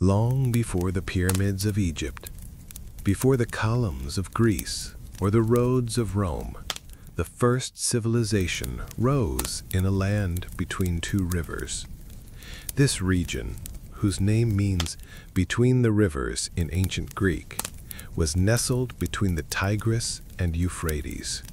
long before the pyramids of Egypt, before the columns of Greece or the roads of Rome, the first civilization rose in a land between two rivers. This region, whose name means between the rivers in ancient Greek, was nestled between the Tigris and Euphrates.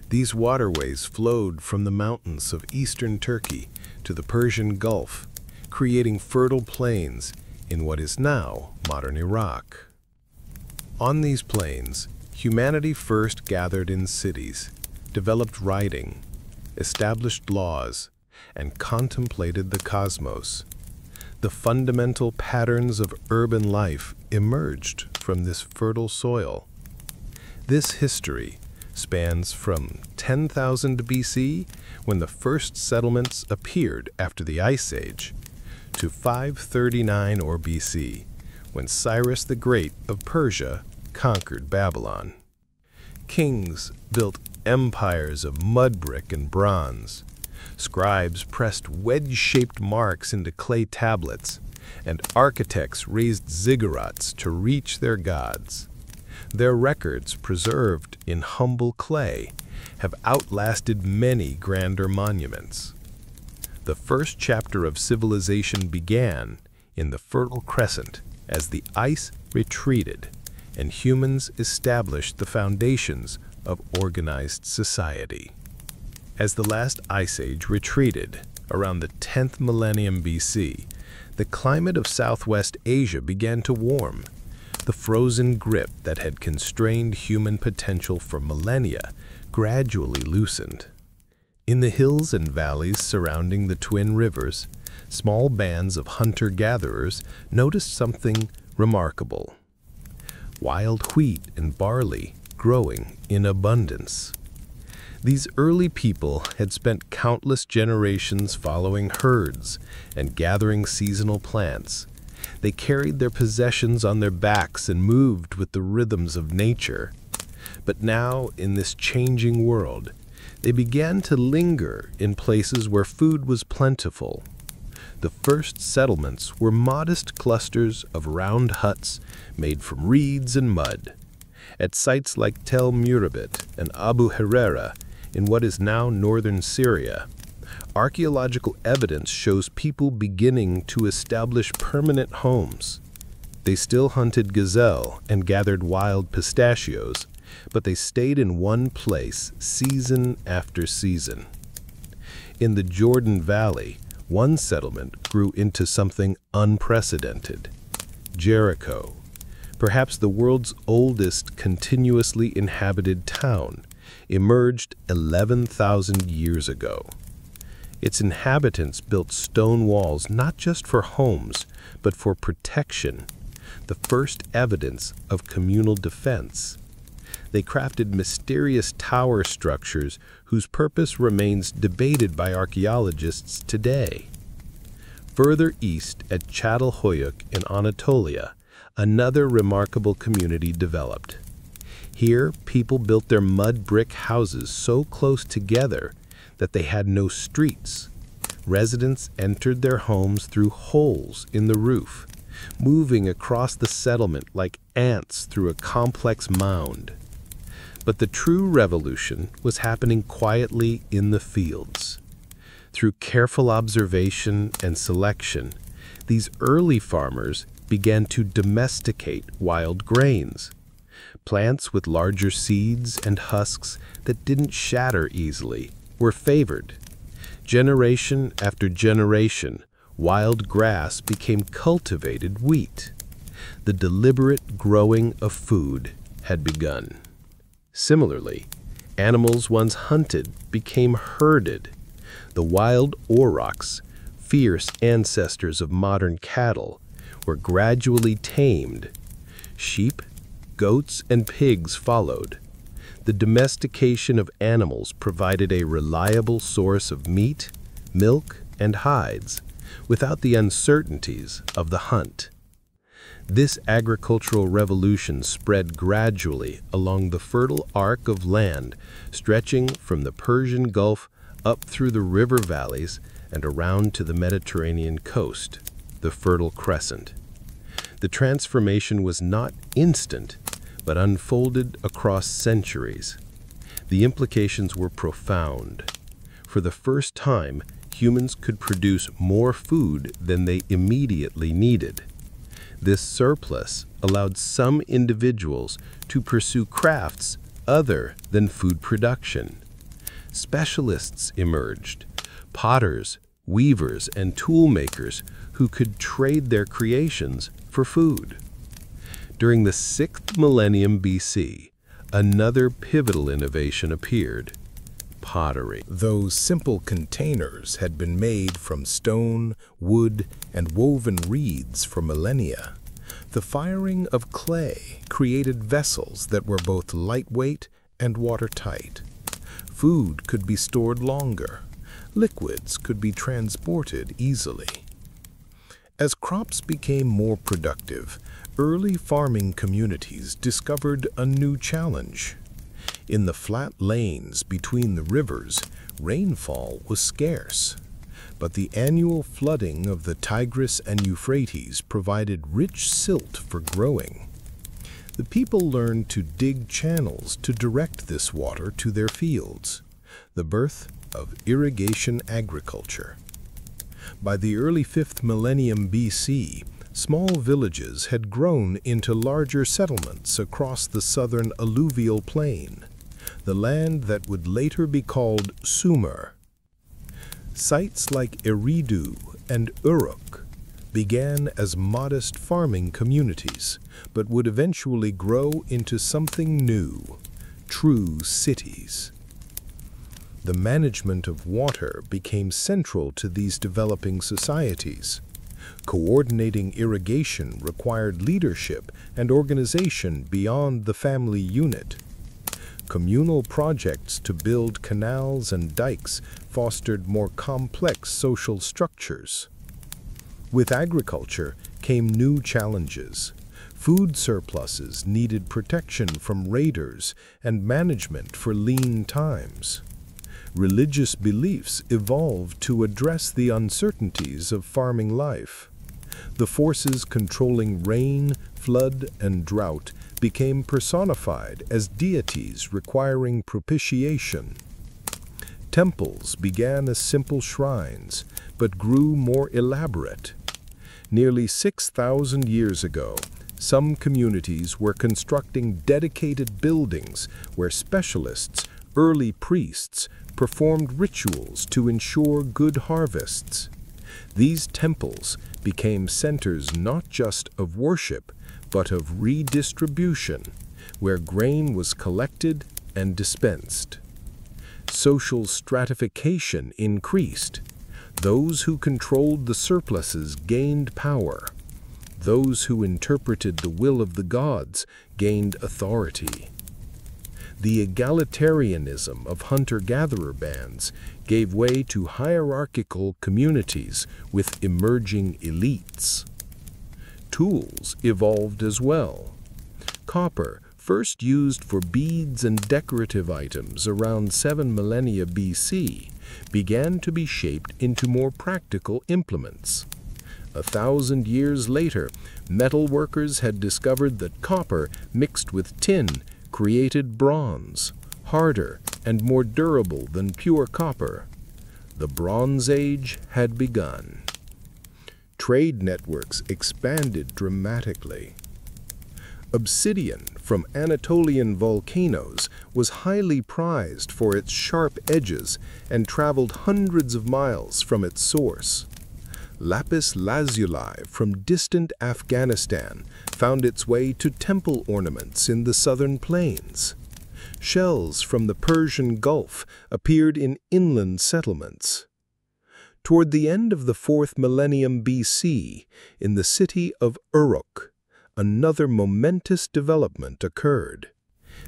These waterways flowed from the mountains of eastern Turkey to the Persian Gulf, creating fertile plains in what is now modern Iraq. On these plains, humanity first gathered in cities, developed writing, established laws, and contemplated the cosmos. The fundamental patterns of urban life emerged from this fertile soil. This history spans from 10,000 BC, when the first settlements appeared after the Ice Age, to 539 or BC, when Cyrus the Great of Persia conquered Babylon. Kings built empires of mud brick and bronze. Scribes pressed wedge-shaped marks into clay tablets, and architects raised ziggurats to reach their gods. Their records, preserved in humble clay, have outlasted many grander monuments. The first chapter of civilization began in the Fertile Crescent as the ice retreated and humans established the foundations of organized society. As the last ice age retreated, around the 10th millennium BC, the climate of Southwest Asia began to warm. The frozen grip that had constrained human potential for millennia gradually loosened. In the hills and valleys surrounding the twin rivers, small bands of hunter-gatherers noticed something remarkable: wild wheat and barley growing in abundance. These early people had spent countless generations following herds and gathering seasonal plants. They carried their possessions on their backs and moved with the rhythms of nature. But now, in this changing world, they began to linger in places where food was plentiful. The first settlements were modest clusters of round huts made from reeds and mud. At sites like Tel Murabit and Abu Herrera, in what is now northern Syria, archaeological evidence shows people beginning to establish permanent homes. They still hunted gazelle and gathered wild pistachios, but they stayed in one place season after season. In the Jordan Valley, one settlement grew into something unprecedented: Jericho, perhaps the world's oldest continuously inhabited town, emerged 11,000 years ago. Its inhabitants built stone walls not just for homes, but for protection, the first evidence of communal defense. They crafted mysterious tower structures whose purpose remains debated by archaeologists today. Further east at Çatalhöyük in Anatolia, another remarkable community developed. Here, people built their mud brick houses so close together that they had no streets. Residents entered their homes through holes in the roof, moving across the settlement like ants through a complex mound. But the true revolution was happening quietly in the fields. Through careful observation and selection, these early farmers began to domesticate wild grains. Plants with larger seeds and husks that didn't shatter easily were favored. Generation after generation, wild grass became cultivated wheat. The deliberate growing of food had begun. Similarly, animals once hunted became herded. The wild aurochs, fierce ancestors of modern cattle, were gradually tamed. Sheep, goats, and pigs followed. The domestication of animals provided a reliable source of meat, milk, and hides, without the uncertainties of the hunt. This agricultural revolution spread gradually along the fertile arc of land stretching from the Persian Gulf up through the river valleys and around to the Mediterranean coast, the Fertile Crescent. The transformation was not instant, but unfolded across centuries. The implications were profound. For the first time, humans could produce more food than they immediately needed. This surplus allowed some individuals to pursue crafts other than food production. Specialists emerged, potters, weavers, and tool makers who could trade their creations for food. During the 6th millennium BC, another pivotal innovation appeared: pottery. Those simple containers had been made from stone, wood, and woven reeds for millennia. The firing of clay created vessels that were both lightweight and watertight. Food could be stored longer. Liquids could be transported easily. As crops became more productive, early farming communities discovered a new challenge. In the flat lanes between the rivers, rainfall was scarce, but the annual flooding of the Tigris and Euphrates provided rich silt for growing. The people learned to dig channels to direct this water to their fields, the birth of irrigation agriculture. By the early 5th millennium BC, small villages had grown into larger settlements across the southern alluvial plain, the land that would later be called Sumer. Sites like Eridu and Uruk began as modest farming communities, but would eventually grow into something new: true cities. The management of water became central to these developing societies. Coordinating irrigation required leadership and organization beyond the family unit. Communal projects to build canals and dikes fostered more complex social structures. With agriculture came new challenges. Food surpluses needed protection from raiders and management for lean times. Religious beliefs evolved to address the uncertainties of farming life. The forces controlling rain, flood, and drought became personified as deities requiring propitiation. Temples began as simple shrines, but grew more elaborate. Nearly 6,000 years ago, some communities were constructing dedicated buildings where specialists, early priests, performed rituals to ensure good harvests. These temples became centers not just of worship, but of redistribution, where grain was collected and dispensed. Social stratification increased. Those who controlled the surpluses gained power. Those who interpreted the will of the gods gained authority. The egalitarianism of hunter-gatherer bands gave way to hierarchical communities with emerging elites. Tools evolved as well. Copper, first used for beads and decorative items around 7 millennia BC, began to be shaped into more practical implements. 1,000 years later, metal workers had discovered that copper mixed with tin created bronze, harder and more durable than pure copper. The Bronze Age had begun. Trade networks expanded dramatically. Obsidian from Anatolian volcanoes was highly prized for its sharp edges and traveled hundreds of miles from its source. Lapis lazuli from distant Afghanistan found its way to temple ornaments in the southern plains. Shells from the Persian Gulf appeared in inland settlements. Toward the end of the 4th millennium BC, in the city of Uruk, another momentous development occurred.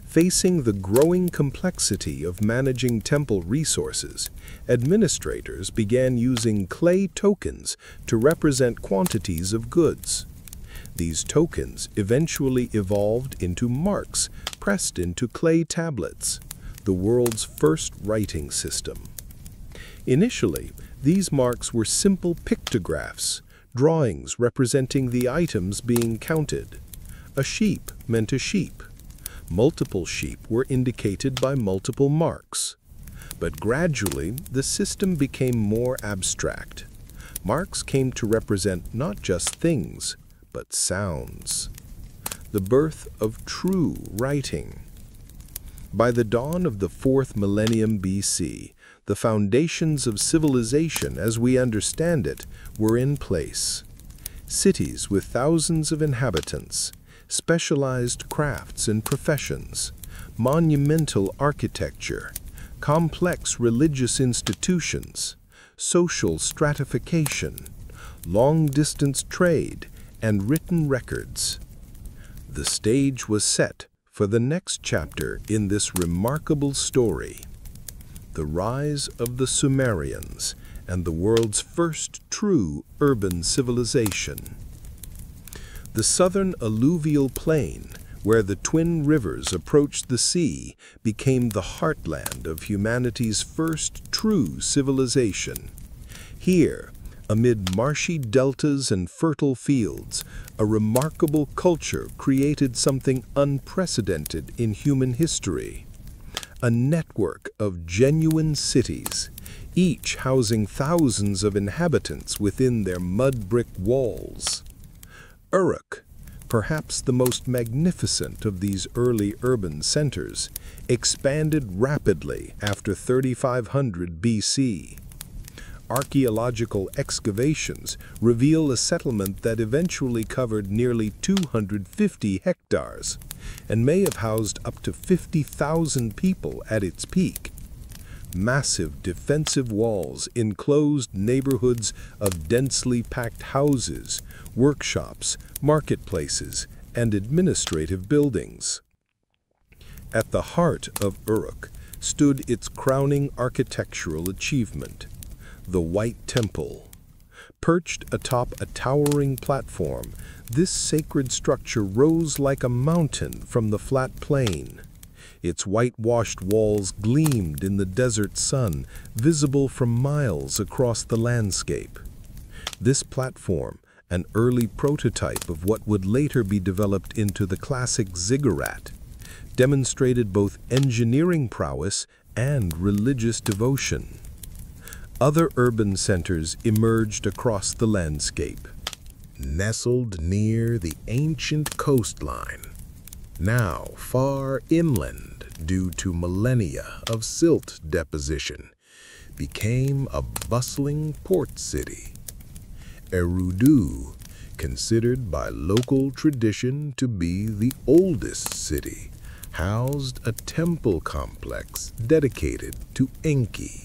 Facing the growing complexity of managing temple resources, administrators began using clay tokens to represent quantities of goods. These tokens eventually evolved into marks pressed into clay tablets, the world's first writing system. Initially, these marks were simple pictographs, drawings representing the items being counted. A sheep meant a sheep. Multiple sheep were indicated by multiple marks. But gradually, the system became more abstract. Marks came to represent not just things, but sounds. The birth of true writing. By the dawn of the 4th millennium BC, the foundations of civilization as we understand it were in place. Cities with thousands of inhabitants, specialized crafts and professions, monumental architecture, complex religious institutions, social stratification, long-distance trade, and written records. The stage was set for the next chapter in this remarkable story, the rise of the Sumerians and the world's first true urban civilization. The southern alluvial plain, where the twin rivers approached the sea, became the heartland of humanity's first true civilization. Here, amid marshy deltas and fertile fields, a remarkable culture created something unprecedented in human history. A network of genuine cities, each housing thousands of inhabitants within their mud-brick walls. Uruk, perhaps the most magnificent of these early urban centers, expanded rapidly after 3500 BC. Archaeological excavations reveal a settlement that eventually covered nearly 250 hectares and may have housed up to 50,000 people at its peak. Massive defensive walls enclosed neighborhoods of densely packed houses, workshops, marketplaces, and administrative buildings. At the heart of Uruk stood its crowning architectural achievement, the White Temple. Perched atop a towering platform, this sacred structure rose like a mountain from the flat plain. Its whitewashed walls gleamed in the desert sun, visible from miles across the landscape. This platform, an early prototype of what would later be developed into the classic ziggurat, demonstrated both engineering prowess and religious devotion. Other urban centers emerged across the landscape. Nestled near the ancient coastline, now far inland due to millennia of silt deposition, became a bustling port city. Eridu, considered by local tradition to be the oldest city, housed a temple complex dedicated to Enki,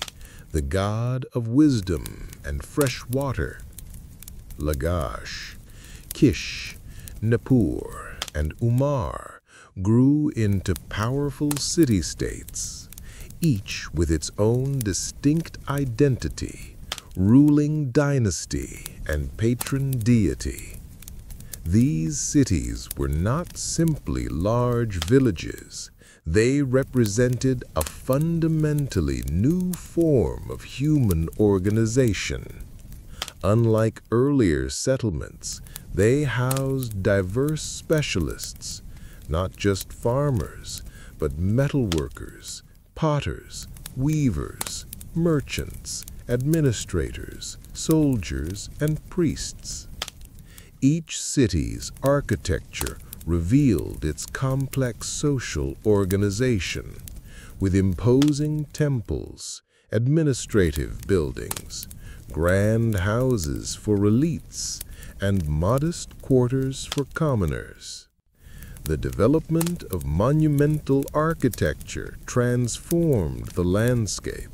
the god of wisdom and fresh water. Lagash, Kish, Nippur, and Umar grew into powerful city-states, each with its own distinct identity, ruling dynasty, and patron deity. These cities were not simply large villages. They represented a fundamentally new form of human organization. Unlike earlier settlements, they housed diverse specialists, not just farmers, but metalworkers, potters, weavers, merchants, administrators, soldiers, and priests. Each city's architecture revealed its complex social organization, with imposing temples, administrative buildings, grand houses for elites, and modest quarters for commoners. The development of monumental architecture transformed the landscape.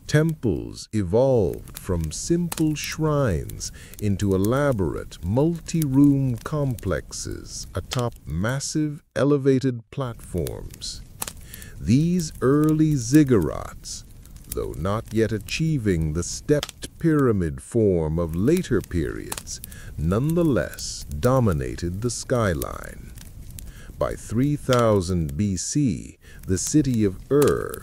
Temples evolved from simple shrines into elaborate multi-room complexes atop massive elevated platforms. These early ziggurats, though not yet achieving the stepped pyramid form of later periods, nonetheless dominated the skyline. By 3000 BC, the city of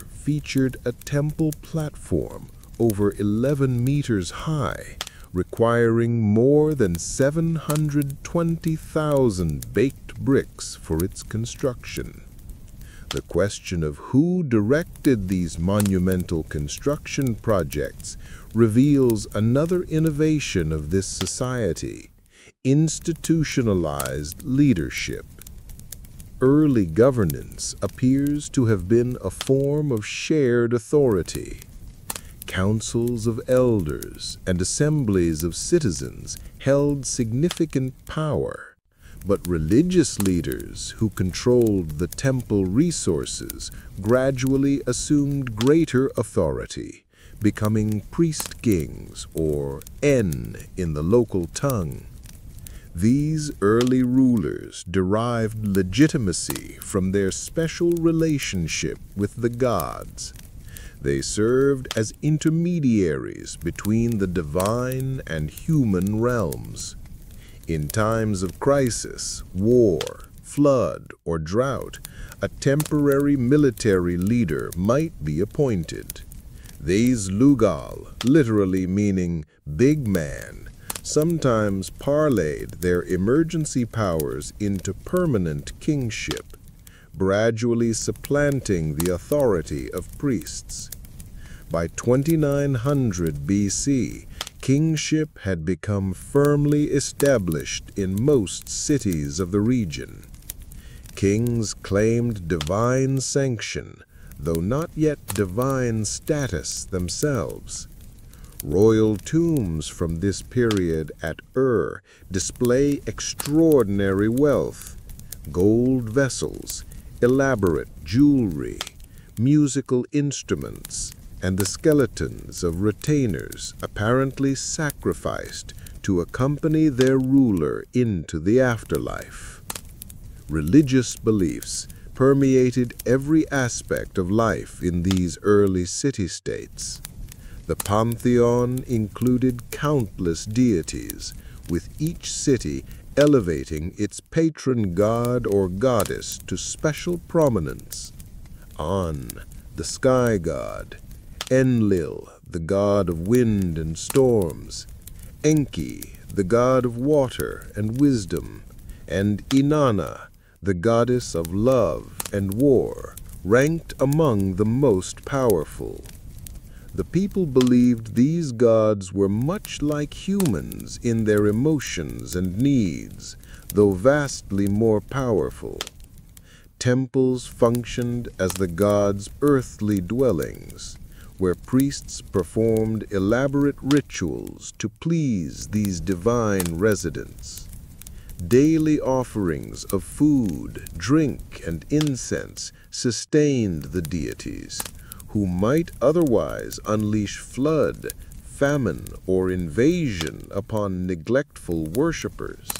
featured a temple platform over 11 meters high, requiring more than 720,000 baked bricks for its construction. The question of who directed these monumental construction projects reveals another innovation of this society: institutionalized leadership. Early governance appears to have been a form of shared authority. Councils of elders and assemblies of citizens held significant power, but religious leaders who controlled the temple resources gradually assumed greater authority, becoming priest kings, or En in the local tongue. These early rulers derived legitimacy from their special relationship with the gods. They served as intermediaries between the divine and human realms. In times of crisis, war, flood, or drought, a temporary military leader might be appointed. These lugal, literally meaning big man, sometimes parlayed their emergency powers into permanent kingship, gradually supplanting the authority of priests. By 2900 BC, kingship had become firmly established in most cities of the region. Kings claimed divine sanction, though not yet divine status themselves. Royal tombs from this period at Ur display extraordinary wealth: gold vessels, elaborate jewelry, musical instruments, and the skeletons of retainers apparently sacrificed to accompany their ruler into the afterlife. Religious beliefs permeated every aspect of life in these early city-states. The pantheon included countless deities, with each city elevating its patron god or goddess to special prominence. An, the sky god; Enlil, the god of wind and storms; Enki, the god of water and wisdom; and Inanna, the goddess of love and war, ranked among the most powerful. The people believed these gods were much like humans in their emotions and needs, though vastly more powerful. Temples functioned as the gods' earthly dwellings, where priests performed elaborate rituals to please these divine residents. Daily offerings of food, drink, and incense sustained the deities, who might otherwise unleash flood, famine, or invasion upon neglectful worshippers.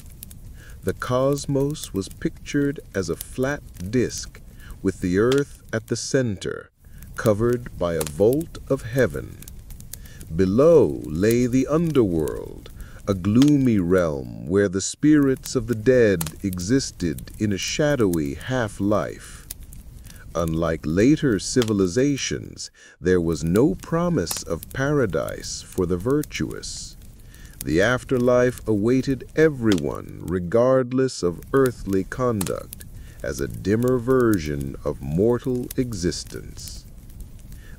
The cosmos was pictured as a flat disk, with the earth at the center, covered by a vault of heaven. Below lay the underworld, a gloomy realm where the spirits of the dead existed in a shadowy half-life. Unlike later civilizations, there was no promise of paradise for the virtuous. The afterlife awaited everyone regardless of earthly conduct, as a dimmer version of mortal existence.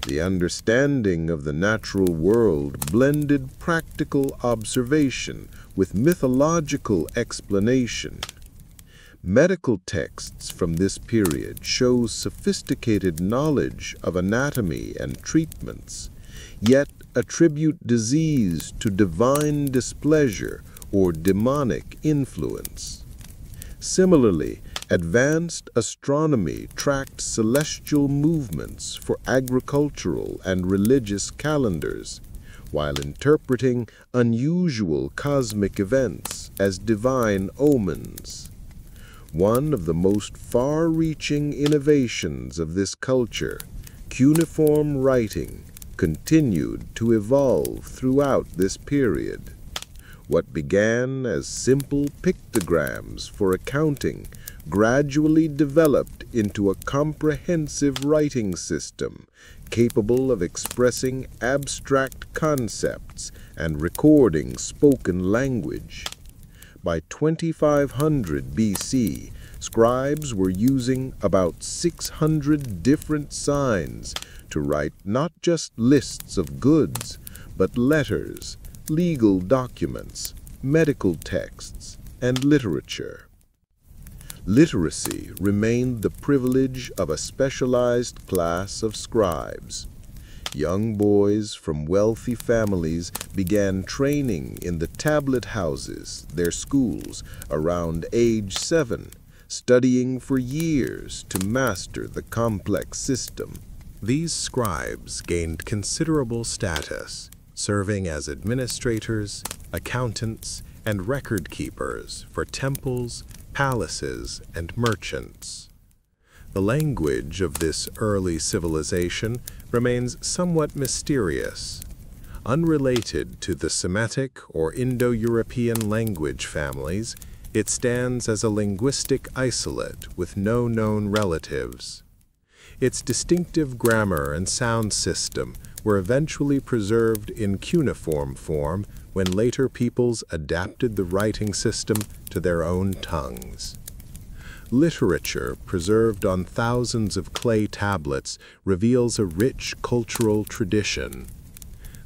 The understanding of the natural world blended practical observation with mythological explanation. Medical texts from this period show sophisticated knowledge of anatomy and treatments, yet attribute disease to divine displeasure or demonic influence. Similarly, advanced astronomy tracked celestial movements for agricultural and religious calendars, while interpreting unusual cosmic events as divine omens. One of the most far-reaching innovations of this culture, cuneiform writing, continued to evolve throughout this period. What began as simple pictograms for accounting gradually developed into a comprehensive writing system capable of expressing abstract concepts and recording spoken language. By 2500 BC, scribes were using about 600 different signs to write not just lists of goods, but letters, legal documents, medical texts, and literature. Literacy remained the privilege of a specialized class of scribes. Young boys from wealthy families began training in the tablet houses, their schools, around age 7, studying for years to master the complex system. These scribes gained considerable status, serving as administrators, accountants, and record keepers for temples, palaces, and merchants. The language of this early civilization remains somewhat mysterious. Unrelated to the Semitic or Indo-European language families, it stands as a linguistic isolate with no known relatives. Its distinctive grammar and sound system were eventually preserved in cuneiform form when later peoples adapted the writing system to their own tongues. Literature preserved on thousands of clay tablets reveals a rich cultural tradition.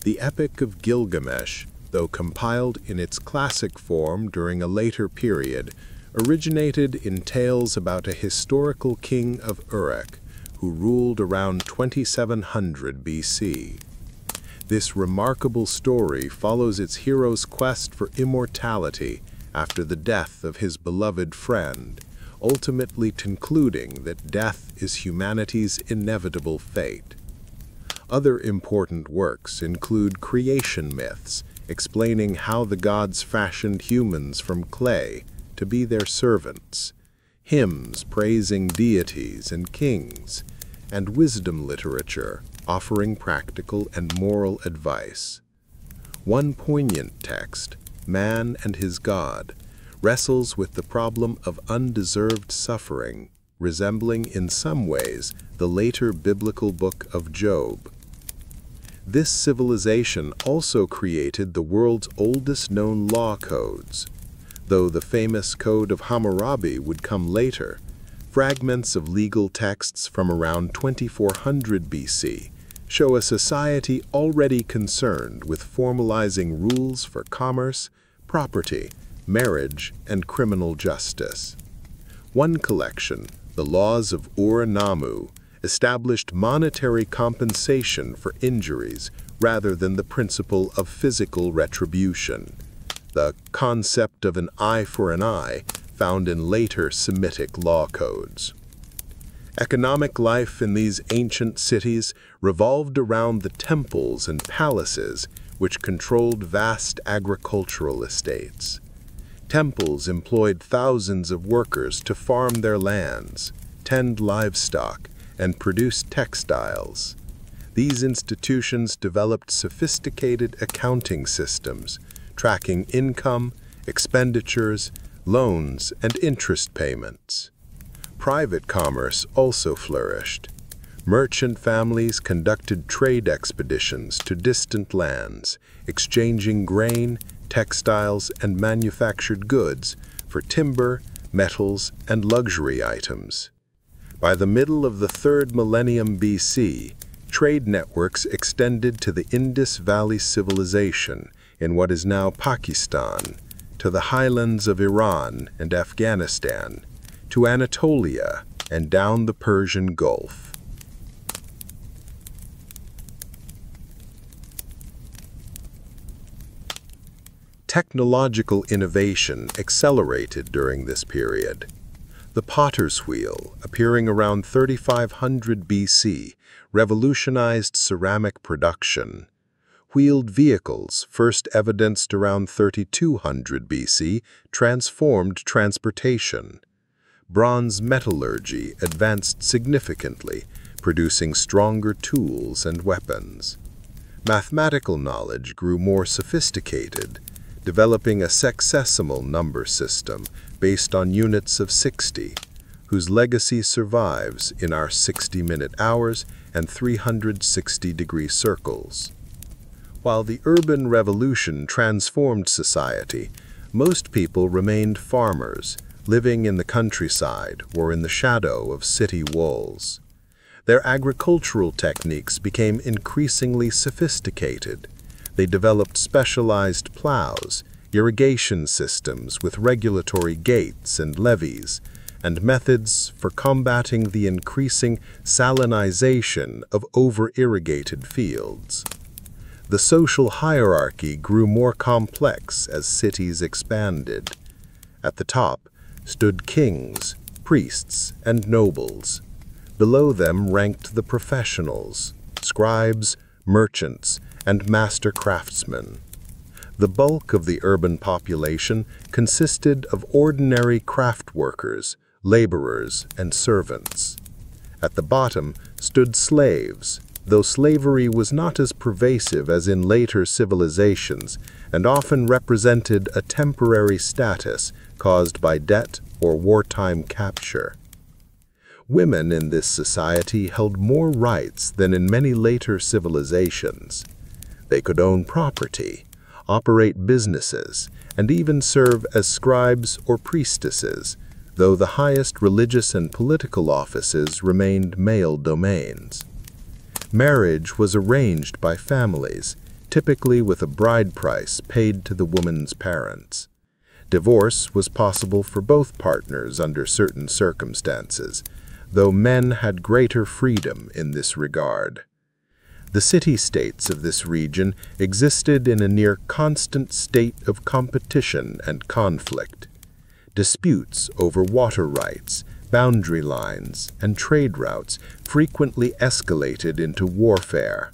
The Epic of Gilgamesh, though compiled in its classic form during a later period, originated in tales about a historical king of Uruk who ruled around 2700 BC. This remarkable story follows its hero's quest for immortality after the death of his beloved friend, ultimately concluding that death is humanity's inevitable fate. Other important works include creation myths, explaining how the gods fashioned humans from clay to be their servants, hymns praising deities and kings, and wisdom literature offering practical and moral advice. One poignant text, Man and His God, wrestles with the problem of undeserved suffering, resembling in some ways the later biblical book of Job. This civilization also created the world's oldest known law codes. Though the famous Code of Hammurabi would come later, fragments of legal texts from around 2400 BC show a society already concerned with formalizing rules for commerce, property, marriage, and criminal justice. One collection, the Laws of Ur-Nammu, established monetary compensation for injuries rather than the principle of physical retribution, the concept of an eye for an eye found in later Semitic law codes. Economic life in these ancient cities revolved around the temples and palaces which controlled vast agricultural estates. Temples employed thousands of workers to farm their lands, tend livestock, and produce textiles. These institutions developed sophisticated accounting systems, tracking income, expenditures, loans, and interest payments. Private commerce also flourished. Merchant families conducted trade expeditions to distant lands, exchanging grain, textiles, and manufactured goods for timber, metals, and luxury items. By the middle of the 3rd millennium BC, trade networks extended to the Indus Valley Civilization in what is now Pakistan, to the highlands of Iran and Afghanistan, to Anatolia, and down the Persian Gulf. Technological innovation accelerated during this period. The potter's wheel, appearing around 3500 BC, revolutionized ceramic production. Wheeled vehicles, first evidenced around 3200 BC, transformed transportation. Bronze metallurgy advanced significantly, producing stronger tools and weapons. Mathematical knowledge grew more sophisticated, developing a sexagesimal number system based on units of 60, whose legacy survives in our 60-minute hours and 360-degree circles. While the urban revolution transformed society, most people remained farmers, living in the countryside or in the shadow of city walls. Their agricultural techniques became increasingly sophisticated. They developed specialized plows, irrigation systems with regulatory gates and levees, and methods for combating the increasing salinization of over-irrigated fields. The social hierarchy grew more complex as cities expanded. At the top stood kings, priests, and nobles. Below them ranked the professionals, scribes, merchants, and master craftsmen. The bulk of the urban population consisted of ordinary craft workers, laborers, and servants. At the bottom stood slaves, though slavery was not as pervasive as in later civilizations and often represented a temporary status caused by debt or wartime capture. Women in this society held more rights than in many later civilizations. They could own property, operate businesses, and even serve as scribes or priestesses, though the highest religious and political offices remained male domains. Marriage was arranged by families, typically with a bride price paid to the woman's parents. Divorce was possible for both partners under certain circumstances, though men had greater freedom in this regard. The city-states of this region existed in a near constant state of competition and conflict. Disputes over water rights, boundary lines, and trade routes frequently escalated into warfare.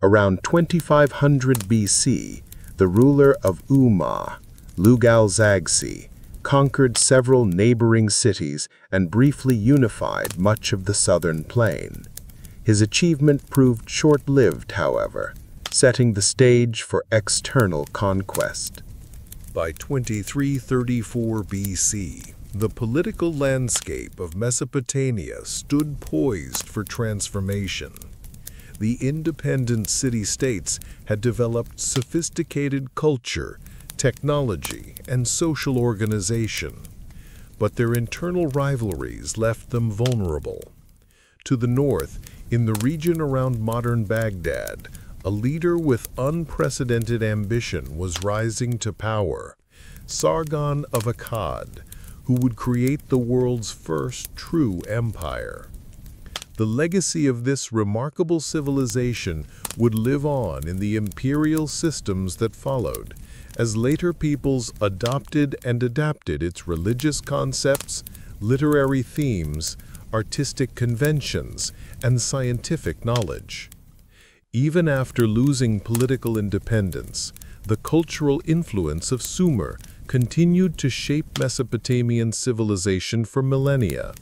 Around 2500 BC, the ruler of Umma, Lugal-Zagsi, conquered several neighboring cities and briefly unified much of the southern plain. His achievement proved short-lived, however, setting the stage for external conquest. By 2334 BC, the political landscape of Mesopotamia stood poised for transformation. The independent city-states had developed sophisticated culture, technology, and social organization, but their internal rivalries left them vulnerable. To the north, in the region around modern Baghdad, a leader with unprecedented ambition was rising to power, Sargon of Akkad, who would create the world's first true empire. The legacy of this remarkable civilization would live on in the imperial systems that followed, as later peoples adopted and adapted its religious concepts, literary themes, artistic conventions, and scientific knowledge. Even after losing political independence, the cultural influence of Sumer continued to shape Mesopotamian civilization for millennia.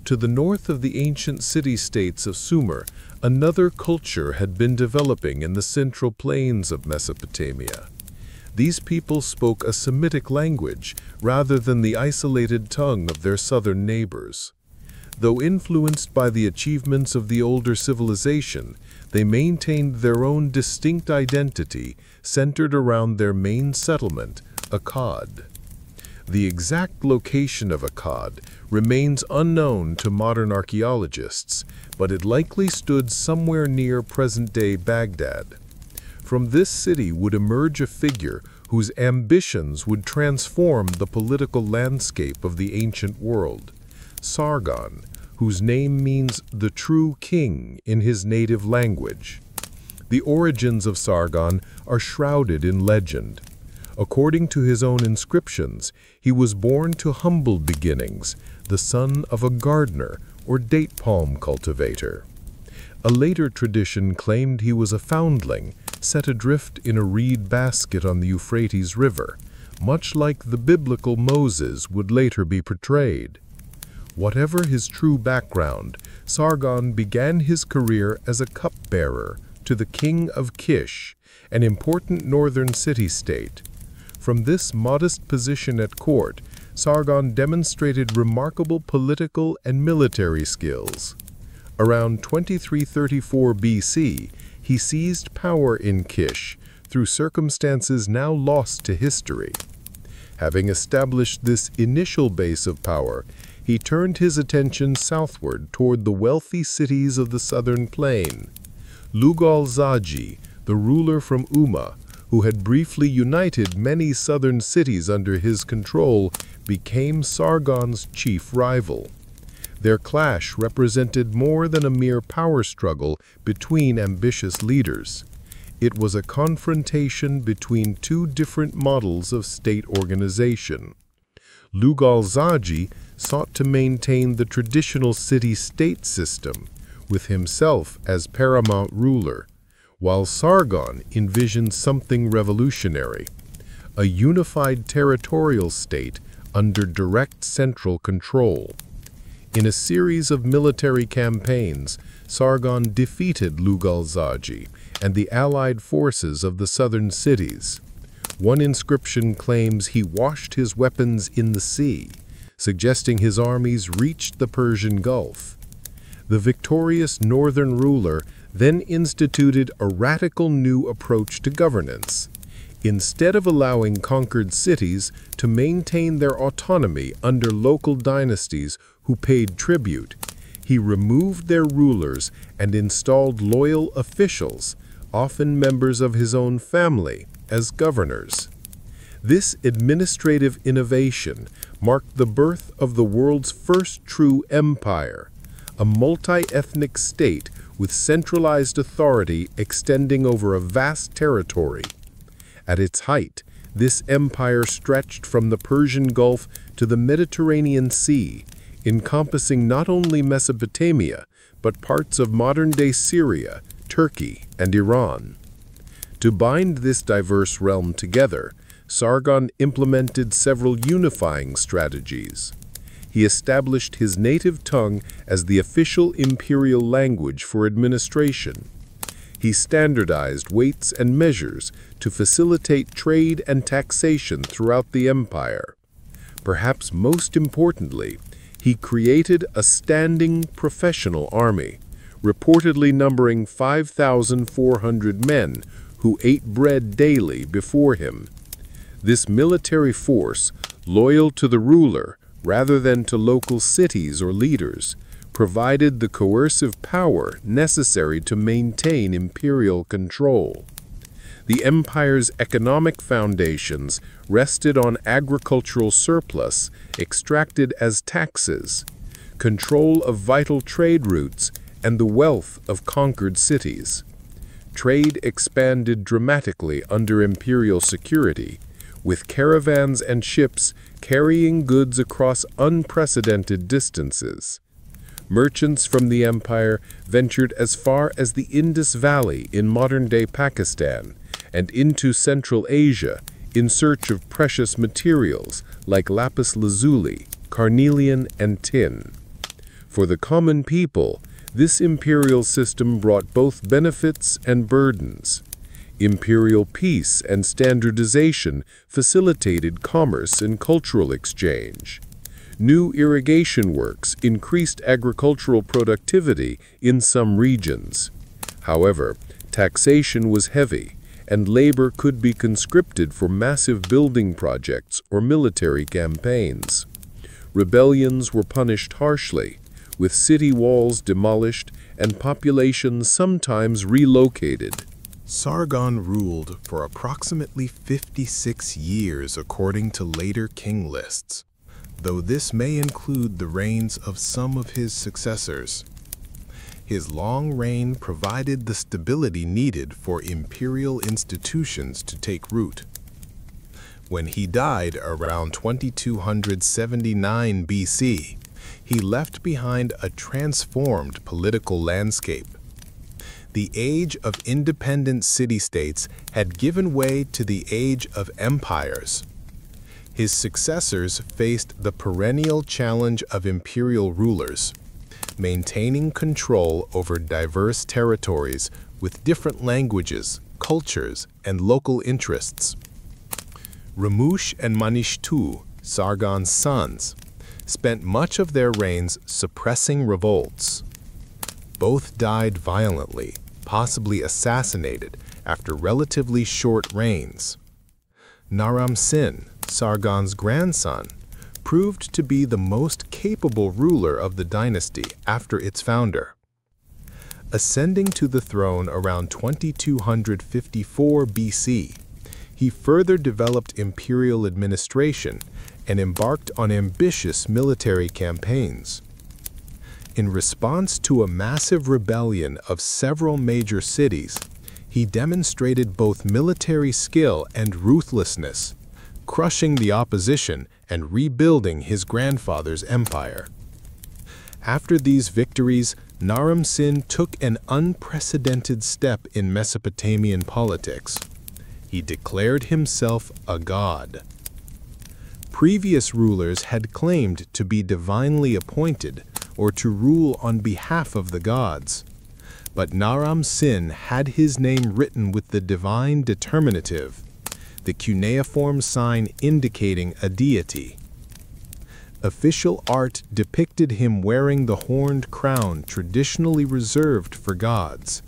To the north of the ancient city-states of Sumer, another culture had been developing in the central plains of Mesopotamia. These people spoke a Semitic language rather than the isolated tongue of their southern neighbors. Though influenced by the achievements of the older civilization, they maintained their own distinct identity centered around their main settlement, Akkad. The exact location of Akkad remains unknown to modern archaeologists, but it likely stood somewhere near present-day Baghdad. From this city would emerge a figure whose ambitions would transform the political landscape of the ancient world, Sargon, whose name means the true king in his native language. The origins of Sargon are shrouded in legend. According to his own inscriptions, he was born to humble beginnings, the son of a gardener or date palm cultivator. A later tradition claimed he was a foundling, set adrift in a reed basket on the Euphrates River, much like the biblical Moses would later be portrayed. Whatever his true background, Sargon began his career as a cupbearer to the king of Kish, an important northern city-state. From this modest position at court, Sargon demonstrated remarkable political and military skills. Around 2334 BC, he seized power in Kish through circumstances now lost to history. Having established this initial base of power, he turned his attention southward toward the wealthy cities of the southern plain. Lugal-Zaji, the ruler from Umma, who had briefly united many southern cities under his control, became Sargon's chief rival. Their clash represented more than a mere power struggle between ambitious leaders. It was a confrontation between two different models of state organization. Lugal-Zaji sought to maintain the traditional city-state system, with himself as paramount ruler, while Sargon envisioned something revolutionary, a unified territorial state under direct central control. In a series of military campaigns, Sargon defeated Lugal-Zaji and the allied forces of the southern cities. One inscription claims he washed his weapons in the sea, suggesting his armies reached the Persian Gulf. The victorious northern ruler then instituted a radical new approach to governance. Instead of allowing conquered cities to maintain their autonomy under local dynasties who paid tribute, he removed their rulers and installed loyal officials, often members of his own family, as governors. This administrative innovation marked the birth of the world's first true empire, a multi-ethnic state with centralized authority extending over a vast territory. At its height, this empire stretched from the Persian Gulf to the Mediterranean Sea, encompassing not only Mesopotamia, but parts of modern-day Syria, Turkey, and Iran. To bind this diverse realm together, Sargon implemented several unifying strategies. He established his native tongue as the official imperial language for administration. He standardized weights and measures to facilitate trade and taxation throughout the empire. Perhaps most importantly, he created a standing professional army, reportedly numbering 5,400 men who ate bread daily before him. This military force, loyal to the ruler rather than to local cities or leaders, provided the coercive power necessary to maintain imperial control. The empire's economic foundations rested on agricultural surplus extracted as taxes, control of vital trade routes, and the wealth of conquered cities. Trade expanded dramatically under imperial security, with caravans and ships carrying goods across unprecedented distances. Merchants from the empire ventured as far as the Indus Valley in modern-day Pakistan and into Central Asia in search of precious materials like lapis lazuli, carnelian, and tin. For the common people, this imperial system brought both benefits and burdens. Imperial peace and standardization facilitated commerce and cultural exchange. New irrigation works increased agricultural productivity in some regions. However, taxation was heavy, and labor could be conscripted for massive building projects or military campaigns. Rebellions were punished harshly, with city walls demolished and populations sometimes relocated. Sargon ruled for approximately 56 years according to later king lists, though this may include the reigns of some of his successors. His long reign provided the stability needed for imperial institutions to take root. When he died around 2279 BC, he left behind a transformed political landscape. The age of independent city-states had given way to the age of empires. His successors faced the perennial challenge of imperial rulers, maintaining control over diverse territories with different languages, cultures, and local interests. Ramush and Manishtu, Sargon's sons, spent much of their reigns suppressing revolts. Both died violently, possibly assassinated after relatively short reigns. Naram-Sin, Sargon's grandson, proved to be the most capable ruler of the dynasty after its founder. Ascending to the throne around 2254 BC, he further developed imperial administration and embarked on ambitious military campaigns. In response to a massive rebellion of several major cities, he demonstrated both military skill and ruthlessness, crushing the opposition and rebuilding his grandfather's empire. After these victories, Naram-Sin took an unprecedented step in Mesopotamian politics. He declared himself a god. Previous rulers had claimed to be divinely appointed or to rule on behalf of the gods, but Naram-Sin had his name written with the divine determinative, the cuneiform sign indicating a deity. Official art depicted him wearing the horned crown traditionally reserved for gods.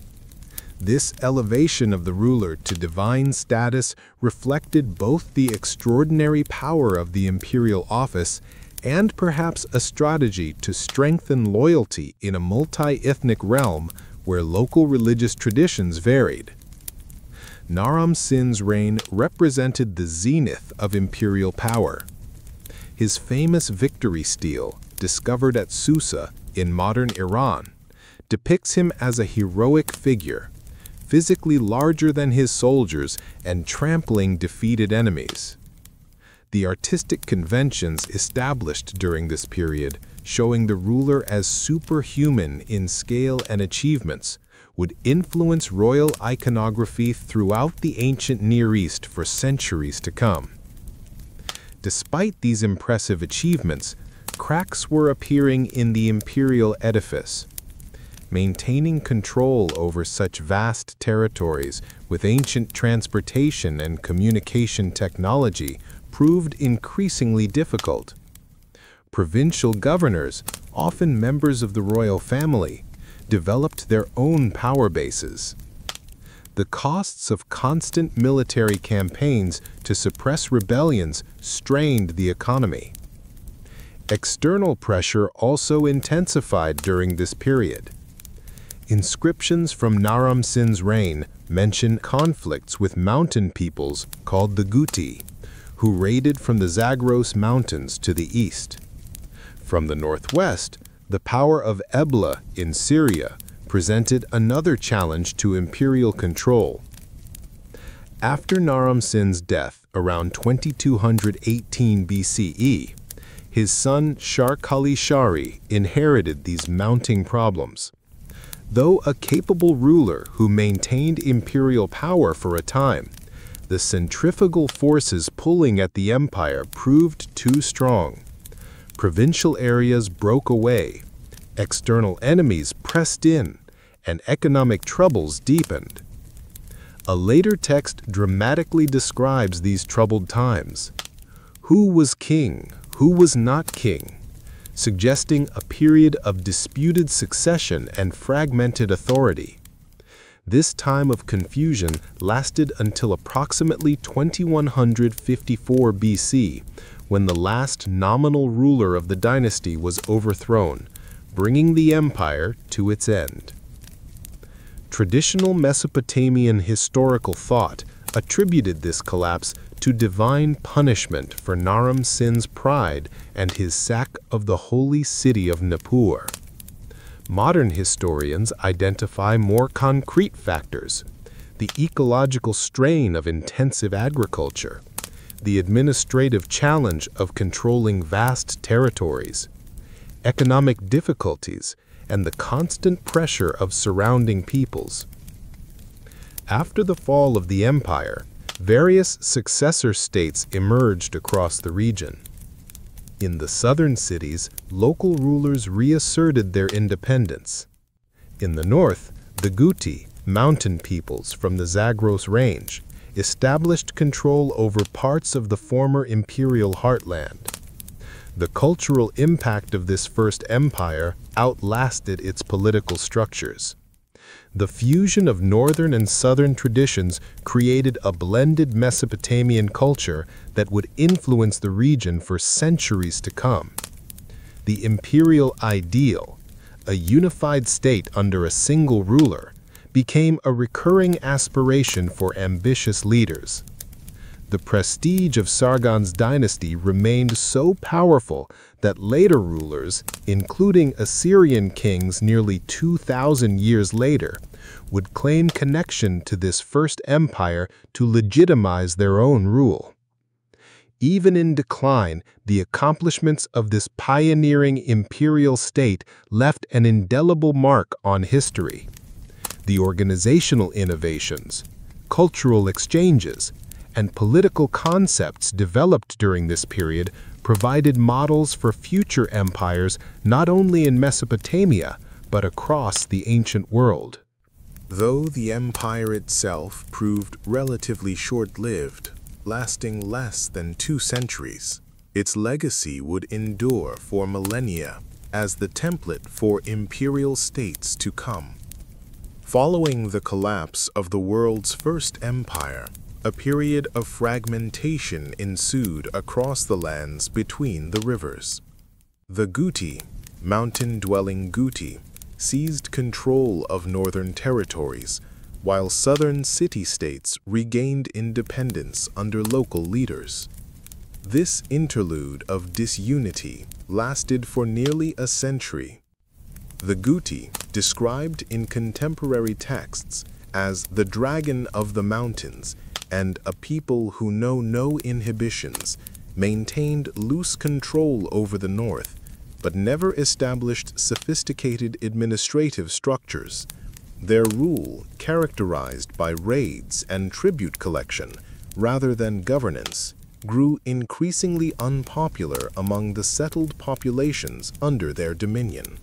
This elevation of the ruler to divine status reflected both the extraordinary power of the imperial office and perhaps a strategy to strengthen loyalty in a multi-ethnic realm where local religious traditions varied. Naram-Sin's reign represented the zenith of imperial power. His famous victory stele, discovered at Susa in modern Iran, depicts him as a heroic figure, physically larger than his soldiers and trampling defeated enemies. The artistic conventions established during this period, showing the ruler as superhuman in scale and achievements, would influence royal iconography throughout the ancient Near East for centuries to come. Despite these impressive achievements, cracks were appearing in the imperial edifice. Maintaining control over such vast territories with ancient transportation and communication technology proved increasingly difficult. Provincial governors, often members of the royal family, developed their own power bases. The costs of constant military campaigns to suppress rebellions strained the economy. External pressure also intensified during this period. Inscriptions from Naram-Sin's reign mention conflicts with mountain peoples called the Guti, who raided from the Zagros Mountains to the east. From the northwest, the power of Ebla in Syria presented another challenge to imperial control. After Naram-Sin's death around 2218 BCE, his son Shar-Kali-Shari inherited these mounting problems. Though a capable ruler who maintained imperial power for a time, the centrifugal forces pulling at the empire proved too strong. Provincial areas broke away, external enemies pressed in, and economic troubles deepened. A later text dramatically describes these troubled times. Who was king? Who was not king? Suggesting a period of disputed succession and fragmented authority. This time of confusion lasted until approximately 2154 BC, when the last nominal ruler of the dynasty was overthrown, bringing the empire to its end. Traditional Mesopotamian historical thought attributed this collapse to divine punishment for Naram-Sin's pride and his sack of the holy city of Nippur. Modern historians identify more concrete factors: the ecological strain of intensive agriculture, the administrative challenge of controlling vast territories, economic difficulties, and the constant pressure of surrounding peoples. After the fall of the empire, various successor states emerged across the region. In the southern cities, local rulers reasserted their independence. In the north, the Guti, mountain peoples from the Zagros Range, established control over parts of the former imperial heartland. The cultural impact of this first empire outlasted its political structures. The fusion of northern and southern traditions created a blended Mesopotamian culture that would influence the region for centuries to come. The imperial ideal, a unified state under a single ruler, became a recurring aspiration for ambitious leaders. The prestige of Sargon's dynasty remained so powerful that later rulers, including Assyrian kings nearly 2,000 years later, would claim connection to this first empire to legitimize their own rule. Even in decline, the accomplishments of this pioneering imperial state left an indelible mark on history. The organizational innovations, cultural exchanges, and political concepts developed during this period provided models for future empires not only in Mesopotamia, but across the ancient world. Though the empire itself proved relatively short-lived, lasting less than 2 centuries, its legacy would endure for millennia as the template for imperial states to come. Following the collapse of the world's first empire, a period of fragmentation ensued across the lands between the rivers. The Guti, mountain-dwelling Guti, seized control of northern territories, while southern city-states regained independence under local leaders. This interlude of disunity lasted for nearly a century. The Guti, described in contemporary texts as the dragon of the mountains and a people who know no inhibitions, maintained loose control over the north, but never established sophisticated administrative structures. Their rule, characterized by raids and tribute collection rather than governance, grew increasingly unpopular among the settled populations under their dominion.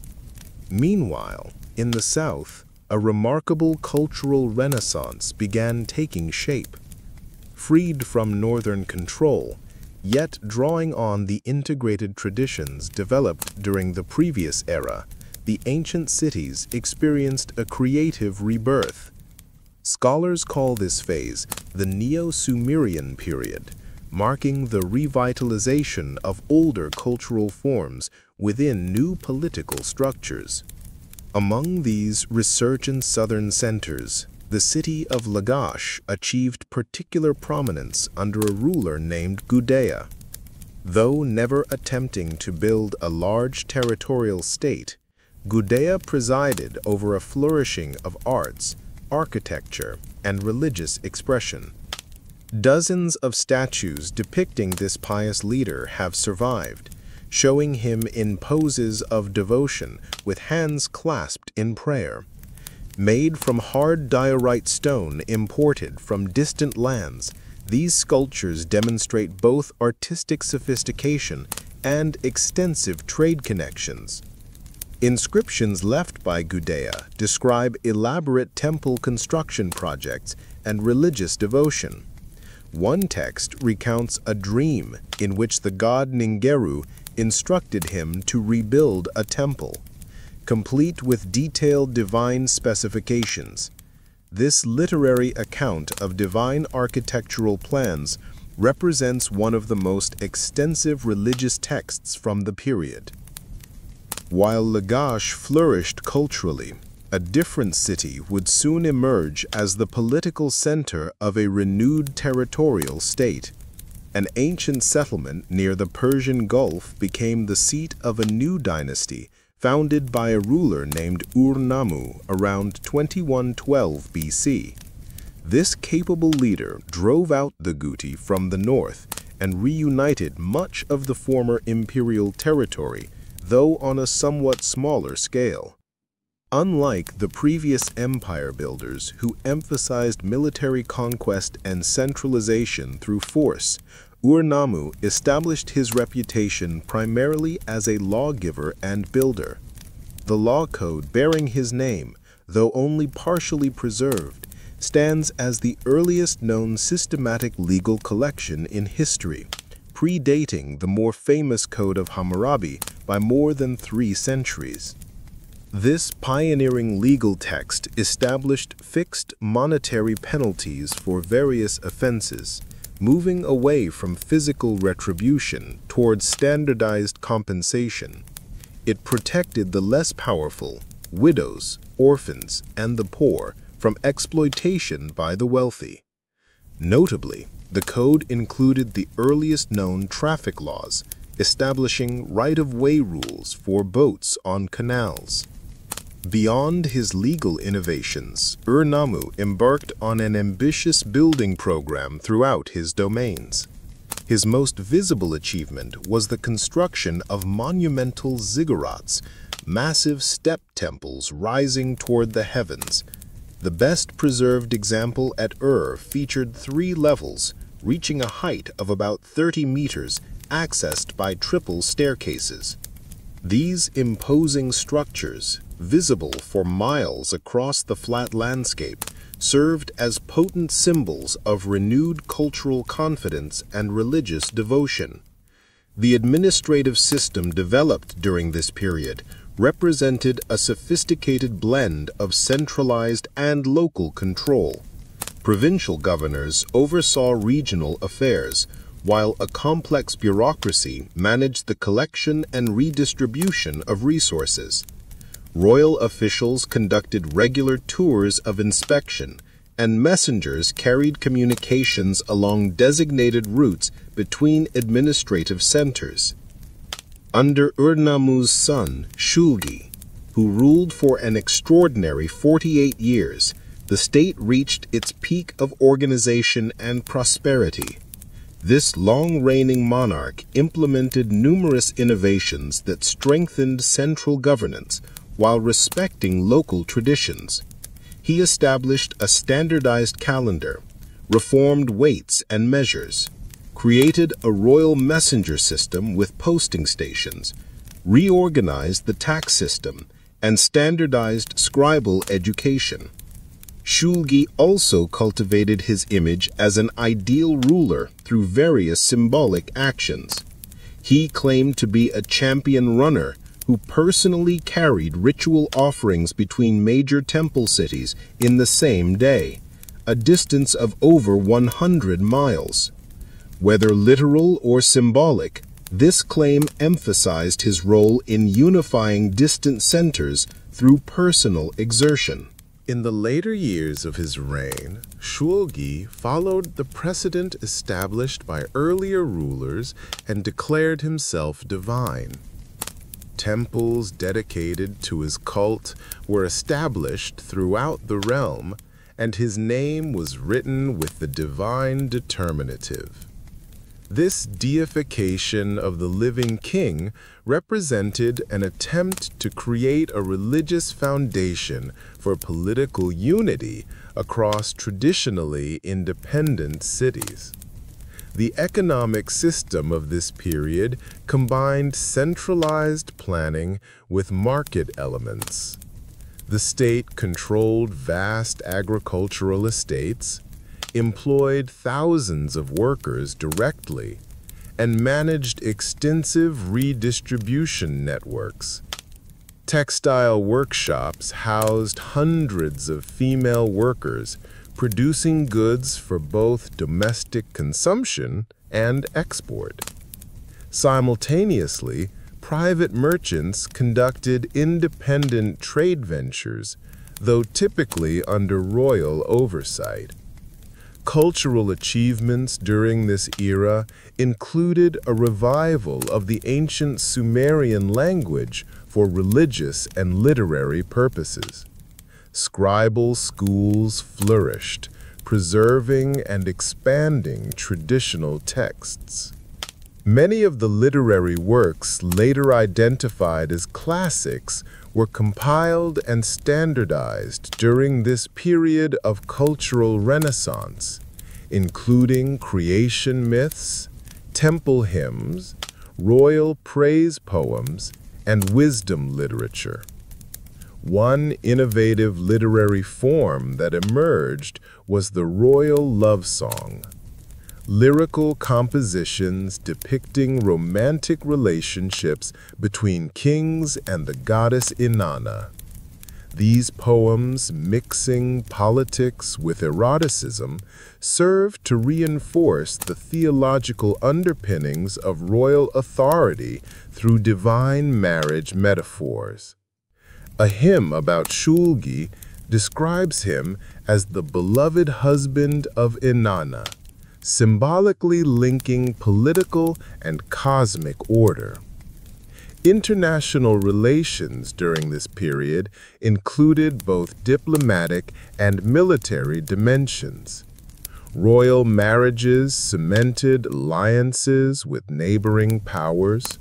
Meanwhile, in the south, a remarkable cultural renaissance began taking shape. Freed from northern control, yet drawing on the integrated traditions developed during the previous era, the ancient cities experienced a creative rebirth. Scholars call this phase the Neo-Sumerian period, marking the revitalization of older cultural forms within new political structures. Among these resurgent southern centers, the city of Lagash achieved particular prominence under a ruler named Gudea. Though never attempting to build a large territorial state, Gudea presided over a flourishing of arts, architecture, and religious expression. Dozens of statues depicting this pious leader have survived, showing him in poses of devotion with hands clasped in prayer. Made from hard diorite stone imported from distant lands, these sculptures demonstrate both artistic sophistication and extensive trade connections. Inscriptions left by Gudea describe elaborate temple construction projects and religious devotion. One text recounts a dream in which the god Ningeru instructed him to rebuild a temple, complete with detailed divine specifications. This literary account of divine architectural plans represents one of the most extensive religious texts from the period. While Lagash flourished culturally, a different city would soon emerge as the political center of a renewed territorial state. An ancient settlement near the Persian Gulf became the seat of a new dynasty founded by a ruler named Ur-Nammu around 2112 BC. This capable leader drove out the Guti from the north and reunited much of the former imperial territory, though on a somewhat smaller scale. Unlike the previous empire builders who emphasized military conquest and centralization through force, Ur-Nammu established his reputation primarily as a lawgiver and builder. The law code bearing his name, though only partially preserved, stands as the earliest known systematic legal collection in history, predating the more famous Code of Hammurabi by more than 3 centuries. This pioneering legal text established fixed monetary penalties for various offenses, moving away from physical retribution towards standardized compensation. It protected the less powerful, widows, orphans, and the poor from exploitation by the wealthy. Notably, the code included the earliest known traffic laws, establishing right-of-way rules for boats on canals. Beyond his legal innovations, Ur-Nammu embarked on an ambitious building program throughout his domains. His most visible achievement was the construction of monumental ziggurats, massive step temples rising toward the heavens. The best preserved example at Ur featured 3 levels, reaching a height of about 30 meters, accessed by triple staircases. These imposing structures, visible for miles across the flat landscape, served as potent symbols of renewed cultural confidence and religious devotion. The administrative system developed during this period represented a sophisticated blend of centralized and local control. Provincial governors oversaw regional affairs, while a complex bureaucracy managed the collection and redistribution of resources. Royal officials conducted regular tours of inspection, and messengers carried communications along designated routes between administrative centers. Under Ur-Nammu's son, Shulgi, who ruled for an extraordinary 48 years, the state reached its peak of organization and prosperity. This long-reigning monarch implemented numerous innovations that strengthened central governance while respecting local traditions. He established a standardized calendar, reformed weights and measures, created a royal messenger system with posting stations, reorganized the tax system, and standardized scribal education. Shulgi also cultivated his image as an ideal ruler through various symbolic actions. He claimed to be a champion runner who personally carried ritual offerings between major temple cities in the same day, a distance of over 100 miles. Whether literal or symbolic, this claim emphasized his role in unifying distant centers through personal exertion. In the later years of his reign, Shulgi followed the precedent established by earlier rulers and declared himself divine. Temples dedicated to his cult were established throughout the realm, and his name was written with the divine determinative. This deification of the living king represented an attempt to create a religious foundation for political unity across traditionally independent cities. The economic system of this period combined centralized planning with market elements. The state controlled vast agricultural estates, employed thousands of workers directly, and managed extensive redistribution networks. Textile workshops housed hundreds of female workers, producing goods for both domestic consumption and export. Simultaneously, private merchants conducted independent trade ventures, though typically under royal oversight. Cultural achievements during this era included a revival of the ancient Sumerian language for religious and literary purposes. Scribal schools flourished, preserving and expanding traditional texts. Many of the literary works later identified as classics were compiled and standardized during this period of cultural renaissance, including creation myths, temple hymns, royal praise poems, and wisdom literature. One innovative literary form that emerged was the royal love song. Lyrical compositions depicting romantic relationships between kings and the goddess Inanna. These poems, mixing politics with eroticism, serve to reinforce the theological underpinnings of royal authority through divine marriage metaphors. A hymn about Shulgi describes him as the beloved husband of Inanna, symbolically linking political and cosmic order. International relations during this period included both diplomatic and military dimensions. Royal marriages cemented alliances with neighboring powers.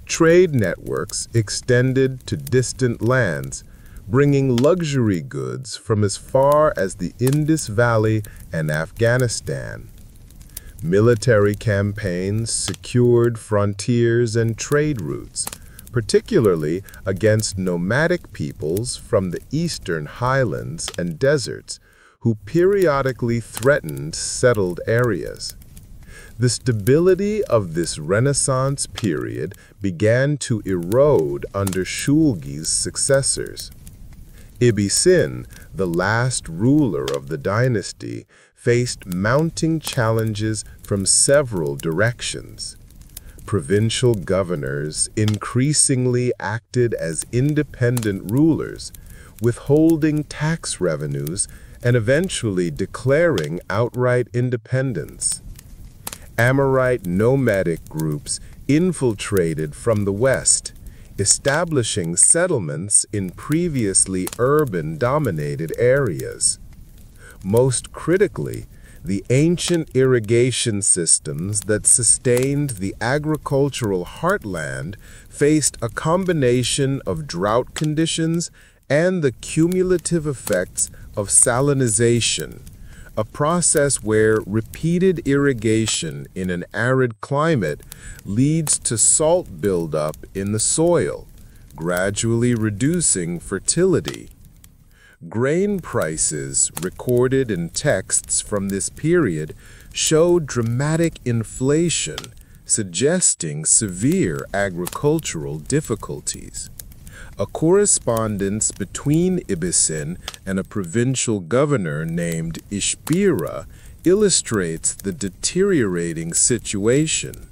Trade networks extended to distant lands, bringing luxury goods from as far as the Indus Valley and Afghanistan. Military campaigns secured frontiers and trade routes, particularly against nomadic peoples from the eastern highlands and deserts who periodically threatened settled areas. The stability of this Renaissance period began to erode under Shulgi's successors. Ibbi-Sin, the last ruler of the dynasty, faced mounting challenges from several directions. Provincial governors increasingly acted as independent rulers, withholding tax revenues and eventually declaring outright independence. Amorite nomadic groups infiltrated from the west, establishing settlements in previously urban-dominated areas. Most critically, the ancient irrigation systems that sustained the agricultural heartland faced a combination of drought conditions and the cumulative effects of salinization, a process where repeated irrigation in an arid climate leads to salt buildup in the soil, gradually reducing fertility. Grain prices recorded in texts from this period show dramatic inflation, suggesting severe agricultural difficulties. A correspondence between Ibbi-Sin and a provincial governor named Ishbira illustrates the deteriorating situation.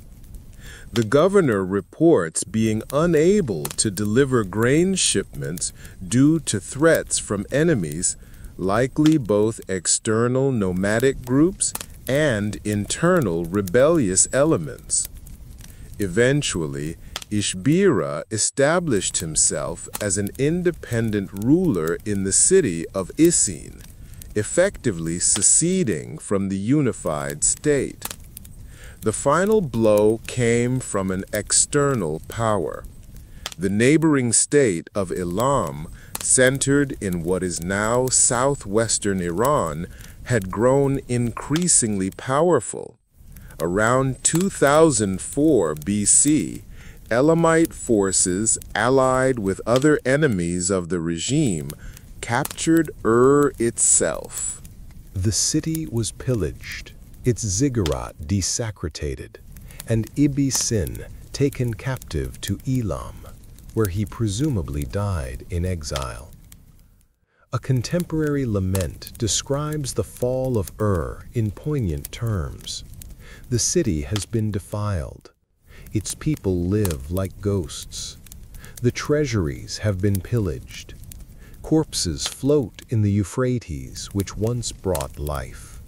The governor reports being unable to deliver grain shipments due to threats from enemies, likely both external nomadic groups and internal rebellious elements. Eventually, Ishbira established himself as an independent ruler in the city of Isin, effectively seceding from the unified state. The final blow came from an external power. The neighboring state of Elam, centered in what is now southwestern Iran, had grown increasingly powerful. Around 2004 BC, Elamite forces, allied with other enemies of the regime, captured itself. The city was pillaged, its ziggurat desecrated, and Ibbi-Sin taken captive to Elam, where he presumably died in exile. A contemporary lament describes the fall of in poignant terms. The city has been defiled. Its people live like ghosts. The treasuries have been pillaged. Corpses float in the Euphrates, which once brought life.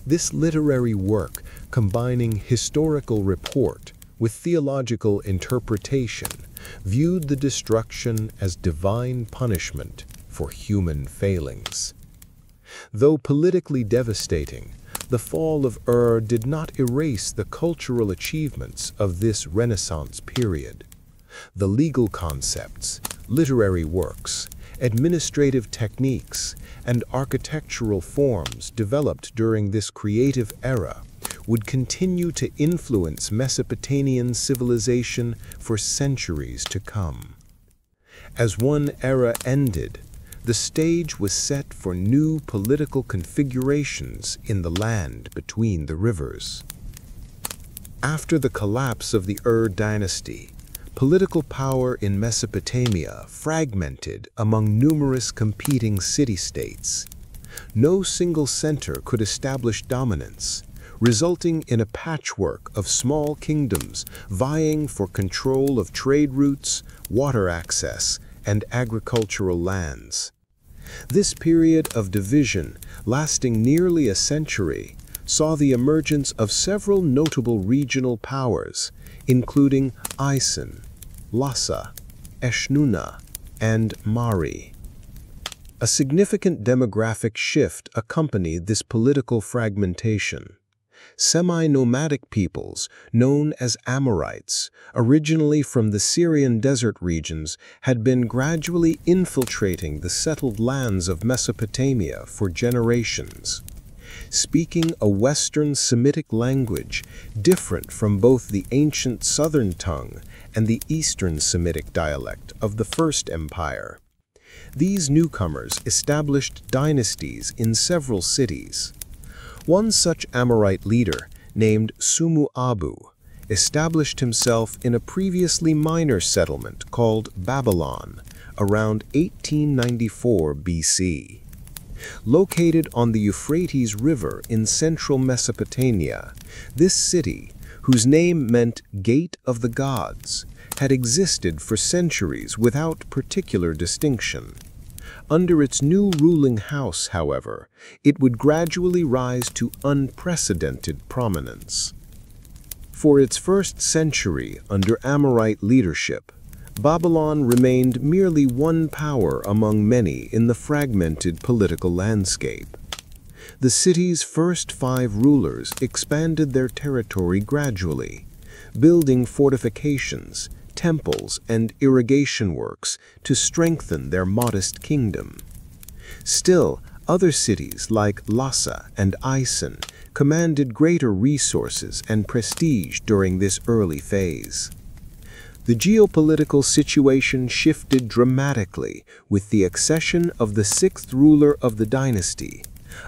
This literary work, combining historical report with theological interpretation, viewed the destruction as divine punishment for human failings. Though politically devastating, the fall of did not erase the cultural achievements of this Renaissance period. The legal concepts, literary works, administrative techniques, and architectural forms developed during this creative era would continue to influence Mesopotamian civilization for centuries to come. As one era ended, the stage was set for new political configurations in the land between the rivers. After the collapse of the dynasty, Political power in Mesopotamia fragmented among numerous competing city-states. No single center could establish dominance, resulting in a patchwork of small kingdoms vying for control of trade routes, water access, and agricultural lands. This period of division, lasting nearly a century, saw the emergence of several notable regional powers, including Isen, Lhasa, Eshnunna, and Mari. A significant demographic shift accompanied this political fragmentation. Semi-nomadic peoples, known as Amorites, originally from the Syrian desert regions, had been gradually infiltrating the settled lands of Mesopotamia for generations. Speaking a Western Semitic language different from both the ancient Southern tongue and the Eastern Semitic dialect of the First Empire. These newcomers established dynasties in several cities. One such Amorite leader, named Sumu Abu, established himself in a previously minor settlement called Babylon around 1894 BC. Located on the Euphrates River in central Mesopotamia, this city, whose name meant Gate of the Gods, had existed for centuries without particular distinction. Under its new ruling house, however, it would gradually rise to unprecedented prominence. For its first century under Amorite leadership, Babylon remained merely one power among many in the fragmented political landscape. The city's first 5 rulers expanded their territory gradually, building fortifications, temples, and irrigation works to strengthen their modest kingdom. Still, other cities like Lhasa and Isen commanded greater resources and prestige during this early phase. The geopolitical situation shifted dramatically with the accession of the 6th ruler of the dynasty,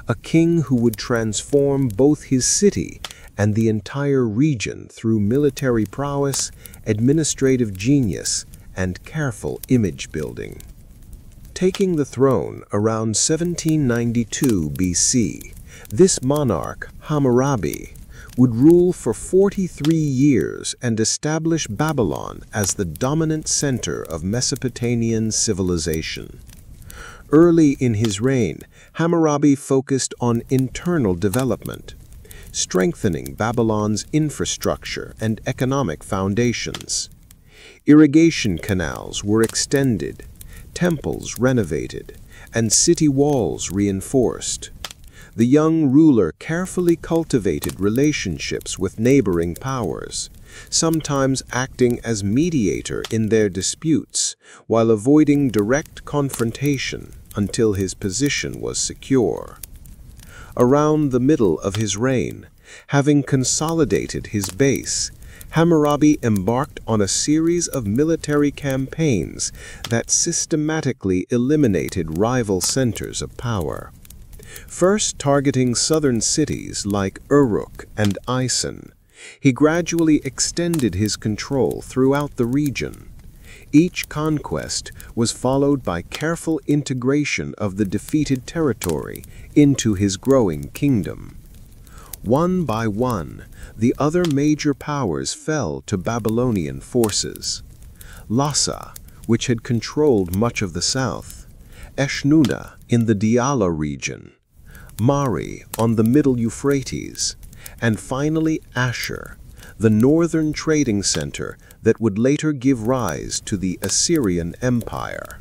a king who would transform both his city and the entire region through military prowess, administrative genius, and careful image building. Taking the throne around 1792 BC, this monarch, Hammurabi, would rule for 43 years and establish Babylon as the dominant center of Mesopotamian civilization. Early in his reign, Hammurabi focused on internal development, strengthening Babylon's infrastructure and economic foundations. Irrigation canals were extended, temples renovated, and city walls reinforced. The young ruler carefully cultivated relationships with neighboring powers, sometimes acting as mediator in their disputes, while avoiding direct confrontation until his position was secure. Around the middle of his reign, having consolidated his base, Hammurabi embarked on a series of military campaigns that systematically eliminated rival centers of power. First targeting southern cities like Uruk and Isen, he gradually extended his control throughout the region. Each conquest was followed by careful integration of the defeated territory into his growing kingdom. One by one, the other major powers fell to Babylonian forces. Lhasa, which had controlled much of the south, Eshnunna in the Diyala region, Mari on the middle Euphrates, and finally Ashur, the northern trading center that would later give rise to the Assyrian Empire.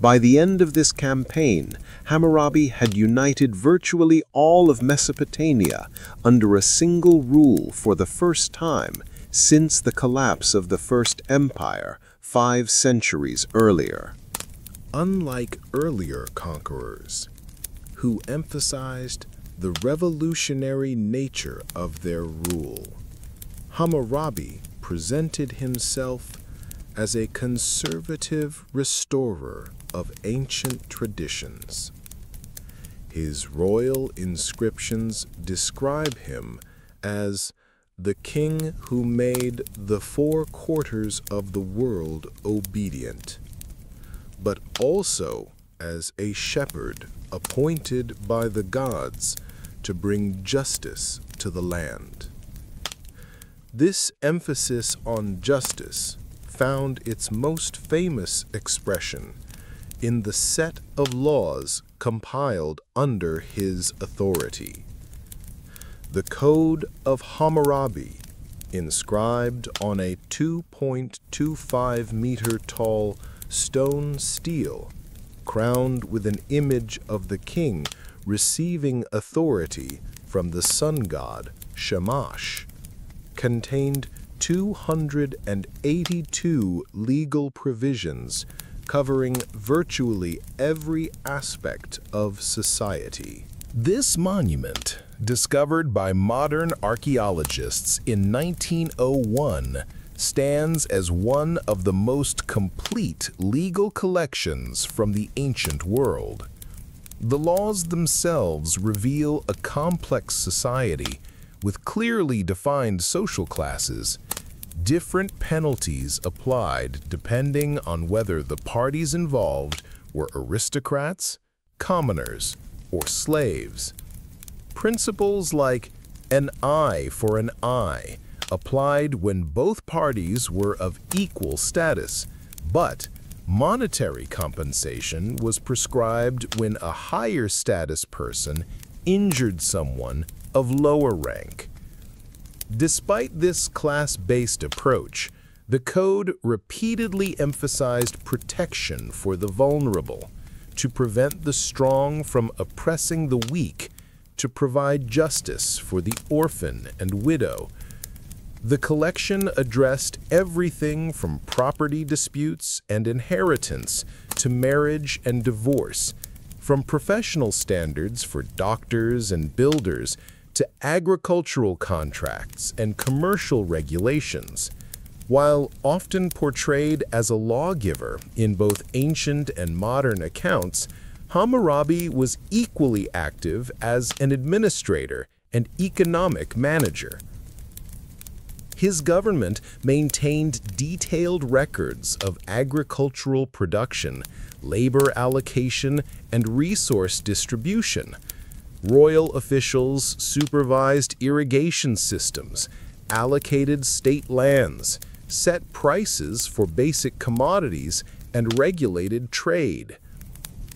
By the end of this campaign, Hammurabi had united virtually all of Mesopotamia under a single rule for the first time since the collapse of the First Empire 5 centuries earlier. Unlike earlier conquerors, who emphasized the revolutionary nature of their rule, Hammurabi presented himself as a conservative restorer of ancient traditions. His royal inscriptions describe him as the king who made the 4 quarters of the world obedient, but also as a shepherd appointed by the gods to bring justice to the land. This emphasis on justice found its most famous expression in the set of laws compiled under his authority. The Code of Hammurabi, inscribed on a 2.25-meter tall stone stele, crowned with an image of the king receiving authority from the sun god Shamash, contained 282 legal provisions covering virtually every aspect of society. This monument, discovered by modern archaeologists in 1901, stands as one of the most complete legal collections from the ancient world. The laws themselves reveal a complex society with clearly defined social classes, different penalties applied depending on whether the parties involved were aristocrats, commoners, or slaves. Principles like an eye for an eye applied when both parties were of equal status, but monetary compensation was prescribed when a higher status person injured someone of lower rank. Despite this class-based approach, the code repeatedly emphasized protection for the vulnerable, to prevent the strong from oppressing the weak, to provide justice for the orphan and widow. The collection addressed everything from property disputes and inheritance to marriage and divorce, from professional standards for doctors and builders to agricultural contracts and commercial regulations. While often portrayed as a lawgiver in both ancient and modern accounts, Hammurabi was equally active as an administrator and economic manager. His government maintained detailed records of agricultural production, labor allocation, and resource distribution. Royal officials supervised irrigation systems, allocated state lands, set prices for basic commodities, and regulated trade.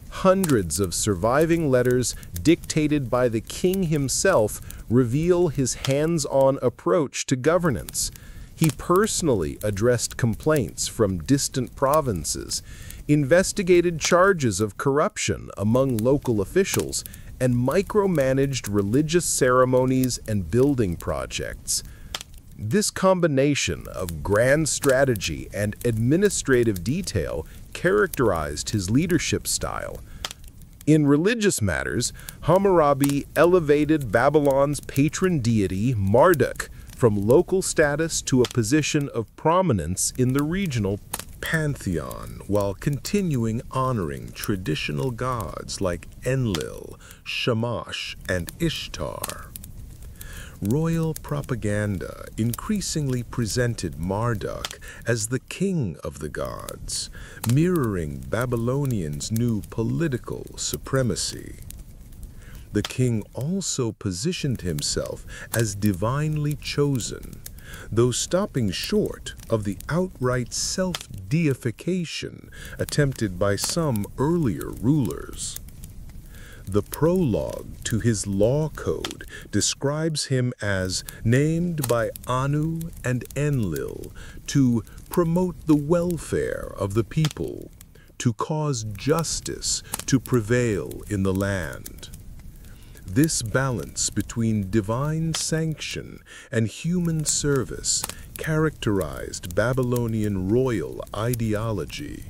Hundreds of surviving letters dictated by the king himself reveal his hands-on approach to governance. He personally addressed complaints from distant provinces, investigated charges of corruption among local officials, and micromanaged religious ceremonies and building projects. This combination of grand strategy and administrative detail characterized his leadership style. In religious matters, Hammurabi elevated Babylon's patron deity, Marduk, from local status to a position of prominence in the regional pantheon, while continuing honoring traditional gods like Enlil, Shamash, and Ishtar. Royal propaganda increasingly presented Marduk as the king of the gods, mirroring Babylonians' new political supremacy. The king also positioned himself as divinely chosen, though stopping short of the outright self-deification attempted by some earlier rulers. The prologue to his law code describes him as named by Anu and Enlil to promote the welfare of the people, to cause justice to prevail in the land. This balance between divine sanction and human service characterized Babylonian royal ideology.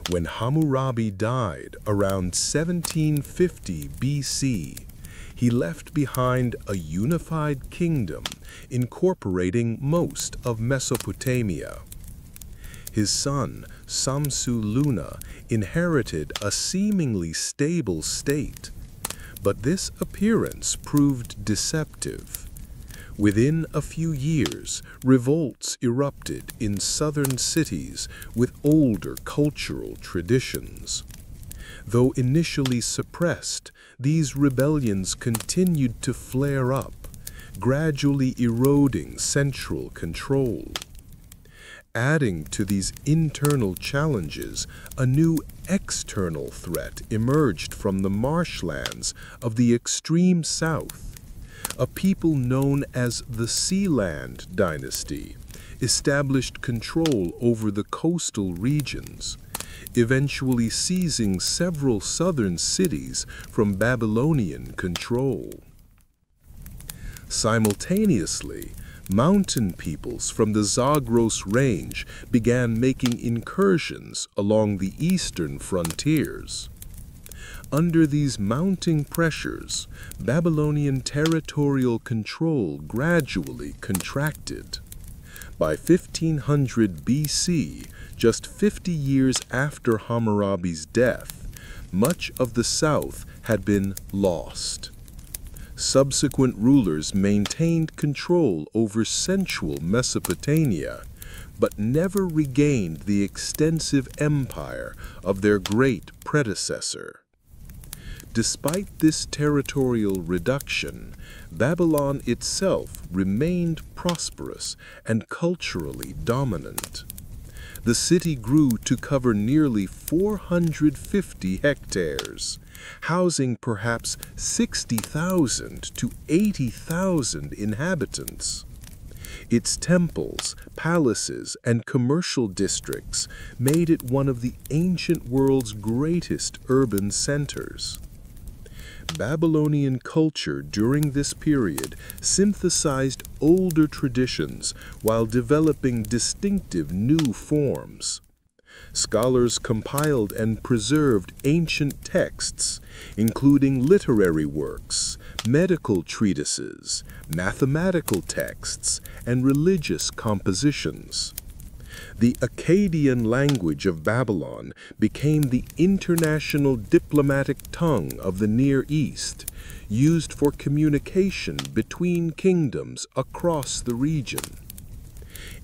When Hammurabi died around 1750 BC, he left behind a unified kingdom incorporating most of Mesopotamia. His son, Samsu-Luna, inherited a seemingly stable state, but this appearance proved deceptive. Within a few years, revolts erupted in southern cities with older cultural traditions. Though initially suppressed, these rebellions continued to flare up, gradually eroding central control. Adding to these internal challenges, a new external threat emerged from the marshlands of the extreme south. A people known as the Sealand dynasty established control over the coastal regions, eventually seizing several southern cities from Babylonian control. Simultaneously, mountain peoples from the Zagros range began making incursions along the eastern frontiers. Under these mounting pressures, Babylonian territorial control gradually contracted. By 1500 BC, just 50 years after Hammurabi's death, much of the south had been lost. Subsequent rulers maintained control over central Mesopotamia, but never regained the extensive empire of their great predecessor. Despite this territorial reduction, Babylon itself remained prosperous and culturally dominant. The city grew to cover nearly 450 hectares, housing perhaps 60,000 to 80,000 inhabitants. Its temples, palaces, and commercial districts made it one of the ancient world's greatest urban centers. Babylonian culture during this period synthesized older traditions while developing distinctive new forms. Scholars compiled and preserved ancient texts, including literary works, medical treatises, mathematical texts, and religious compositions. The Akkadian language of Babylon became the international diplomatic tongue of the Near East, used for communication between kingdoms across the region.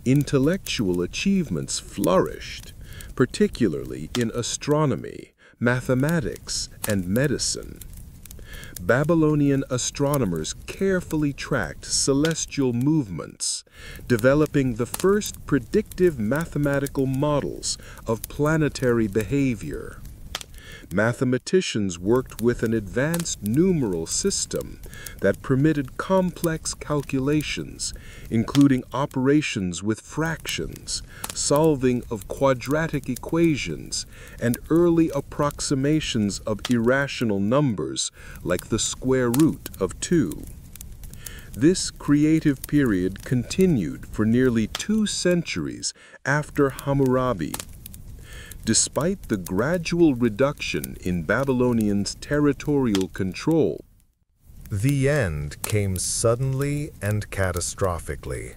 Intellectual achievements flourished, particularly in astronomy, mathematics, and medicine. Babylonian astronomers carefully tracked celestial movements, developing the first predictive mathematical models of planetary behavior. Mathematicians worked with an advanced numeral system that permitted complex calculations, including operations with fractions, solving of quadratic equations, and early approximations of irrational numbers like the square root of 2. This creative period continued for nearly 2 centuries after Hammurabi. Despite the gradual reduction in Babylonians' territorial control, the end came suddenly and catastrophically.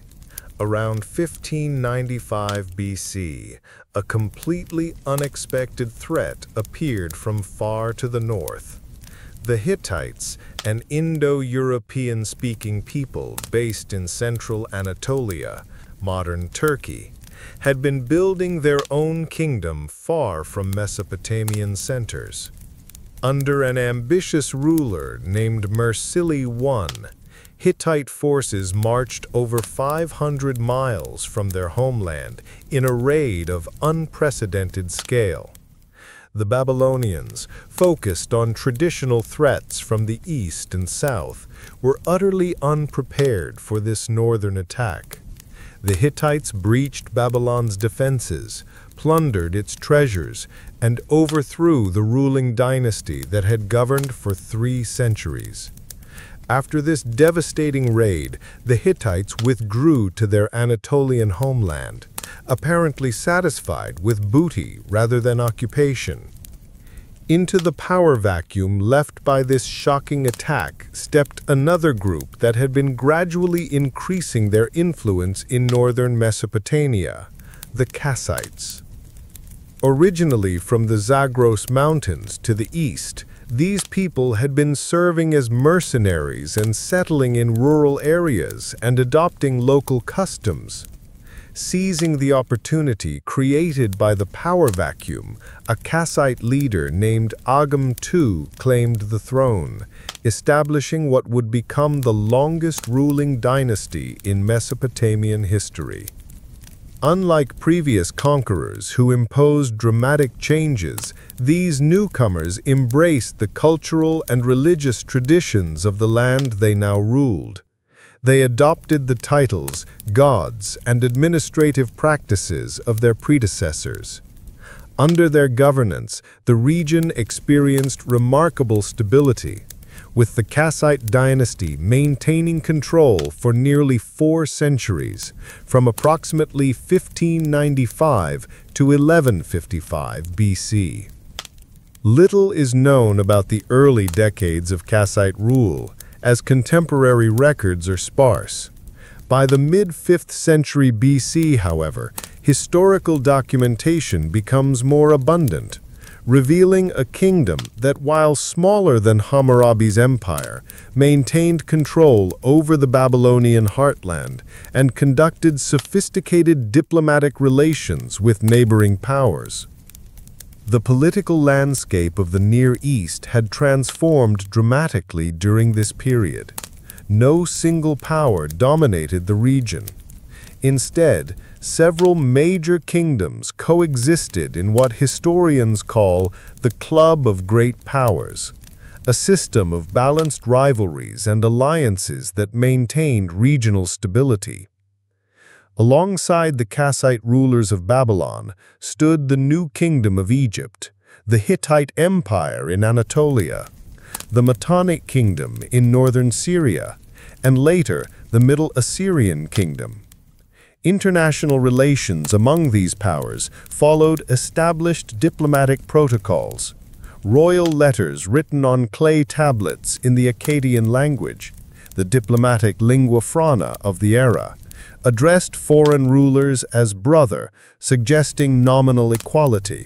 Around 1595 BC, a completely unexpected threat appeared from far to the north. The Hittites, an Indo-European-speaking people based in central Anatolia, modern Turkey, had been building their own kingdom far from Mesopotamian centers. Under an ambitious ruler named Mersili I, Hittite forces marched over 500 miles from their homeland in a raid of unprecedented scale. The Babylonians, focused on traditional threats from the east and south, were utterly unprepared for this northern attack. The Hittites breached Babylon's defenses, plundered its treasures, and overthrew the ruling dynasty that had governed for 3 centuries. After this devastating raid, the Hittites withdrew to their Anatolian homeland, apparently satisfied with booty rather than occupation. Into the power vacuum left by this shocking attack stepped another group that had been gradually increasing their influence in northern Mesopotamia, the Kassites. Originally from the Zagros Mountains to the east, These people had been serving as mercenaries and settling in rural areas and adopting local customs. Seizing the opportunity created by the power vacuum, a Kassite leader named Agum II claimed the throne, establishing what would become the longest ruling dynasty in Mesopotamian history. Unlike previous conquerors who imposed dramatic changes, these newcomers embraced the cultural and religious traditions of the land they now ruled. They adopted the titles, gods, and administrative practices of their predecessors. Under their governance, the region experienced remarkable stability, with the Kassite dynasty maintaining control for nearly 4 centuries, from approximately 1595 to 1155 BC. Little is known about the early decades of Kassite rule, as contemporary records are sparse. By the mid-5th century BC, however, historical documentation becomes more abundant, revealing a kingdom that, while smaller than Hammurabi's empire, maintained control over the Babylonian heartland and conducted sophisticated diplomatic relations with neighboring powers. The political landscape of the Near East had transformed dramatically during this period. No single power dominated the region. Instead, several major kingdoms coexisted in what historians call the Club of Great Powers, a system of balanced rivalries and alliances that maintained regional stability. Alongside the Kassite rulers of Babylon stood the new kingdom of Egypt, the Hittite Empire in Anatolia, the Mitannic Kingdom in northern Syria, and later the Middle Assyrian Kingdom. International relations among these powers followed established diplomatic protocols. Royal letters written on clay tablets in the Akkadian language, the diplomatic lingua franca of the era, addressed foreign rulers as brother, suggesting nominal equality.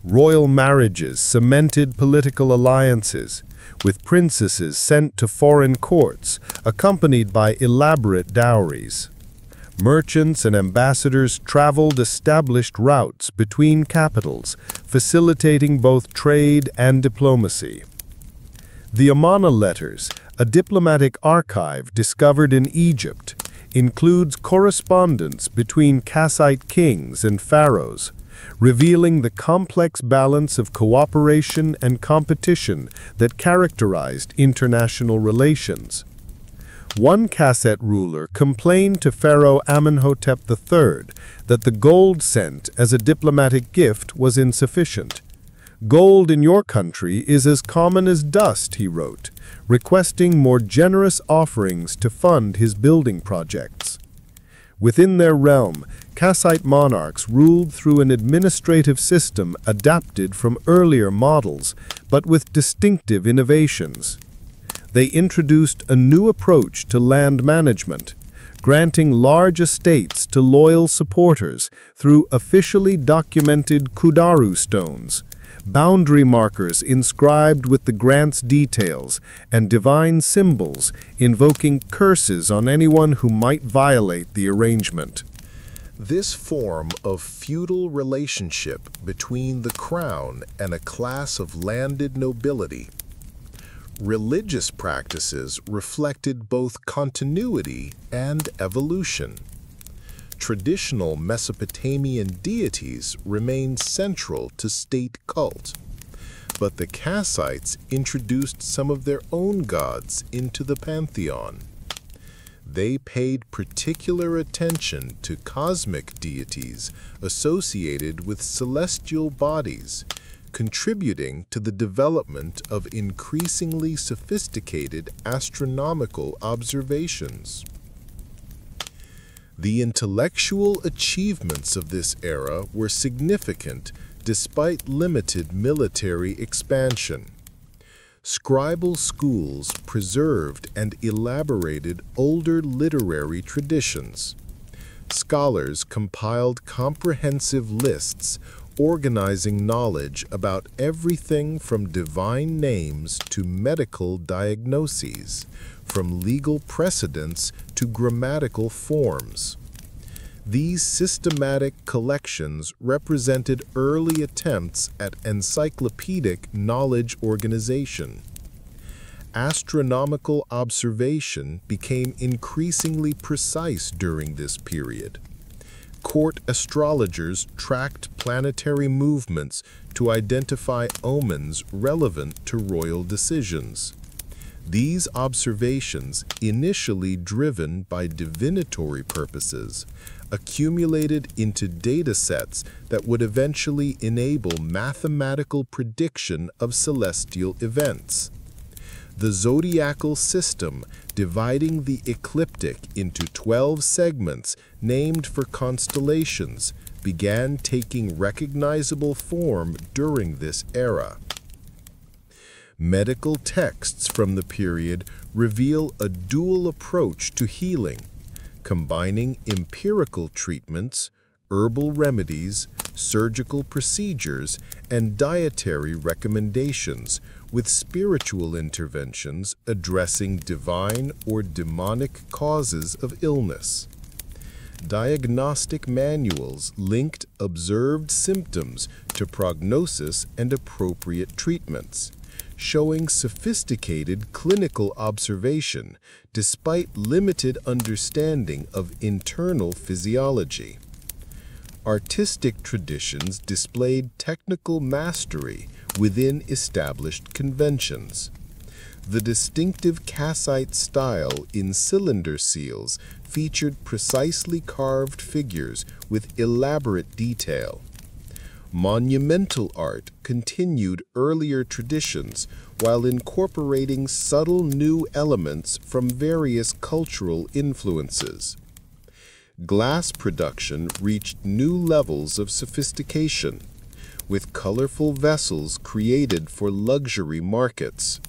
Royal marriages cemented political alliances, with princesses sent to foreign courts, accompanied by elaborate dowries. Merchants and ambassadors traveled established routes between capitals, facilitating both trade and diplomacy. The Amarna letters, a diplomatic archive discovered in Egypt, includes correspondence between Kassite kings and pharaohs, revealing the complex balance of cooperation and competition that characterized international relations. One Kassite ruler complained to Pharaoh Amenhotep III that the gold sent as a diplomatic gift was insufficient. "Gold in your country is as common as dust," he wrote, requesting more generous offerings to fund his building projects. Within their realm, Kassite monarchs ruled through an administrative system adapted from earlier models, but with distinctive innovations. They introduced a new approach to land management, granting large estates to loyal supporters through officially documented kudaru stones, boundary markers inscribed with the grant's details, and divine symbols invoking curses on anyone who might violate the arrangement. This form of feudal relationship between the crown and a class of landed nobility. Religious practices reflected both continuity and evolution. Traditional Mesopotamian deities remained central to state cult, but the Kassites introduced some of their own gods into the pantheon. They paid particular attention to cosmic deities associated with celestial bodies, contributing to the development of increasingly sophisticated astronomical observations. The intellectual achievements of this era were significant despite limited military expansion. Scribal schools preserved and elaborated older literary traditions. Scholars compiled comprehensive lists organizing knowledge about everything from divine names to medical diagnoses, from legal precedents to grammatical forms. These systematic collections represented early attempts at encyclopedic knowledge organization. Astronomical observation became increasingly precise during this period. Court astrologers tracked planetary movements to identify omens relevant to royal decisions. These observations, initially driven by divinatory purposes, accumulated into data sets that would eventually enable mathematical prediction of celestial events. The zodiacal system, dividing the ecliptic into 12 segments named for constellations, began taking recognizable form during this era. Medical texts from the period reveal a dual approach to healing, combining empirical treatments, herbal remedies, surgical procedures, and dietary recommendations, with spiritual interventions addressing divine or demonic causes of illness. Diagnostic manuals linked observed symptoms to prognosis and appropriate treatments, showing sophisticated clinical observation despite limited understanding of internal physiology. Artistic traditions displayed technical mastery within established conventions. The distinctive Kassite style in cylinder seals featured precisely carved figures with elaborate detail. Monumental art continued earlier traditions while incorporating subtle new elements from various cultural influences. Glass production reached new levels of sophistication, with colorful vessels created for luxury markets.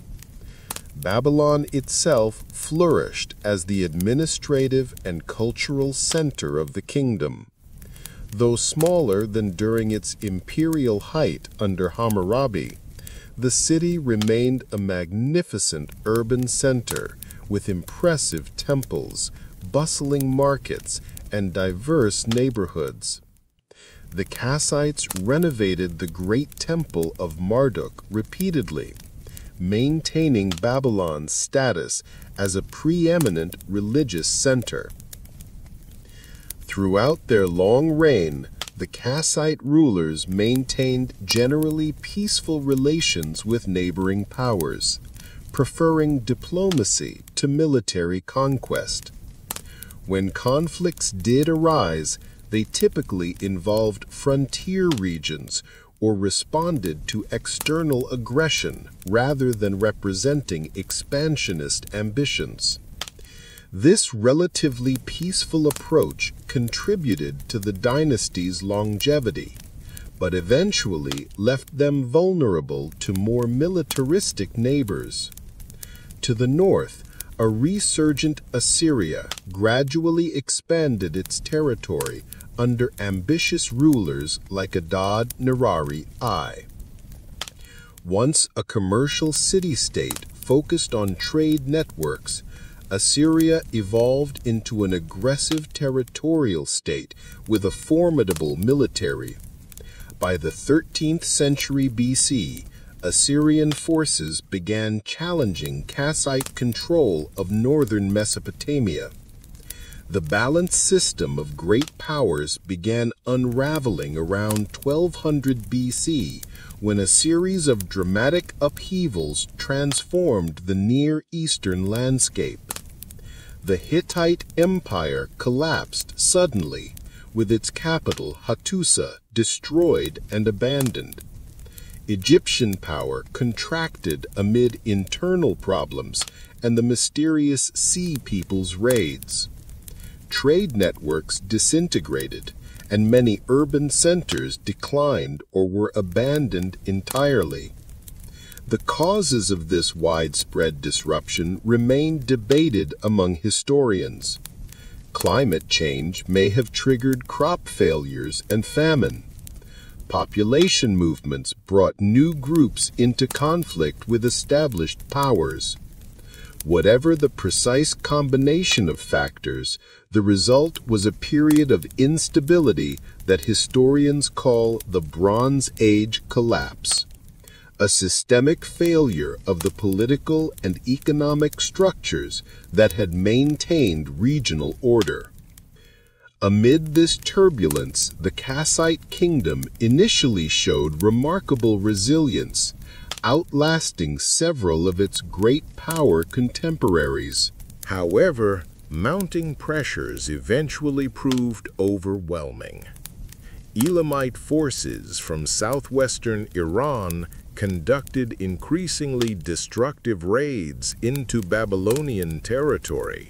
Babylon itself flourished as the administrative and cultural center of the kingdom. Though smaller than during its imperial height under Hammurabi, the city remained a magnificent urban center with impressive temples, bustling markets, and diverse neighborhoods. The Kassites renovated the great temple of Marduk repeatedly, maintaining Babylon's status as a preeminent religious center. Throughout their long reign, the Kassite rulers maintained generally peaceful relations with neighboring powers, preferring diplomacy to military conquest. When conflicts did arise, they typically involved frontier regions or responded to external aggression rather than representing expansionist ambitions. This relatively peaceful approach contributed to the dynasty's longevity, but eventually left them vulnerable to more militaristic neighbors. To the north, a resurgent Assyria gradually expanded its territory under ambitious rulers like Adad-nirari I. Once a commercial city-state focused on trade networks, Assyria evolved into an aggressive territorial state with a formidable military. By the 13th century BC, Assyrian forces began challenging Kassite control of northern Mesopotamia. The balanced system of great powers began unraveling around 1200 BC, when a series of dramatic upheavals transformed the Near Eastern landscape. The Hittite Empire collapsed suddenly, with its capital Hattusa destroyed and abandoned. Egyptian power contracted amid internal problems and the mysterious Sea People's raids. Trade networks disintegrated, and many urban centers declined or were abandoned entirely. The causes of this widespread disruption remain debated among historians. Climate change may have triggered crop failures and famine. Population movements brought new groups into conflict with established powers. Whatever the precise combination of factors, the result was a period of instability that historians call the Bronze Age collapse, a systemic failure of the political and economic structures that had maintained regional order. Amid this turbulence, the Kassite kingdom initially showed remarkable resilience, outlasting several of its great power contemporaries. However, mounting pressures eventually proved overwhelming. Elamite forces from southwestern Iran conducted increasingly destructive raids into Babylonian territory.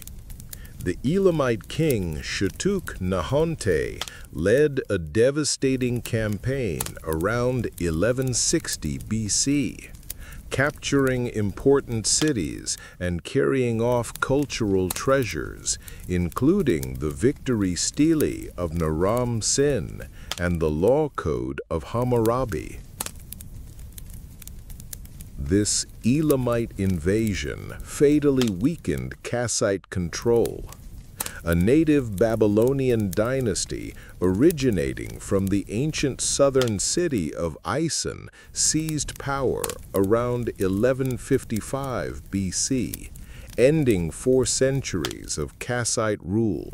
The Elamite king Shutuk-Nahonte led a devastating campaign around 1160 BC, capturing important cities and carrying off cultural treasures, including the victory stele of Naram Sin and the law code of Hammurabi. This Elamite invasion fatally weakened Kassite control. A native Babylonian dynasty originating from the ancient southern city of Isin seized power around 1155 BC, ending 4 centuries of Kassite rule.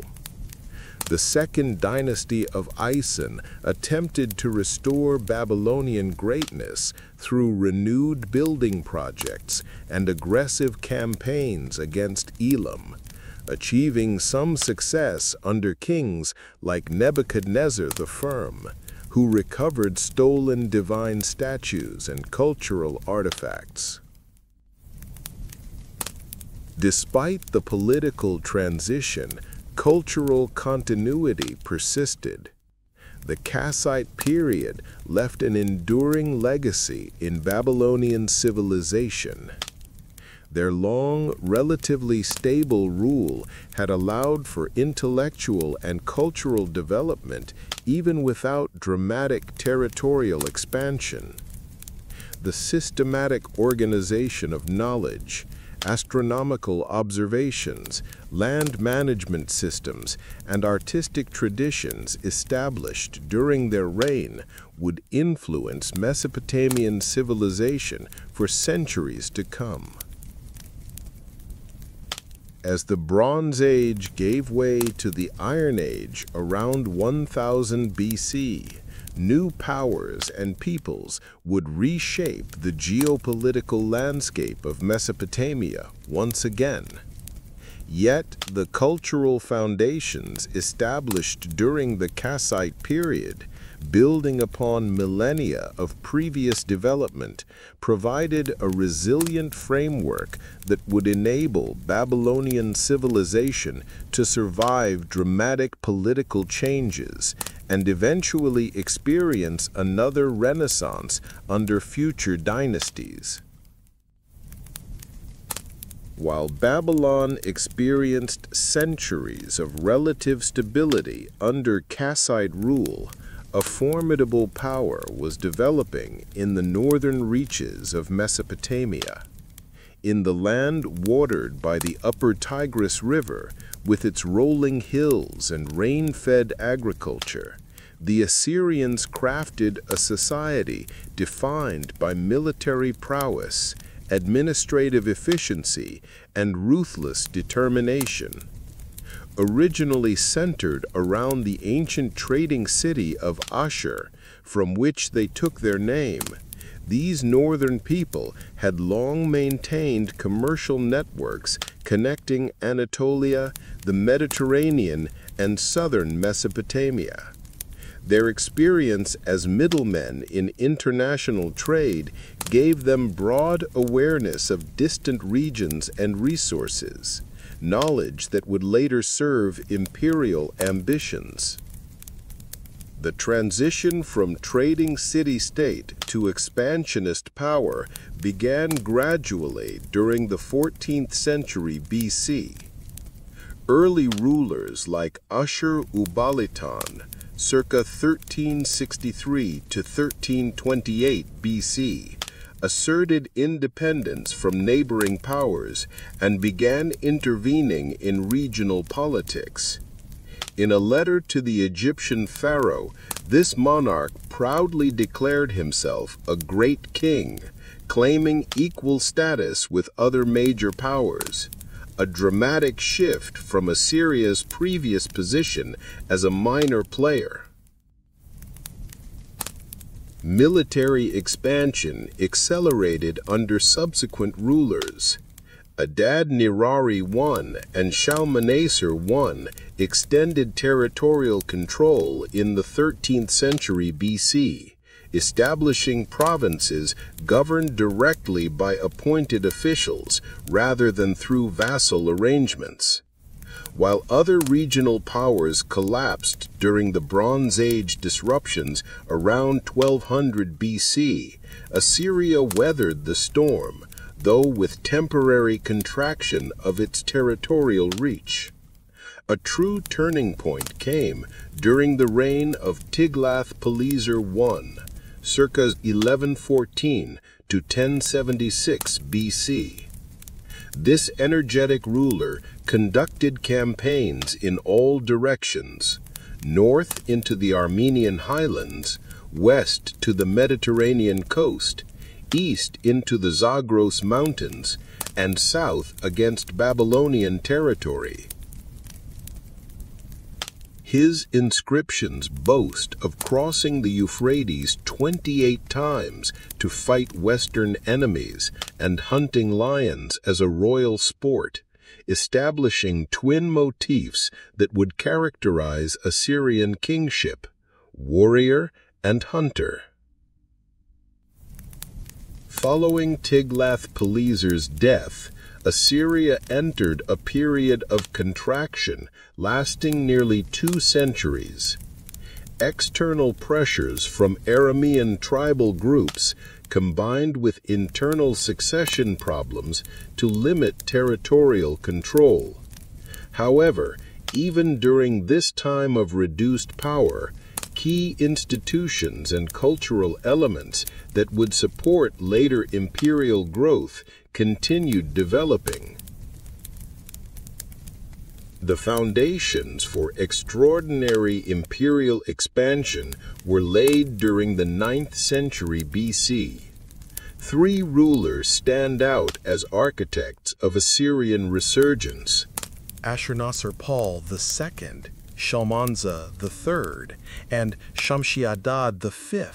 The second dynasty of Isin attempted to restore Babylonian greatness through renewed building projects and aggressive campaigns against Elam, achieving some success under kings like Nebuchadnezzar the Firm, who recovered stolen divine statues and cultural artifacts. Despite the political transition, cultural continuity persisted. The Kassite period left an enduring legacy in Babylonian civilization. Their long, relatively stable rule had allowed for intellectual and cultural development even without dramatic territorial expansion. The systematic organization of knowledge, astronomical observations, land management systems, and artistic traditions established during their reign would influence Mesopotamian civilization for centuries to come. As the Bronze Age gave way to the Iron Age around 1000 BC, new powers and peoples would reshape the geopolitical landscape of Mesopotamia once again. Yet the cultural foundations established during the Kassite period, building upon millennia of previous development, provided a resilient framework that would enable Babylonian civilization to survive dramatic political changes and eventually experience another renaissance under future dynasties. While Babylon experienced centuries of relative stability under Kassite rule, a formidable power was developing in the northern reaches of Mesopotamia. In the land watered by the upper Tigris River, with its rolling hills and rain-fed agriculture, the Assyrians crafted a society defined by military prowess, administrative efficiency, and ruthless determination. Originally centered around the ancient trading city of Ashur, from which they took their name, these northern people had long maintained commercial networks connecting Anatolia, the Mediterranean, and southern Mesopotamia. Their experience as middlemen in international trade gave them broad awareness of distant regions and resources, knowledge that would later serve imperial ambitions. The transition from trading city-state to expansionist power began gradually during the 14th century BC. Early rulers like Ashur-ubalitan, circa 1363 to 1328 BC, asserted independence from neighboring powers and began intervening in regional politics. In a letter to the Egyptian pharaoh, this monarch proudly declared himself a great king, claiming equal status with other major powers, a dramatic shift from Assyria's previous position as a minor player. Military expansion accelerated under subsequent rulers. Adad-nirari I and Shalmaneser I extended territorial control in the 13th century BC, establishing provinces governed directly by appointed officials rather than through vassal arrangements. While other regional powers collapsed during the Bronze Age disruptions around 1200 BC, Assyria weathered the storm, though with temporary contraction of its territorial reach. A true turning point came during the reign of Tiglath-Pileser I, circa 1114 to 1076 BC. This energetic ruler conducted campaigns in all directions, north into the Armenian highlands, west to the Mediterranean coast, east into the Zagros Mountains, and south against Babylonian territory. His inscriptions boast of crossing the Euphrates 28 times to fight Western enemies and hunting lions as a royal sport, establishing twin motifs that would characterize Assyrian kingship: warrior and hunter. Following Tiglath-Pileser's death, Assyria entered a period of contraction lasting nearly 2 centuries. External pressures from Aramean tribal groups combined with internal succession problems to limit territorial control. However, even during this time of reduced power, key institutions and cultural elements that would support later imperial growth continued developing. The foundations for extraordinary imperial expansion were laid during the 9th century BC. 3 rulers stand out as architects of Assyrian resurgence: Ashurnasirpal II, Shalmaneser III, and Shamshi-Adad V.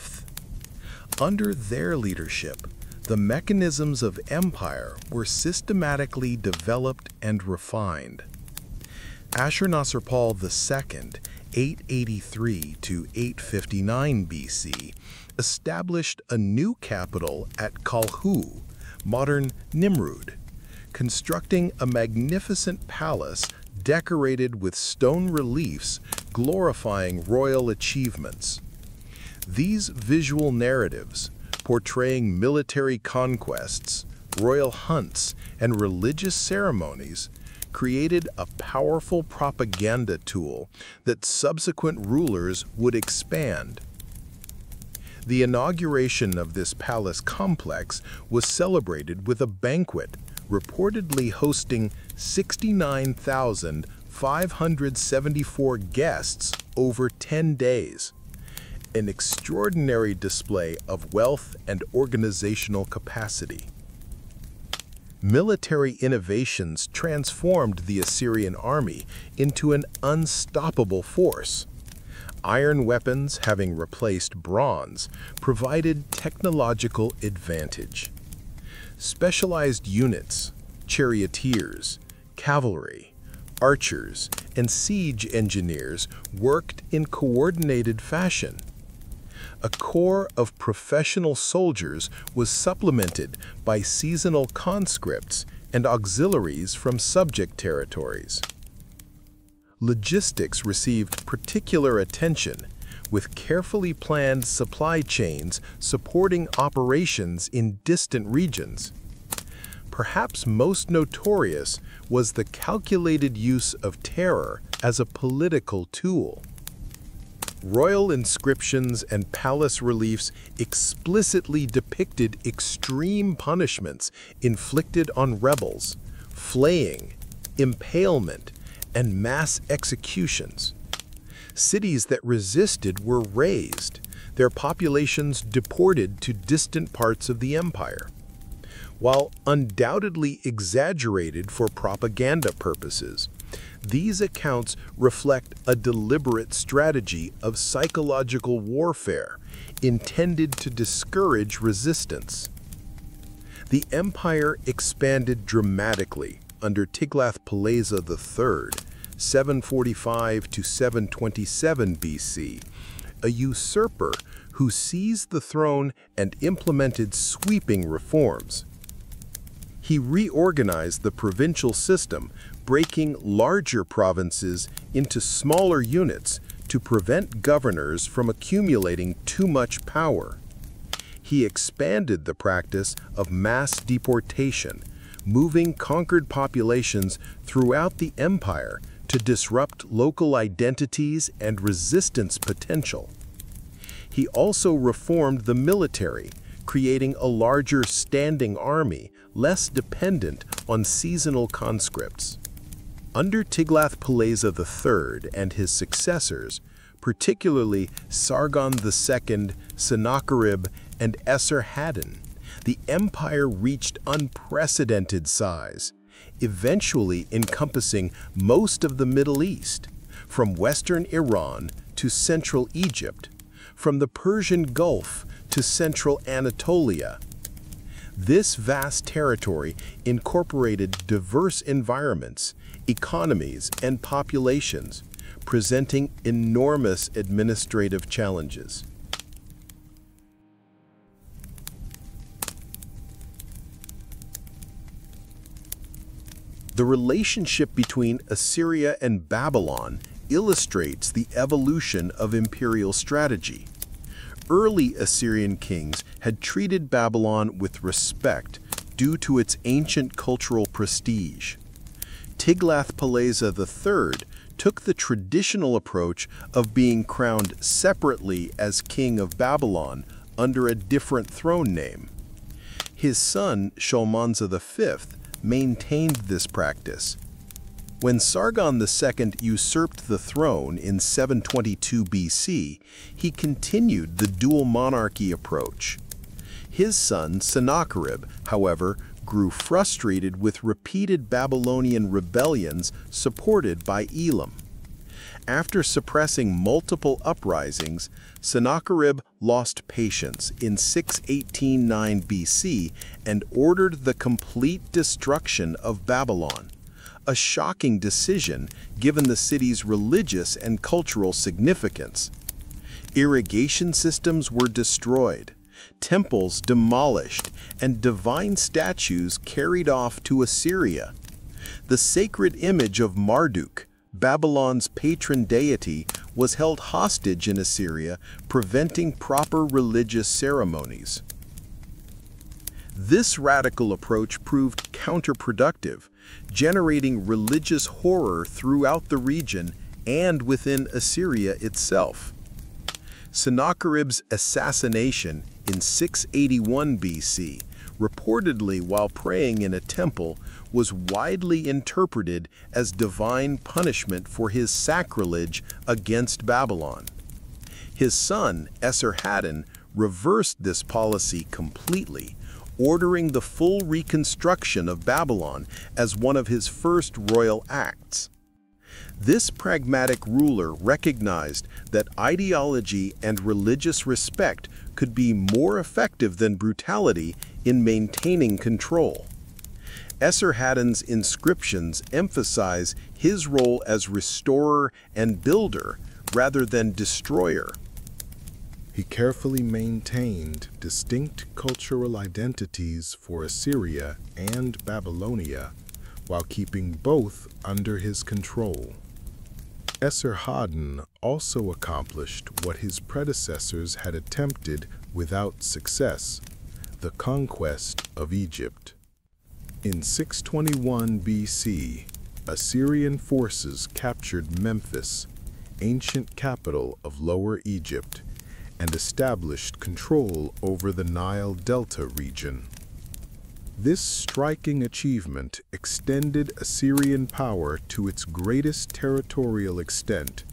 Under their leadership, the mechanisms of empire were systematically developed and refined. Ashurnasirpal II, 883 to 859 BC, established a new capital at Kalhu, modern Nimrud, constructing a magnificent palace decorated with stone reliefs glorifying royal achievements. These visual narratives, portraying military conquests, royal hunts, and religious ceremonies, created a powerful propaganda tool that subsequent rulers would expand. The inauguration of this palace complex was celebrated with a banquet, reportedly hosting 69,574 guests over 10 days. An extraordinary display of wealth and organizational capacity. Military innovations transformed the Assyrian army into an unstoppable force. Iron weapons, having replaced bronze, provided technological advantage. Specialized units, charioteers, cavalry, archers, and siege engineers worked in coordinated fashion. A corps of professional soldiers was supplemented by seasonal conscripts and auxiliaries from subject territories. Logistics received particular attention, with carefully planned supply chains supporting operations in distant regions. Perhaps most notorious was the calculated use of terror as a political tool. Royal inscriptions and palace reliefs explicitly depicted extreme punishments inflicted on rebels, flaying, impalement, and mass executions. Cities that resisted were razed, their populations deported to distant parts of the empire. While undoubtedly exaggerated for propaganda purposes, these accounts reflect a deliberate strategy of psychological warfare intended to discourage resistance. The empire expanded dramatically under Tiglath-Pileser III, 745 to 727 BC, a usurper who seized the throne and implemented sweeping reforms. He reorganized the provincial system, breaking larger provinces into smaller units to prevent governors from accumulating too much power. He expanded the practice of mass deportation, moving conquered populations throughout the empire to disrupt local identities and resistance potential. He also reformed the military, creating a larger standing army, less dependent on seasonal conscripts. Under Tiglath-Pileser III and his successors, particularly Sargon II, Sennacherib, and Esarhaddon, the empire reached unprecedented size, eventually encompassing most of the Middle East, from western Iran to central Egypt, from the Persian Gulf to central Anatolia. This vast territory incorporated diverse environments, economies, and populations, presenting enormous administrative challenges. The relationship between Assyria and Babylon illustrates the evolution of imperial strategy. Early Assyrian kings had treated Babylon with respect due to its ancient cultural prestige. Tiglath-Pileser III took the traditional approach of being crowned separately as king of Babylon under a different throne name. His son, Shalmaneser V, maintained this practice. When Sargon II usurped the throne in 722 BC, he continued the dual monarchy approach. His son, Sennacherib, however, grew frustrated with repeated Babylonian rebellions supported by Elam. After suppressing multiple uprisings, Sennacherib lost patience in 689 BC and ordered the complete destruction of Babylon, a shocking decision given the city's religious and cultural significance. Irrigation systems were destroyed, temples demolished, and divine statues carried off to Assyria. The sacred image of Marduk, Babylon's patron deity, was held hostage in Assyria, preventing proper religious ceremonies. This radical approach proved counterproductive, generating religious horror throughout the region and within Assyria itself. Sennacherib's assassination in 681 BC, reportedly while praying in a temple, was widely interpreted as divine punishment for his sacrilege against Babylon. His son, Esarhaddon, reversed this policy completely, ordering the full reconstruction of Babylon as one of his first royal acts. This pragmatic ruler recognized that ideology and religious respect could be more effective than brutality in maintaining control. Esarhaddon's inscriptions emphasize his role as restorer and builder rather than destroyer. He carefully maintained distinct cultural identities for Assyria and Babylonia, while keeping both under his control. Esarhaddon also accomplished what his predecessors had attempted without success: the conquest of Egypt. In 621 BC, Assyrian forces captured Memphis, ancient capital of Lower Egypt and established control over the Nile Delta region. This striking achievement extended Assyrian power to its greatest territorial extent,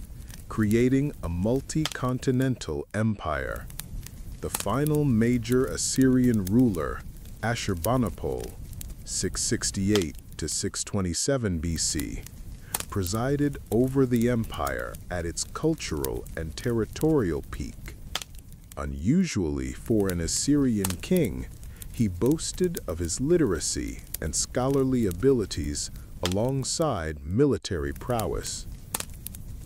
creating a multi-continental empire. The final major Assyrian ruler, Ashurbanipal, 668 to 627 BC, presided over the empire at its cultural and territorial peak. Unusually for an Assyrian king, he boasted of his literacy and scholarly abilities alongside military prowess.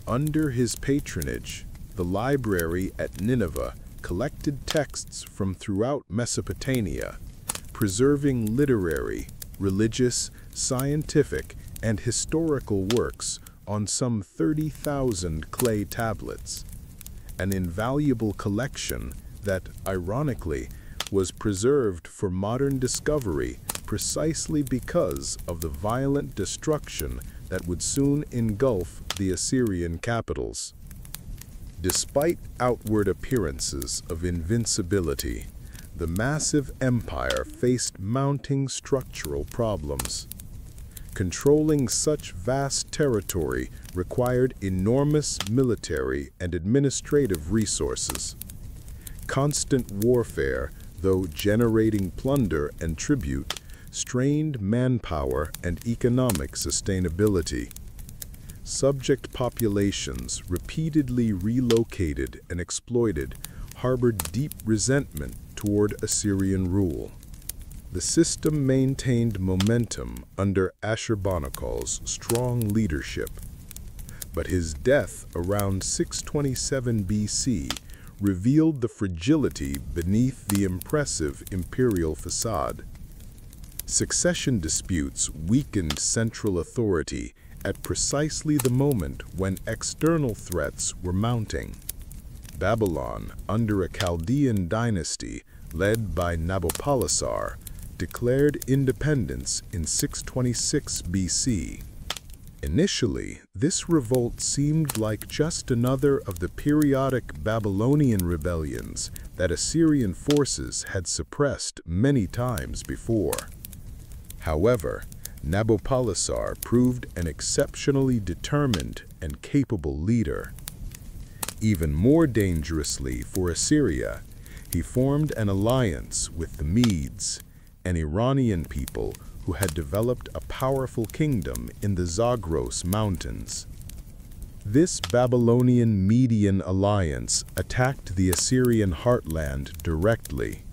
Under his patronage, the library at Nineveh collected texts from throughout Mesopotamia, preserving literary, religious, scientific, and historical works on some 30,000 clay tablets, an invaluable collection that, ironically, was preserved for modern discovery precisely because of the violent destruction that would soon engulf the Assyrian capitals. Despite outward appearances of invincibility, the massive empire faced mounting structural problems. Controlling such vast territory required enormous military and administrative resources. Constant warfare, though generating plunder and tribute, strained manpower and economic sustainability. Subject populations, repeatedly relocated and exploited, harbored deep resentment toward Assyrian rule. The system maintained momentum under Ashurbanipal's strong leadership, but his death around 627 BC revealed the fragility beneath the impressive imperial facade. Succession disputes weakened central authority at precisely the moment when external threats were mounting. Babylon, under a Chaldean dynasty led by Nabopolassar, declared independence in 626 BC. Initially, this revolt seemed like just another of the periodic Babylonian rebellions that Assyrian forces had suppressed many times before. However, Nabopolassar proved an exceptionally determined and capable leader. Even more dangerously for Assyria, he formed an alliance with the Medes, an Iranian people who had developed a powerful kingdom in the Zagros Mountains. This Babylonian-Median alliance attacked the Assyrian heartland directly,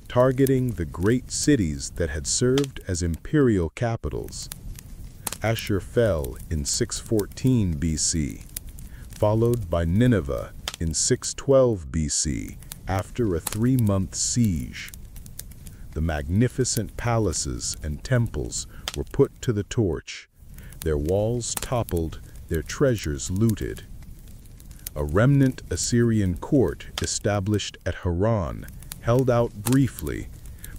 targeting the great cities that had served as imperial capitals. Ashur fell in 614 BC, followed by Nineveh in 612 BC after a 3-month siege. The magnificent palaces and temples were put to the torch, their walls toppled, their treasures looted. A remnant Assyrian court established at Haran held out briefly,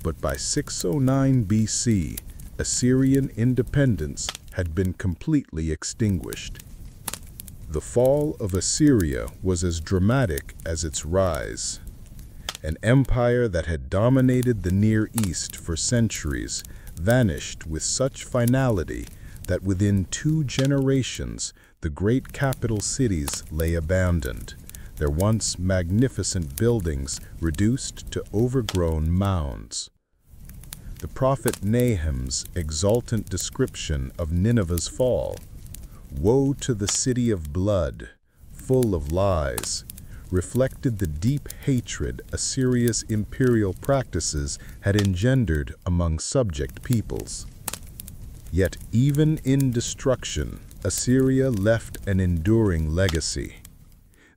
but by 609 BC, Assyrian independence had been completely extinguished. The fall of Assyria was as dramatic as its rise. An empire that had dominated the Near East for centuries vanished with such finality that within 2 generations the great capital cities lay abandoned, their once magnificent buildings reduced to overgrown mounds. The prophet Nahum's exultant description of Nineveh's fall, "Woe to the city of blood, full of lies," reflected the deep hatred Assyria's imperial practices had engendered among subject peoples. Yet even in destruction, Assyria left an enduring legacy.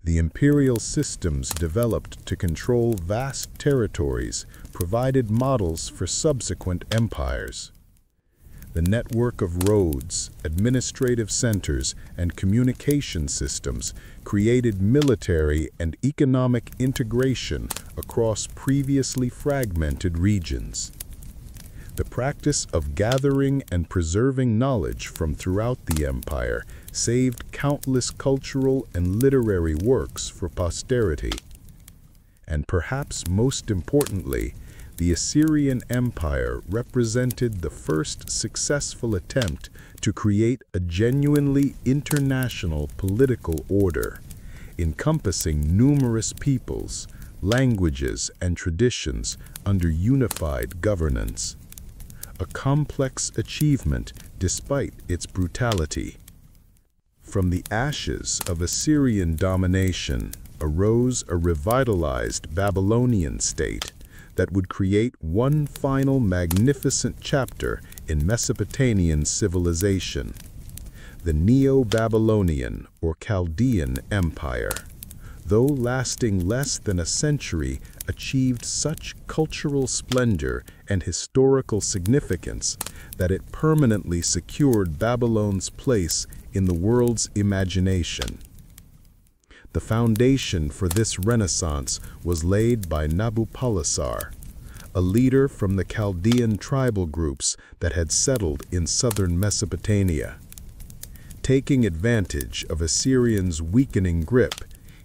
The imperial systems developed to control vast territories provided models for subsequent empires. The network of roads, administrative centers, and communication systems created military and economic integration across previously fragmented regions. The practice of gathering and preserving knowledge from throughout the empire saved countless cultural and literary works for posterity. And perhaps most importantly, the Assyrian Empire represented the first successful attempt to create a genuinely international political order, encompassing numerous peoples, languages, and traditions under unified governance. A complex achievement despite its brutality. From the ashes of Assyrian domination arose a revitalized Babylonian state that would create one final magnificent chapter in Mesopotamian civilization, the Neo-Babylonian or Chaldean Empire. Though lasting less than a century, achieved such cultural splendor and historical significance that it permanently secured Babylon's place in the world's imagination. The foundation for this renaissance was laid by Nabopolassar, a leader from the Chaldean tribal groups that had settled in southern Mesopotamia. Taking advantage of Assyrians' weakening grip,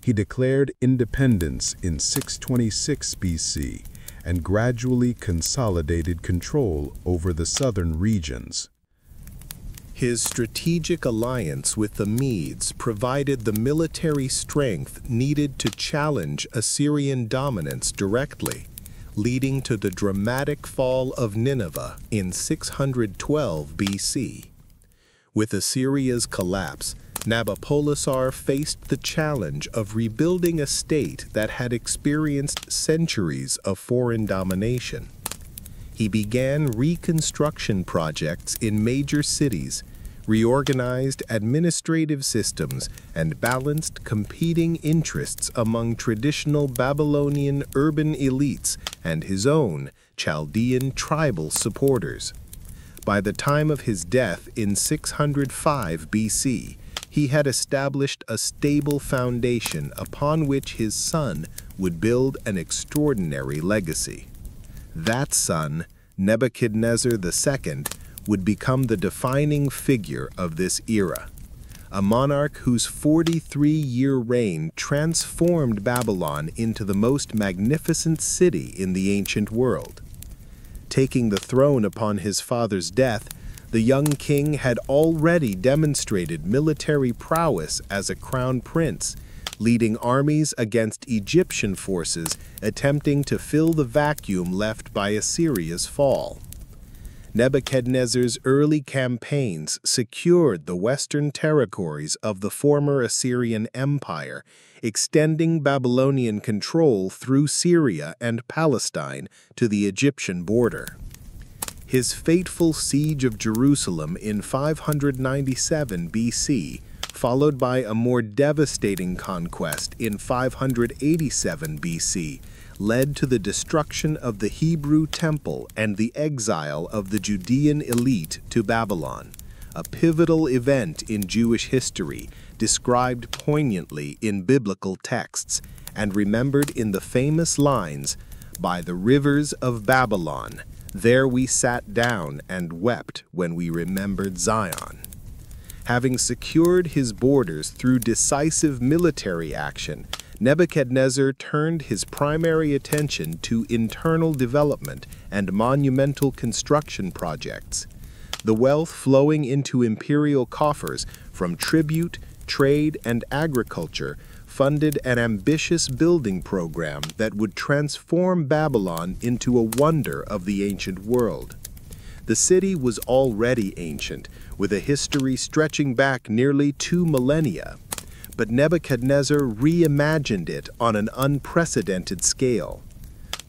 he declared independence in 626 BC and gradually consolidated control over the southern regions. His strategic alliance with the Medes provided the military strength needed to challenge Assyrian dominance directly, leading to the dramatic fall of Nineveh in 612 BC. With Assyria's collapse, Nabopolassar faced the challenge of rebuilding a state that had experienced centuries of foreign domination. He began reconstruction projects in major cities, reorganized administrative systems, and balanced competing interests among traditional Babylonian urban elites and his own Chaldean tribal supporters. By the time of his death in 605 BC, he had established a stable foundation upon which his son would build an extraordinary legacy. That son, Nebuchadnezzar II, would become the defining figure of this era, a monarch whose 43-year reign transformed Babylon into the most magnificent city in the ancient world. Taking the throne upon his father's death, the young king had already demonstrated military prowess as a crown prince, leading armies against Egyptian forces attempting to fill the vacuum left by Assyria's fall. Nebuchadnezzar's early campaigns secured the western territories of the former Assyrian Empire, extending Babylonian control through Syria and Palestine to the Egyptian border. His fateful siege of Jerusalem in 597 BC, followed by a more devastating conquest in 587 BC, led to the destruction of the Hebrew temple and the exile of the Judean elite to Babylon, a pivotal event in Jewish history described poignantly in biblical texts and remembered in the famous lines, "By the rivers of Babylon, there we sat down and wept when we remembered Zion." Having secured his borders through decisive military action, Nebuchadnezzar turned his primary attention to internal development and monumental construction projects. The wealth flowing into imperial coffers from tribute, trade, and agriculture funded an ambitious building program that would transform Babylon into a wonder of the ancient world. The city was already ancient, with a history stretching back nearly 2 millennia. But Nebuchadnezzar reimagined it on an unprecedented scale.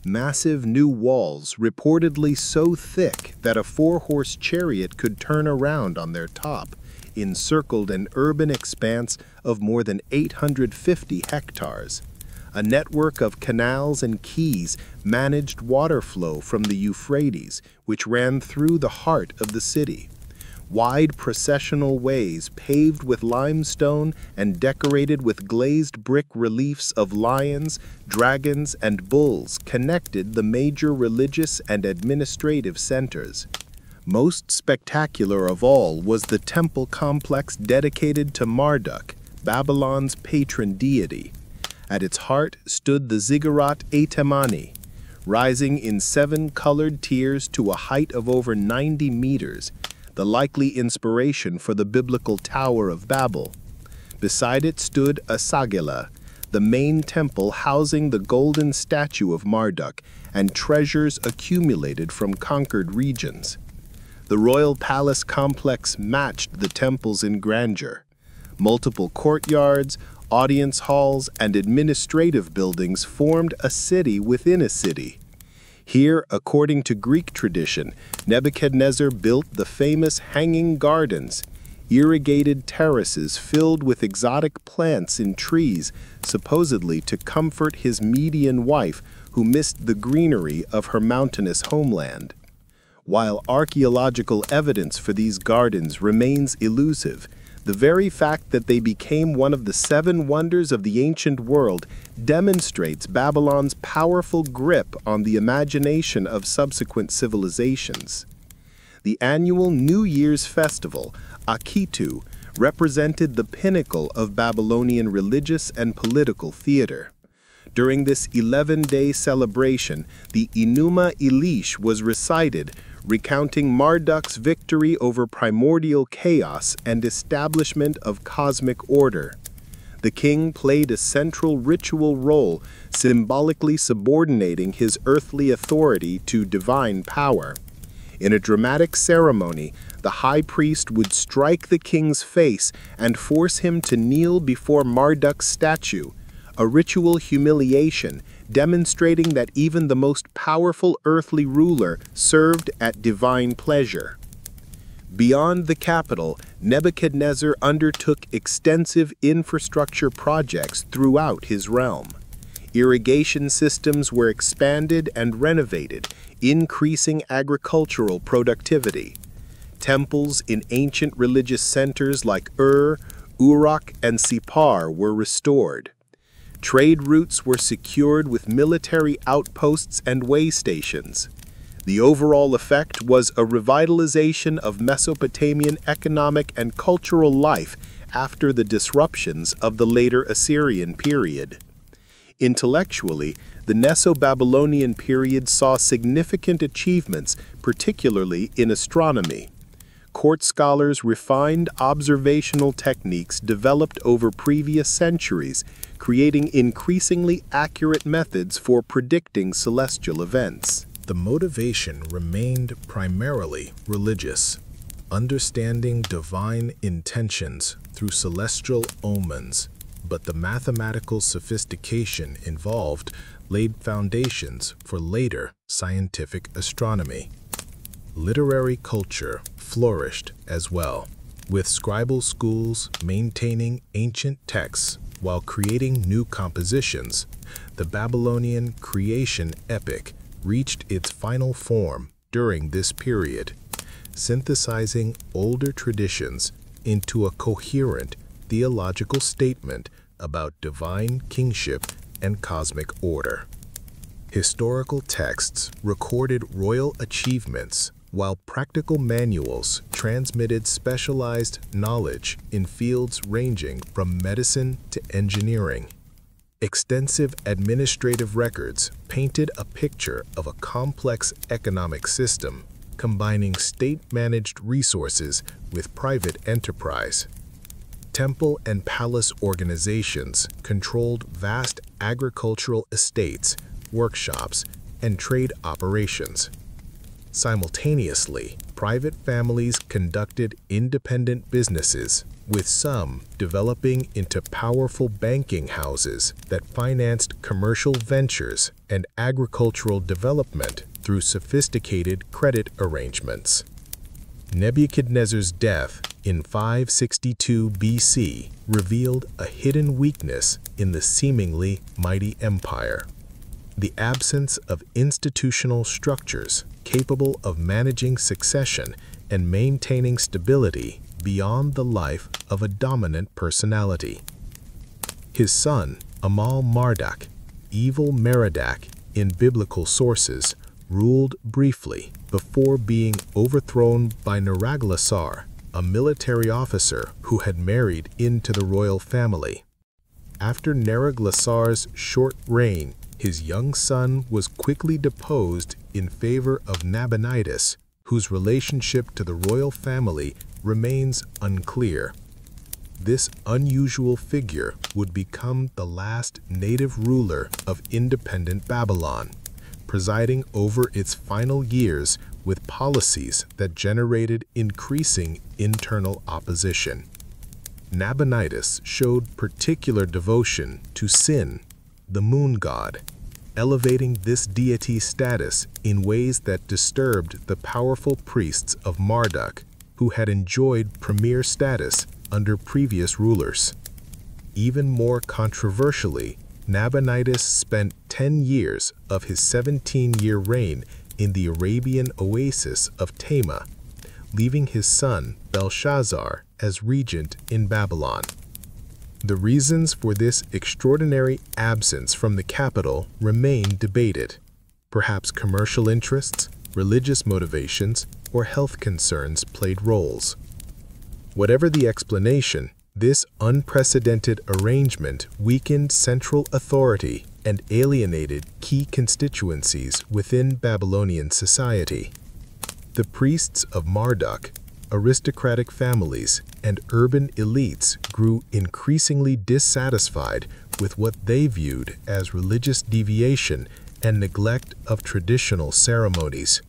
Massive new walls, reportedly so thick that a 4-horse chariot could turn around on their top, encircled an urban expanse of more than 850 hectares. A network of canals and quays managed water flow from the Euphrates, which ran through the heart of the city, wide processional ways paved with limestone and decorated with glazed brick reliefs of lions, dragons, and bulls connected the major religious and administrative centers. Most spectacular of all was the temple complex dedicated to Marduk, Babylon's patron deity. At its heart stood the ziggurat Etemani, rising in 7 colored tiers to a height of over 90 meters, the likely inspiration for the biblical Tower of Babel. Beside it stood a Sagila, the main temple housing the golden statue of Marduk and treasures accumulated from conquered regions. The royal palace complex matched the temples in grandeur. Multiple courtyards, audience halls, and administrative buildings formed a city within a city. Here, according to Greek tradition, Nebuchadnezzar built the famous Hanging Gardens, irrigated terraces filled with exotic plants and trees, supposedly to comfort his Median wife who missed the greenery of her mountainous homeland. While archaeological evidence for these gardens remains elusive, the very fact that they became one of the 7 wonders of the ancient world demonstrates Babylon's powerful grip on the imagination of subsequent civilizations. The annual New Year's festival, Akitu, represented the pinnacle of Babylonian religious and political theater. During this 11-day celebration, the Enuma Elish was recited, recounting Marduk's victory over primordial chaos and establishment of cosmic order. The king played a central ritual role, symbolically subordinating his earthly authority to divine power. In a dramatic ceremony, the high priest would strike the king's face and force him to kneel before Marduk's statue, a ritual humiliation demonstrating that even the most powerful earthly ruler served at divine pleasure. Beyond the capital, Nebuchadnezzar undertook extensive infrastructure projects throughout his realm. Irrigation systems were expanded and renovated, increasing agricultural productivity. Temples in ancient religious centers like Uruk, and Sippar were restored. Trade routes were secured with military outposts and way stations. The overall effect was a revitalization of Mesopotamian economic and cultural life after the disruptions of the later Assyrian period. Intellectually, the Neo-Babylonian period saw significant achievements, particularly in astronomy. Court scholars refined observational techniques developed over previous centuries, creating increasingly accurate methods for predicting celestial events. The motivation remained primarily religious, understanding divine intentions through celestial omens, but the mathematical sophistication involved laid foundations for later scientific astronomy. Literary culture flourished as well, with scribal schools maintaining ancient texts while creating new compositions. The Babylonian creation epic reached its final form during this period, synthesizing older traditions into a coherent theological statement about divine kingship and cosmic order. Historical texts recorded royal achievements, while practical manuals transmitted specialized knowledge in fields ranging from medicine to engineering. Extensive administrative records painted a picture of a complex economic system, combining state-managed resources with private enterprise. Temple and palace organizations controlled vast agricultural estates, workshops, and trade operations. Simultaneously, private families conducted independent businesses, with some developing into powerful banking houses that financed commercial ventures and agricultural development through sophisticated credit arrangements. Nebuchadnezzar's death in 562 BC revealed a hidden weakness in the seemingly mighty empire: the absence of institutional structures capable of managing succession and maintaining stability beyond the life of a dominant personality. His son, Amal-Marduk, evil Merodach in biblical sources, ruled briefly before being overthrown by Naraglissar, a military officer who had married into the royal family. After Naraglissar's short reign, his young son was quickly deposed in favor of Nabonidus, whose relationship to the royal family remains unclear. This unusual figure would become the last native ruler of independent Babylon, presiding over its final years with policies that generated increasing internal opposition. Nabonidus showed particular devotion to Sin, the moon god, elevating this deity's status in ways that disturbed the powerful priests of Marduk, who had enjoyed premier status under previous rulers. Even more controversially, Nabonidus spent 10 years of his 17-year reign in the Arabian oasis of Tema, leaving his son Belshazzar as regent in Babylon. The reasons for this extraordinary absence from the capital remain debated. Perhaps commercial interests, religious motivations, or health concerns played roles. Whatever the explanation, this unprecedented arrangement weakened central authority and alienated key constituencies within Babylonian society. The priests of Marduk, aristocratic families, and urban elites grew increasingly dissatisfied with what they viewed as religious deviation and neglect of traditional ceremonies.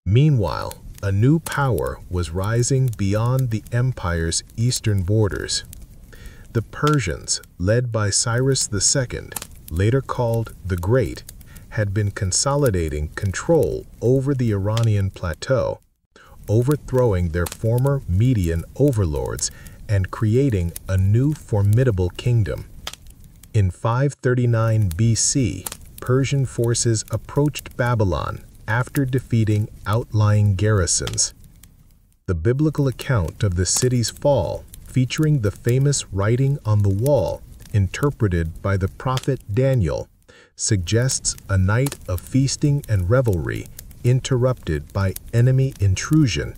Meanwhile, a new power was rising beyond the empire's eastern borders. The Persians, led by Cyrus II, later called the Great, had been consolidating control over the Iranian plateau, overthrowing their former Median overlords and creating a new formidable kingdom. In 539 BC, Persian forces approached Babylon after defeating outlying garrisons. The biblical account of the city's fall, featuring the famous writing on the wall interpreted by the prophet Daniel, suggests a night of feasting and revelry interrupted by enemy intrusion.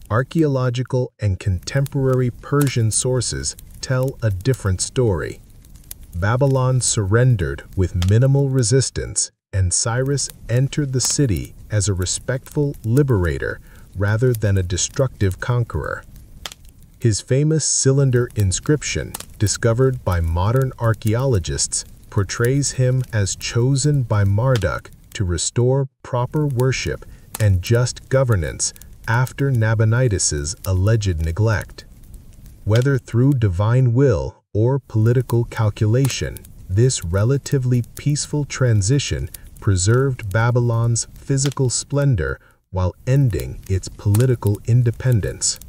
Archaeological and contemporary Persian sources tell a different story. Babylon surrendered with minimal resistance, and Cyrus entered the city as a respectful liberator rather than a destructive conqueror. His famous cylinder inscription, discovered by modern archaeologists, portrays him as chosen by Marduk to restore proper worship and just governance after Nabonidus's alleged neglect. Whether through divine will or political calculation, this relatively peaceful transition preserved Babylon's physical splendor while ending its political independence.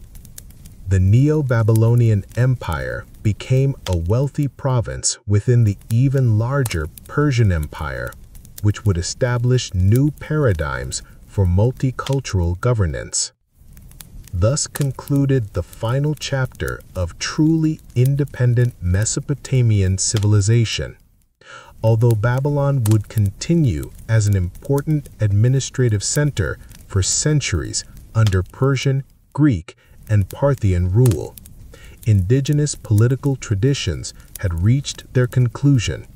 The Neo-Babylonian Empire became a wealthy province within the even larger Persian Empire, which would establish new paradigms for multicultural governance. Thus concluded the final chapter of truly independent Mesopotamian civilization. Although Babylon would continue as an important administrative center for centuries under Persian, Greek, and Parthian rule, indigenous political traditions had reached their conclusion.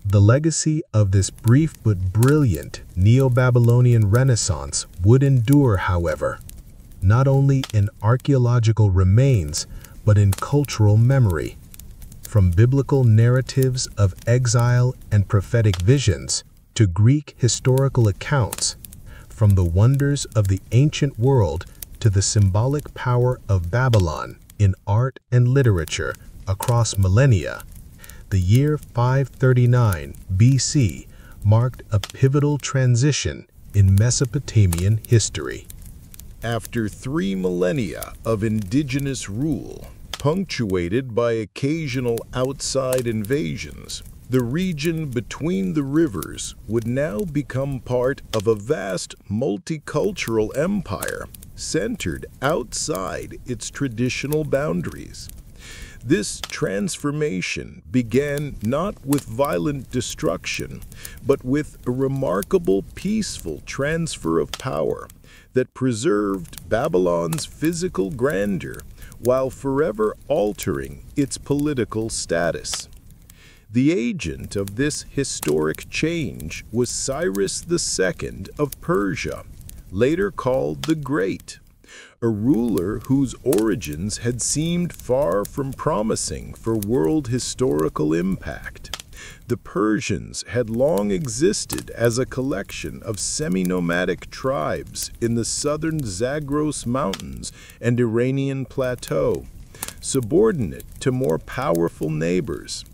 The legacy of this brief but brilliant Neo-Babylonian Renaissance would endure, however, not only in archaeological remains, but in cultural memory. From biblical narratives of exile and prophetic visions to Greek historical accounts, from the wonders of the ancient world to the symbolic power of Babylon in art and literature across millennia, the year 539 BC marked a pivotal transition in Mesopotamian history. After 3 millennia of indigenous rule, punctuated by occasional outside invasions, the region between the rivers would now become part of a vast multicultural empire centered outside its traditional boundaries. This transformation began not with violent destruction, but with a remarkable peaceful transfer of power that preserved Babylon's physical grandeur while forever altering its political status. The agent of this historic change was Cyrus II of Persia, later called the Great, a ruler whose origins had seemed far from promising for world historical impact. The Persians had long existed as a collection of semi-nomadic tribes in the southern Zagros Mountains and Iranian Plateau, subordinate to more powerful neighbors.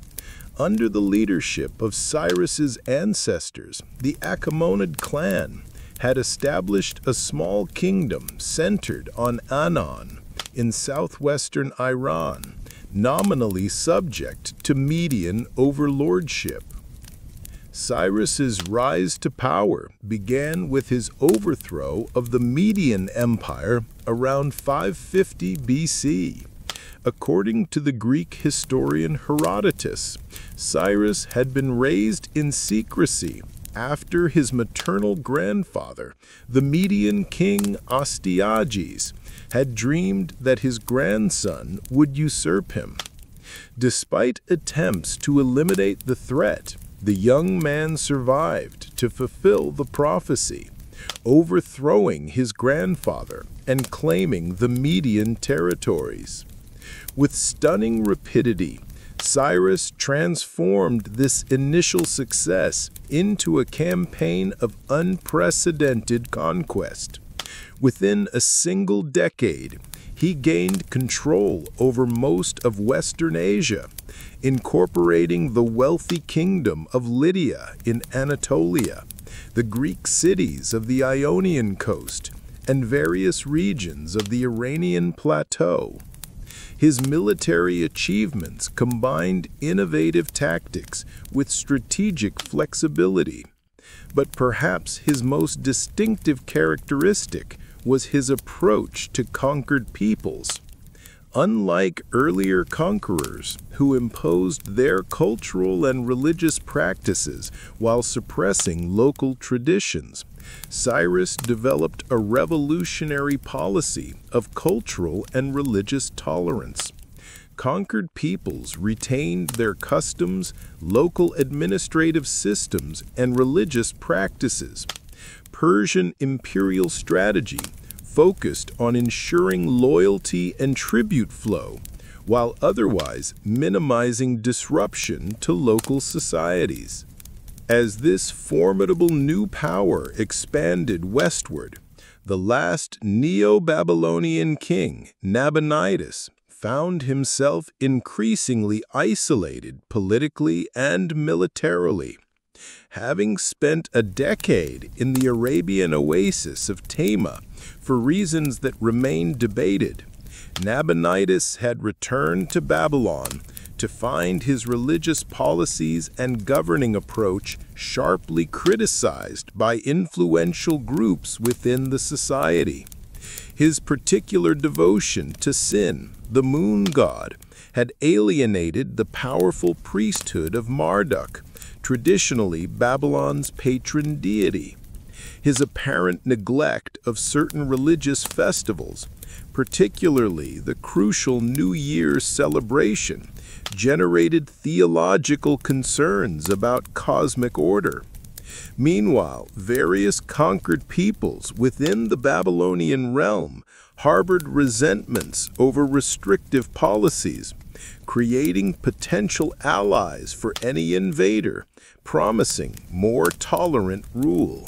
Under the leadership of Cyrus's ancestors, the Achaemenid clan had established a small kingdom centered on Anan in southwestern Iran, nominally subject to Median overlordship. Cyrus's rise to power began with his overthrow of the Median Empire around 550 BC. According to the Greek historian Herodotus, Cyrus had been raised in secrecy after his maternal grandfather, the Median king Astyages, had dreamed that his grandson would usurp him. Despite attempts to eliminate the threat, the young man survived to fulfill the prophecy, overthrowing his grandfather and claiming the Median territories. With stunning rapidity, Cyrus transformed this initial success into a campaign of unprecedented conquest. Within a single decade, he gained control over most of Western Asia, incorporating the wealthy kingdom of Lydia in Anatolia, the Greek cities of the Ionian coast, and various regions of the Iranian plateau. His military achievements combined innovative tactics with strategic flexibility. But perhaps his most distinctive characteristic was his approach to conquered peoples. Unlike earlier conquerors who imposed their cultural and religious practices while suppressing local traditions, Cyrus developed a revolutionary policy of cultural and religious tolerance. Conquered peoples retained their customs, local administrative systems, and religious practices. Persian imperial strategy focused on ensuring loyalty and tribute flow, while otherwise minimizing disruption to local societies. As this formidable new power expanded westward, the last Neo-Babylonian king, Nabonidus, found himself increasingly isolated politically and militarily. Having spent a decade in the Arabian oasis of Tema for reasons that remain debated, Nabonidus had returned to Babylon to find his religious policies and governing approach sharply criticized by influential groups within the society. His particular devotion to Sin, the moon god, had alienated the powerful priesthood of Marduk, traditionally Babylon's patron deity. His apparent neglect of certain religious festivals, particularly the crucial New Year's celebration, generated theological concerns about cosmic order. Meanwhile, various conquered peoples within the Babylonian realm harbored resentments over restrictive policies, creating potential allies for any invader, promising more tolerant rule.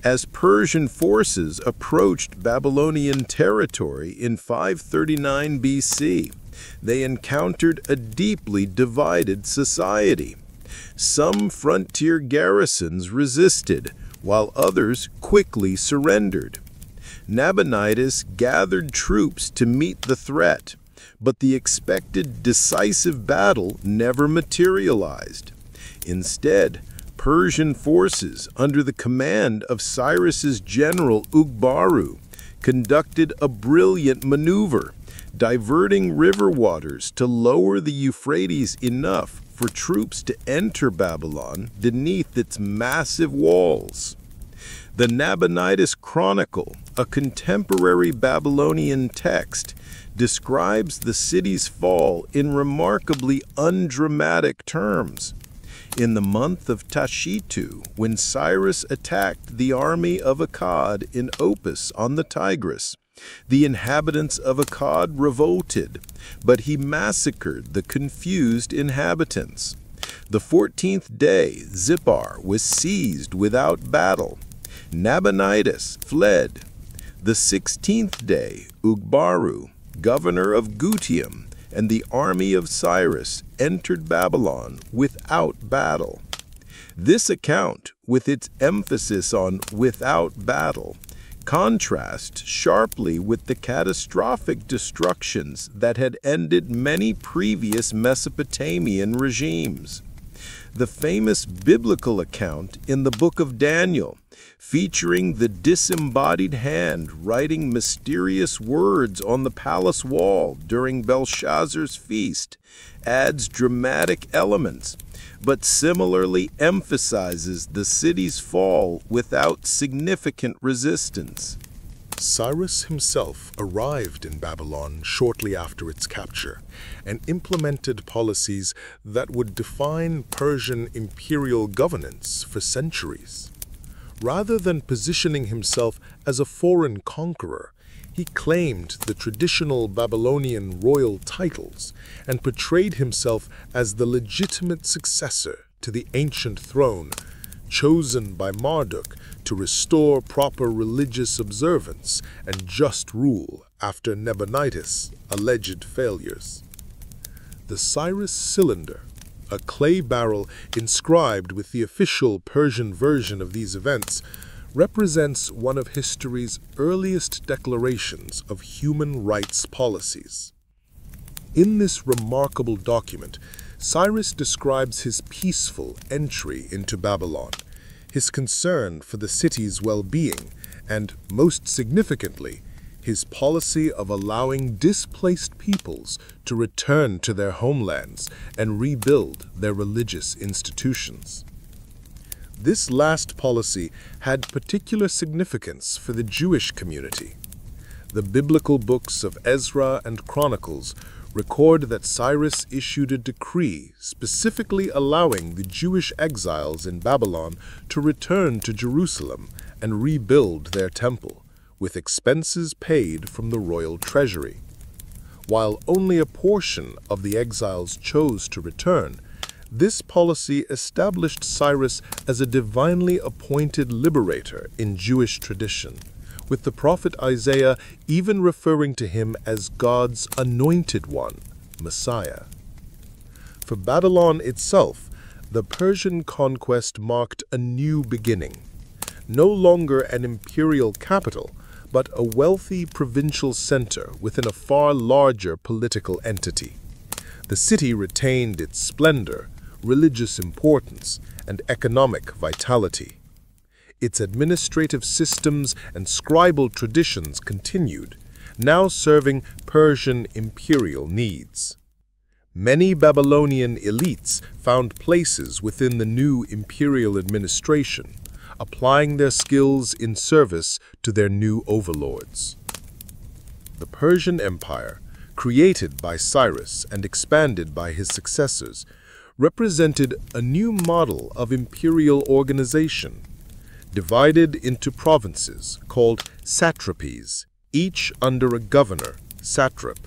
As Persian forces approached Babylonian territory in 539 BC, they encountered a deeply divided society. Some frontier garrisons resisted, while others quickly surrendered. Nabonidus gathered troops to meet the threat, but the expected decisive battle never materialized. Instead, Persian forces, under the command of Cyrus's general Ugbaru, conducted a brilliant maneuver, diverting river waters to lower the Euphrates enough for troops to enter Babylon beneath its massive walls. The Nabonidus Chronicle, a contemporary Babylonian text, describes the city's fall in remarkably undramatic terms. In the month of Tashitu, when Cyrus attacked the army of Akkad in Opis on the Tigris, the inhabitants of Akkad revolted, but he massacred the confused inhabitants. The 14th day, Zippar was seized without battle. Nabonidus fled. The 16th day, Ugbaru, governor of Gutium, and the army of Cyrus entered Babylon without battle. This account, with its emphasis on without battle, contrasts sharply with the catastrophic destructions that had ended many previous Mesopotamian regimes. The famous biblical account in the book of Daniel, featuring the disembodied hand writing mysterious words on the palace wall during Belshazzar's feast, adds dramatic elements, but similarly emphasizes the city's fall without significant resistance. Cyrus himself arrived in Babylon shortly after its capture and implemented policies that would define Persian imperial governance for centuries. Rather than positioning himself as a foreign conqueror, he claimed the traditional Babylonian royal titles and portrayed himself as the legitimate successor to the ancient throne, chosen by Marduk to restore proper religious observance and just rule after Nabonidus' alleged failures. The Cyrus cylinder, a clay barrel inscribed with the official Persian version of these events, represents one of history's earliest declarations of human rights policies. In this remarkable document, Cyrus describes his peaceful entry into Babylon, his concern for the city's well-being, and, most significantly, his policy of allowing displaced peoples to return to their homelands and rebuild their religious institutions. This last policy had particular significance for the Jewish community. The biblical books of Ezra and Chronicles record that Cyrus issued a decree specifically allowing the Jewish exiles in Babylon to return to Jerusalem and rebuild their temple, with expenses paid from the royal treasury. While only a portion of the exiles chose to return, this policy established Cyrus as a divinely appointed liberator in Jewish tradition, with the prophet Isaiah even referring to him as God's anointed one, Messiah. For Babylon itself, the Persian conquest marked a new beginning. No longer an imperial capital, but a wealthy provincial center within a far larger political entity. The city retained its splendor, religious importance, and economic vitality. Its administrative systems and scribal traditions continued, now serving Persian imperial needs. Many Babylonian elites found places within the new imperial administration, applying their skills in service to their new overlords. The Persian Empire, created by Cyrus and expanded by his successors, represented a new model of imperial organization, divided into provinces called satrapies, each under a governor, satrap.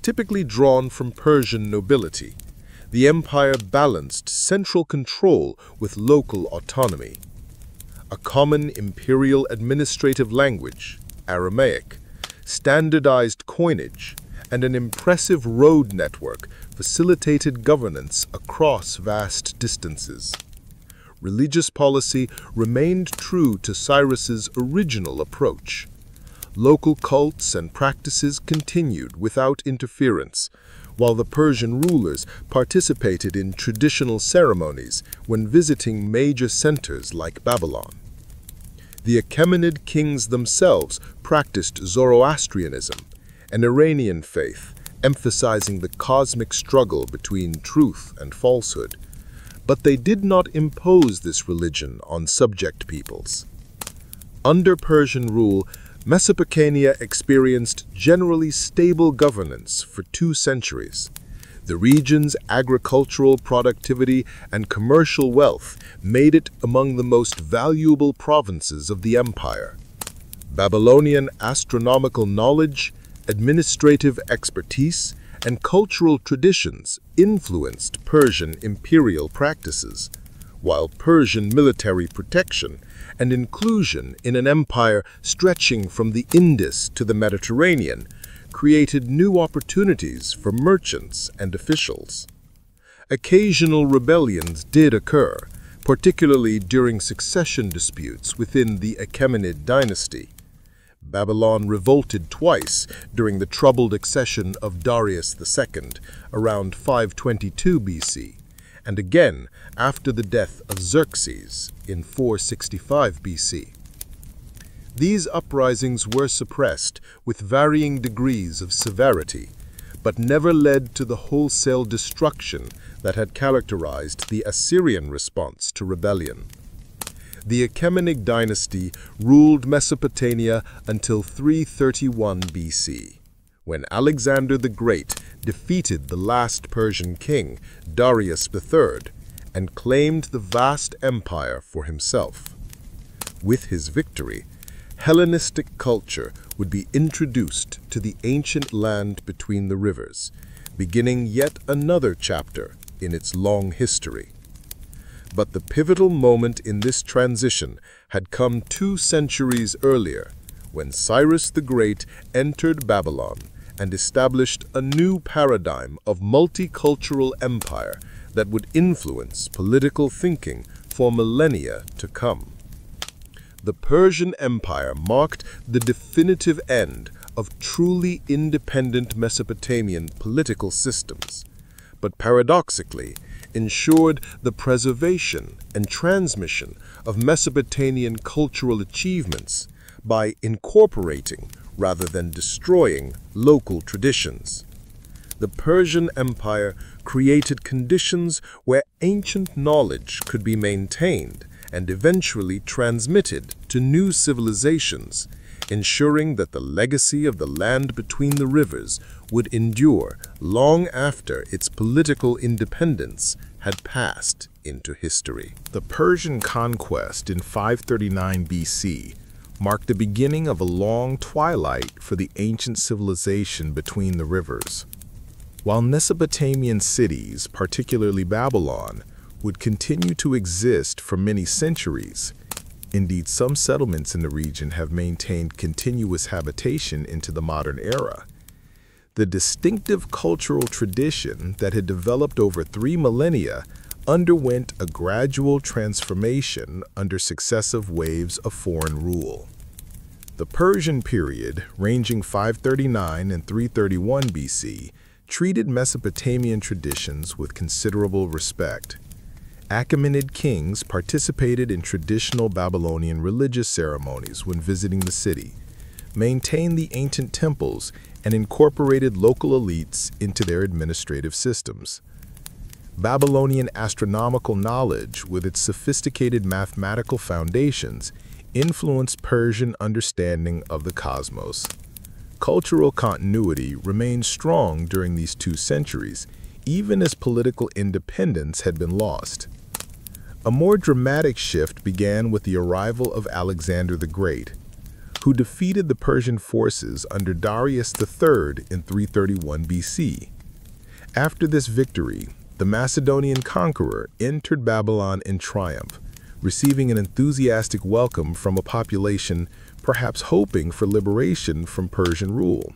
Typically drawn from Persian nobility, the empire balanced central control with local autonomy. A common imperial administrative language, Aramaic, standardized coinage, and an impressive road network facilitated governance across vast distances. Religious policy remained true to Cyrus's original approach. Local cults and practices continued without interference, while the Persian rulers participated in traditional ceremonies when visiting major centers like Babylon. The Achaemenid kings themselves practiced Zoroastrianism, an Iranian faith, emphasizing the cosmic struggle between truth and falsehood. But they did not impose this religion on subject peoples. Under Persian rule, Mesopotamia experienced generally stable governance for 2 centuries. The region's agricultural productivity and commercial wealth made it among the most valuable provinces of the empire. Babylonian astronomical knowledge, administrative expertise, and cultural traditions influenced Persian imperial practices, while Persian military protection and inclusion in an empire stretching from the Indus to the Mediterranean created new opportunities for merchants and officials. Occasional rebellions did occur, particularly during succession disputes within the Achaemenid dynasty. Babylon revolted twice during the troubled accession of Darius II around 522 BC, and again after the death of Xerxes in 465 BC. These uprisings were suppressed with varying degrees of severity, but never led to the wholesale destruction that had characterized the Assyrian response to rebellion. The Achaemenid dynasty ruled Mesopotamia until 331 BC, when Alexander the Great defeated the last Persian king, Darius III, and claimed the vast empire for himself. With his victory, Hellenistic culture would be introduced to the ancient land between the rivers, beginning yet another chapter in its long history. But the pivotal moment in this transition had come 2 centuries earlier, when Cyrus the Great entered Babylon and established a new paradigm of multicultural empire that would influence political thinking for millennia to come. The Persian Empire marked the definitive end of truly independent Mesopotamian political systems, but paradoxically ensured the preservation and transmission of Mesopotamian cultural achievements by incorporating rather than destroying local traditions. The Persian Empire created conditions where ancient knowledge could be maintained and eventually transmitted to new civilizations, ensuring that the legacy of the land between the rivers would endure long after its political independence had passed into history. The Persian conquest in 539 BC marked the beginning of a long twilight for the ancient civilization between the rivers. While Mesopotamian cities, particularly Babylon, would continue to exist for many centuries, indeed some settlements in the region have maintained continuous habitation into the modern era, the distinctive cultural tradition that had developed over 3 millennia underwent a gradual transformation under successive waves of foreign rule. The Persian period, ranging 539 and 331 BC, treated Mesopotamian traditions with considerable respect. Achaemenid kings participated in traditional Babylonian religious ceremonies when visiting the city, maintained the ancient temples, and incorporated local elites into their administrative systems. Babylonian astronomical knowledge, with its sophisticated mathematical foundations, influenced Persian understanding of the cosmos. Cultural continuity remained strong during these 2 centuries, even as political independence had been lost. A more dramatic shift began with the arrival of Alexander the Great, who defeated the Persian forces under Darius III in 331 BC. After this victory, the Macedonian conqueror entered Babylon in triumph, receiving an enthusiastic welcome from a population perhaps hoping for liberation from Persian rule.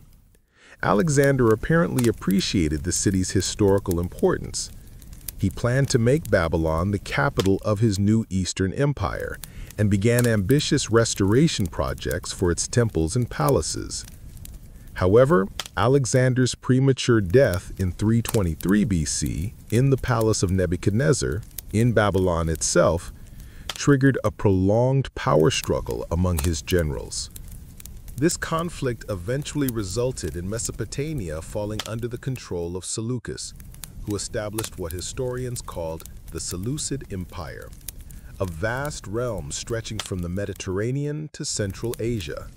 Alexander apparently appreciated the city's historical importance. He planned to make Babylon the capital of his new Eastern Empire and began ambitious restoration projects for its temples and palaces. However, Alexander's premature death in 323 BC in the palace of Nebuchadnezzar, in Babylon itself, triggered a prolonged power struggle among his generals. This conflict eventually resulted in Mesopotamia falling under the control of Seleucus, who established what historians called the Seleucid Empire, a vast realm stretching from the Mediterranean to Central Asia.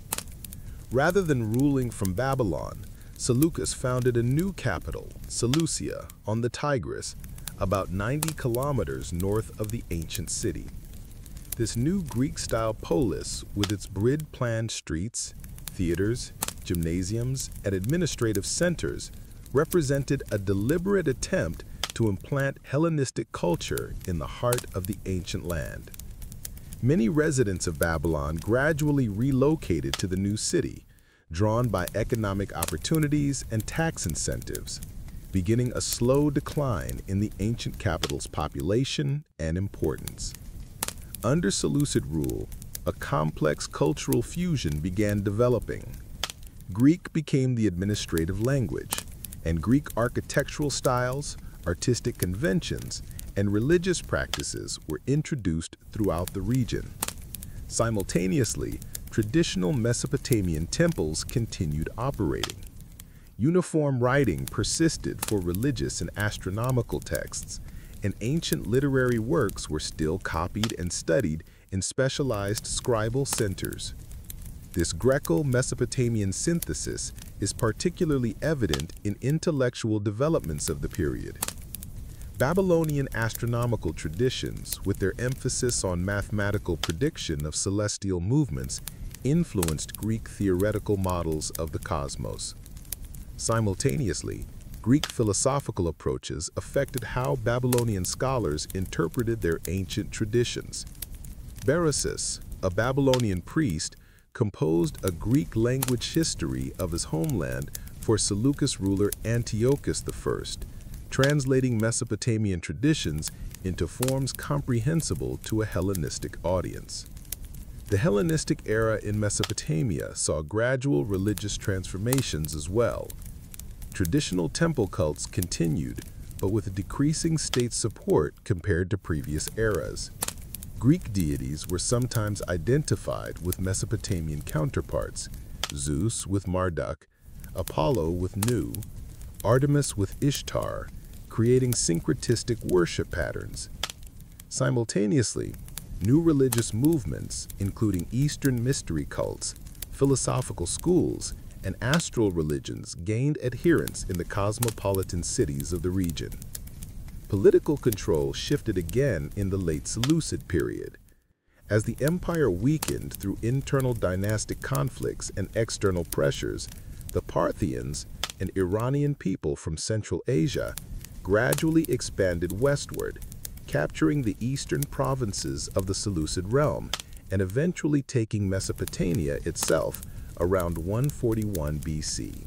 Rather than ruling from Babylon, Seleucus founded a new capital, Seleucia, on the Tigris, about 90 kilometers north of the ancient city. This new Greek-style polis, with its grid-planned streets, theaters, gymnasiums, and administrative centers, represented a deliberate attempt to implant Hellenistic culture in the heart of the ancient land. Many residents of Babylon gradually relocated to the new city, drawn by economic opportunities and tax incentives, beginning a slow decline in the ancient capital's population and importance. Under Seleucid rule, a complex cultural fusion began developing. Greek became the administrative language, and Greek architectural styles, artistic conventions, and religious practices were introduced throughout the region. Simultaneously, traditional Mesopotamian temples continued operating. Uniform writing persisted for religious and astronomical texts, and ancient literary works were still copied and studied in specialized scribal centers. This Greco-Mesopotamian synthesis is particularly evident in intellectual developments of the period. Babylonian astronomical traditions, with their emphasis on mathematical prediction of celestial movements, influenced Greek theoretical models of the cosmos. Simultaneously, Greek philosophical approaches affected how Babylonian scholars interpreted their ancient traditions. Berosus, a Babylonian priest, composed a Greek language history of his homeland for Seleucus ruler Antiochus I, translating Mesopotamian traditions into forms comprehensible to a Hellenistic audience. The Hellenistic era in Mesopotamia saw gradual religious transformations as well. Traditional temple cults continued, but with decreasing state support compared to previous eras. Greek deities were sometimes identified with Mesopotamian counterparts, Zeus with Marduk, Apollo with Nu, Artemis with Ishtar, creating syncretistic worship patterns. Simultaneously, new religious movements, including Eastern mystery cults, philosophical schools, and astral religions, gained adherents in the cosmopolitan cities of the region. Political control shifted again in the late Seleucid period. As the empire weakened through internal dynastic conflicts and external pressures, the Parthians, an Iranian people from Central Asia, gradually expanded westward, capturing the eastern provinces of the Seleucid realm and eventually taking Mesopotamia itself around 141 BC.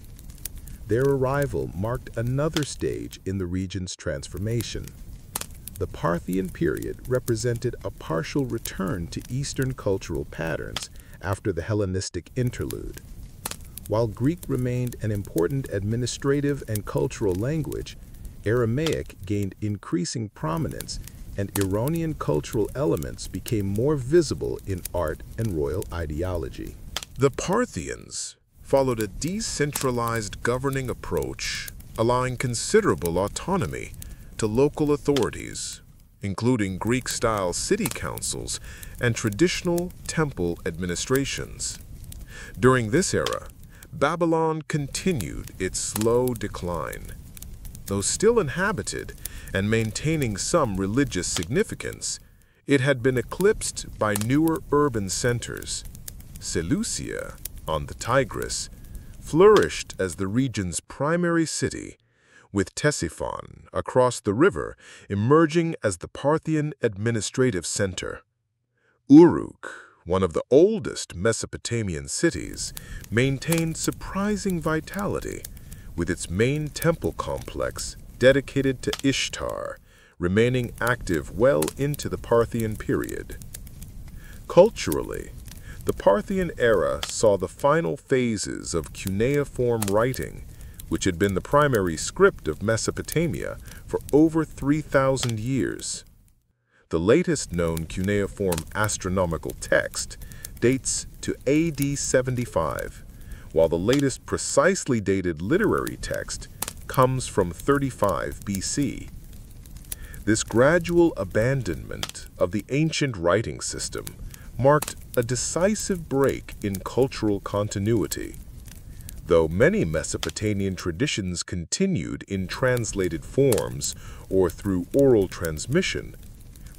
Their arrival marked another stage in the region's transformation. The Parthian period represented a partial return to Eastern cultural patterns after the Hellenistic interlude. While Greek remained an important administrative and cultural language, Aramaic gained increasing prominence, and Iranian cultural elements became more visible in art and royal ideology. The Parthians followed a decentralized governing approach, allowing considerable autonomy to local authorities, including Greek-style city councils and traditional temple administrations. During this era, Babylon continued its slow decline. Though still inhabited and maintaining some religious significance, it had been eclipsed by newer urban centers. Seleucia, on the Tigris, flourished as the region's primary city, with Ctesiphon across the river emerging as the Parthian administrative center. Uruk, one of the oldest Mesopotamian cities, maintained surprising vitality, with its main temple complex dedicated to Ishtar remaining active well into the Parthian period. Culturally, the Parthian era saw the final phases of cuneiform writing, which had been the primary script of Mesopotamia for over 3,000 years. The latest known cuneiform astronomical text dates to AD 75, while the latest precisely dated literary text comes from 35 BC. This gradual abandonment of the ancient writing system marked a decisive break in cultural continuity. Though many Mesopotamian traditions continued in translated forms or through oral transmission,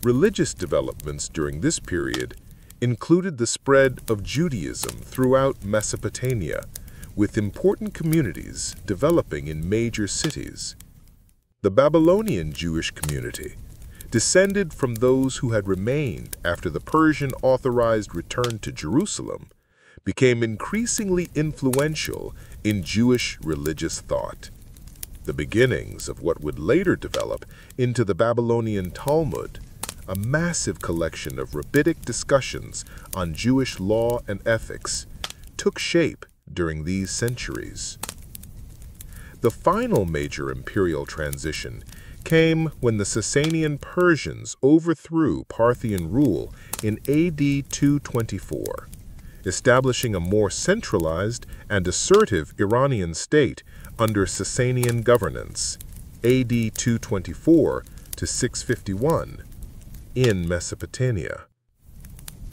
religious developments during this period included the spread of Judaism throughout Mesopotamia, with important communities developing in major cities. The Babylonian Jewish community, descended from those who had remained after the Persian authorized return to Jerusalem, became increasingly influential in Jewish religious thought. The beginnings of what would later develop into the Babylonian Talmud, a massive collection of rabbinic discussions on Jewish law and ethics, took shape during these centuries. The final major imperial transition came when the Sasanian Persians overthrew Parthian rule in AD 224, establishing a more centralized and assertive Iranian state under Sasanian governance, AD 224 to 651, in Mesopotamia.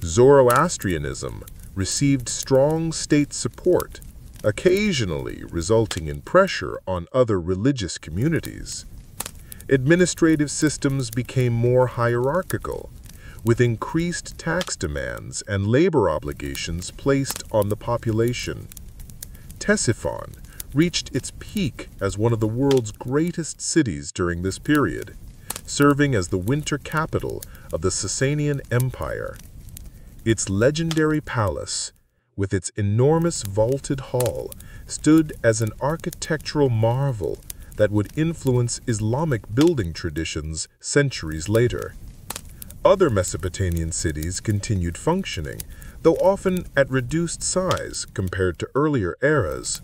Zoroastrianism received strong state support, occasionally resulting in pressure on other religious communities. Administrative systems became more hierarchical, with increased tax demands and labor obligations placed on the population. Ctesiphon reached its peak as one of the world's greatest cities during this period, serving as the winter capital of the Sasanian Empire. Its legendary palace, with its enormous vaulted hall, stood as an architectural marvel that would influence Islamic building traditions centuries later. Other Mesopotamian cities continued functioning, though often at reduced size compared to earlier eras.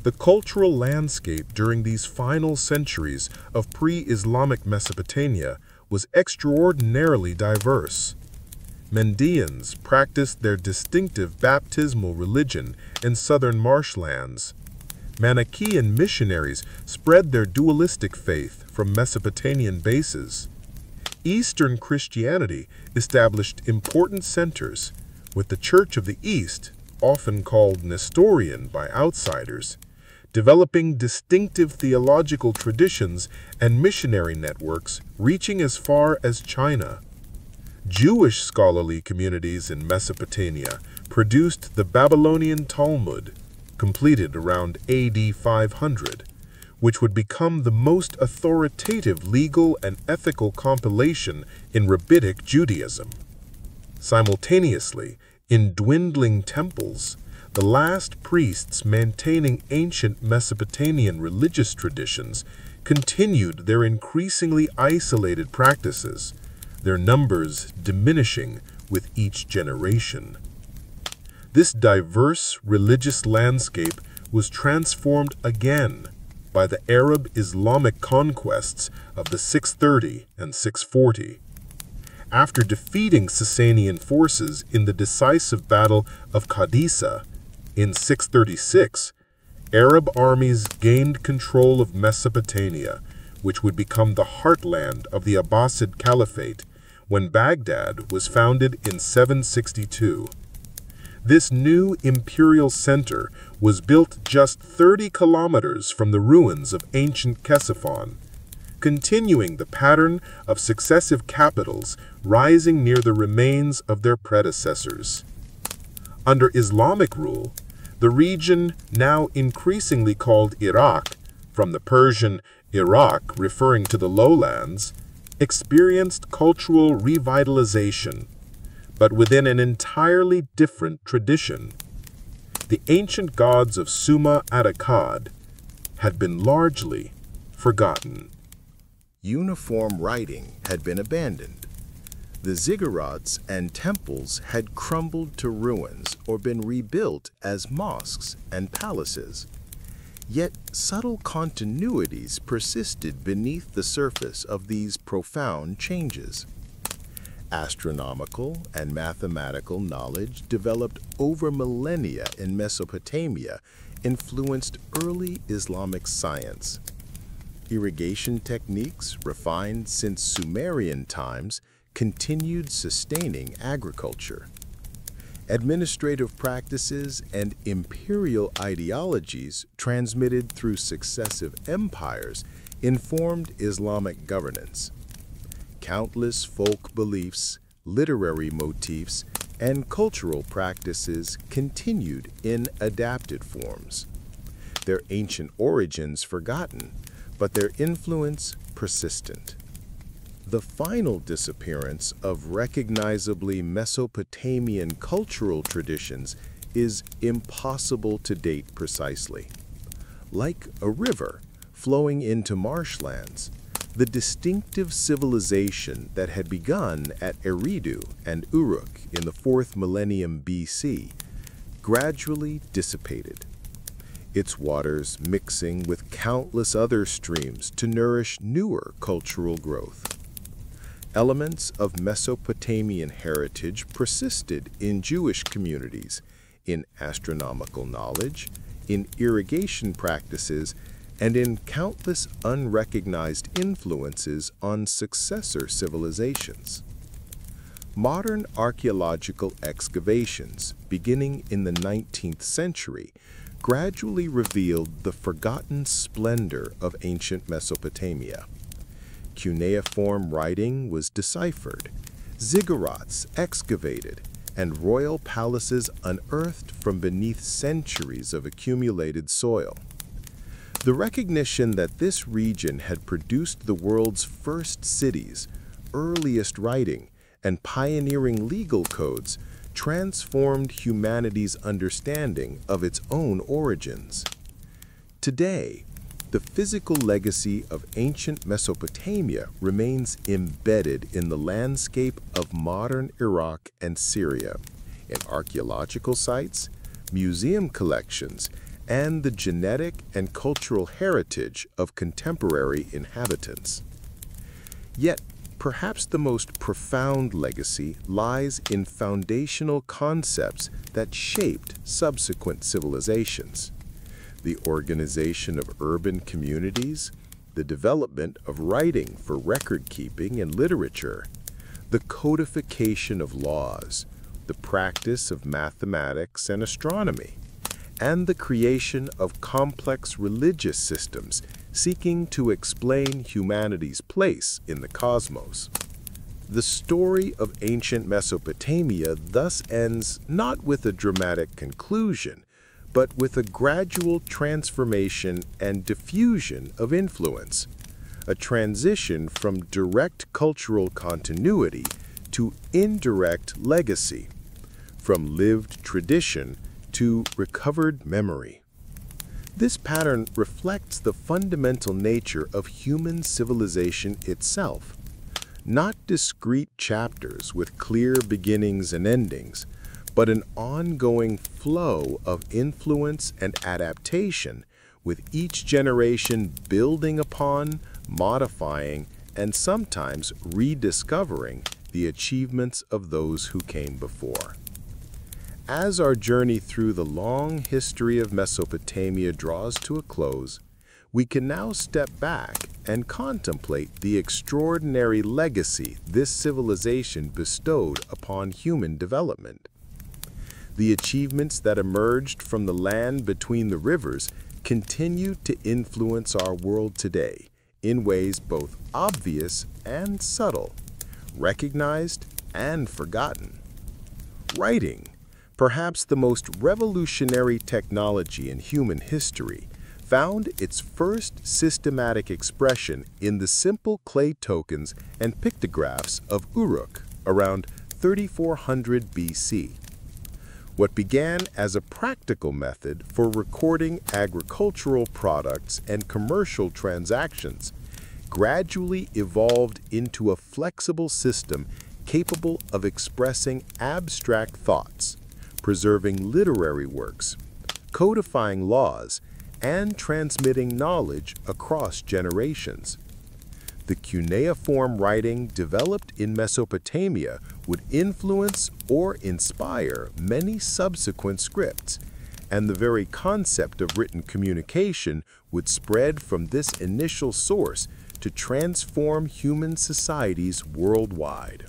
The cultural landscape during these final centuries of pre-Islamic Mesopotamia was extraordinarily diverse. Mendeans practiced their distinctive baptismal religion in southern marshlands. Manichaean missionaries spread their dualistic faith from Mesopotamian bases. Eastern Christianity established important centers, with the Church of the East, often called Nestorian by outsiders, developing distinctive theological traditions and missionary networks reaching as far as China. Jewish scholarly communities in Mesopotamia produced the Babylonian Talmud, completed around AD 500, which would become the most authoritative legal and ethical compilation in rabbinic Judaism. Simultaneously, in dwindling temples, the last priests maintaining ancient Mesopotamian religious traditions continued their increasingly isolated practices, their numbers diminishing with each generation. This diverse religious landscape was transformed again by the Arab-Islamic conquests of the 630 and 640. After defeating Sasanian forces in the decisive Battle of Qadisa in 636, Arab armies gained control of Mesopotamia, which would become the heartland of the Abbasid Caliphate when Baghdad was founded in 762. This new imperial center was built just 30 kilometers from the ruins of ancient Ctesiphon, continuing the pattern of successive capitals rising near the remains of their predecessors. Under Islamic rule, the region, now increasingly called Iraq, from the Persian Iraq referring to the lowlands, experienced cultural revitalization, but within an entirely different tradition. The ancient gods of Sumer at Akkad had been largely forgotten. Uniform writing had been abandoned. The ziggurats and temples had crumbled to ruins or been rebuilt as mosques and palaces. Yet subtle continuities persisted beneath the surface of these profound changes. Astronomical and mathematical knowledge developed over millennia in Mesopotamia influenced early Islamic science. Irrigation techniques, refined since Sumerian times, continued sustaining agriculture. Administrative practices and imperial ideologies transmitted through successive empires informed Islamic governance. Countless folk beliefs, literary motifs, and cultural practices continued in adapted forms. Their ancient origins forgotten, but their influence persistent. The final disappearance of recognizably Mesopotamian cultural traditions is impossible to date precisely. Like a river flowing into marshlands, the distinctive civilization that had begun at Eridu and Uruk in the 4th millennium BC gradually dissipated, its waters mixing with countless other streams to nourish newer cultural growth. Elements of Mesopotamian heritage persisted in Jewish communities, in astronomical knowledge, in irrigation practices, and in countless unrecognized influences on successor civilizations. Modern archaeological excavations, beginning in the 19th century, gradually revealed the forgotten splendor of ancient Mesopotamia. Cuneiform writing was deciphered, ziggurats excavated, and royal palaces unearthed from beneath centuries of accumulated soil. The recognition that this region had produced the world's first cities, earliest writing, and pioneering legal codes transformed humanity's understanding of its own origins. Today, the physical legacy of ancient Mesopotamia remains embedded in the landscape of modern Iraq and Syria, in archaeological sites, museum collections, and the genetic and cultural heritage of contemporary inhabitants. Yet, perhaps the most profound legacy lies in foundational concepts that shaped subsequent civilizations. The organization of urban communities, the development of writing for record-keeping and literature, the codification of laws, the practice of mathematics and astronomy, and the creation of complex religious systems seeking to explain humanity's place in the cosmos. The story of ancient Mesopotamia thus ends not with a dramatic conclusion, but with a gradual transformation and diffusion of influence, a transition from direct cultural continuity to indirect legacy, from lived tradition to recovered memory. This pattern reflects the fundamental nature of human civilization itself, not discrete chapters with clear beginnings and endings, but an ongoing flow of influence and adaptation, with each generation building upon, modifying, and sometimes rediscovering the achievements of those who came before. As our journey through the long history of Mesopotamia draws to a close, we can now step back and contemplate the extraordinary legacy this civilization bestowed upon human development. The achievements that emerged from the land between the rivers continue to influence our world today in ways both obvious and subtle, recognized and forgotten. Writing, perhaps the most revolutionary technology in human history, found its first systematic expression in the simple clay tokens and pictographs of Uruk around 3400 BC. What began as a practical method for recording agricultural products and commercial transactions gradually evolved into a flexible system capable of expressing abstract thoughts, preserving literary works, codifying laws, and transmitting knowledge across generations. The cuneiform writing developed in Mesopotamia would influence or inspire many subsequent scripts, and the very concept of written communication would spread from this initial source to transform human societies worldwide.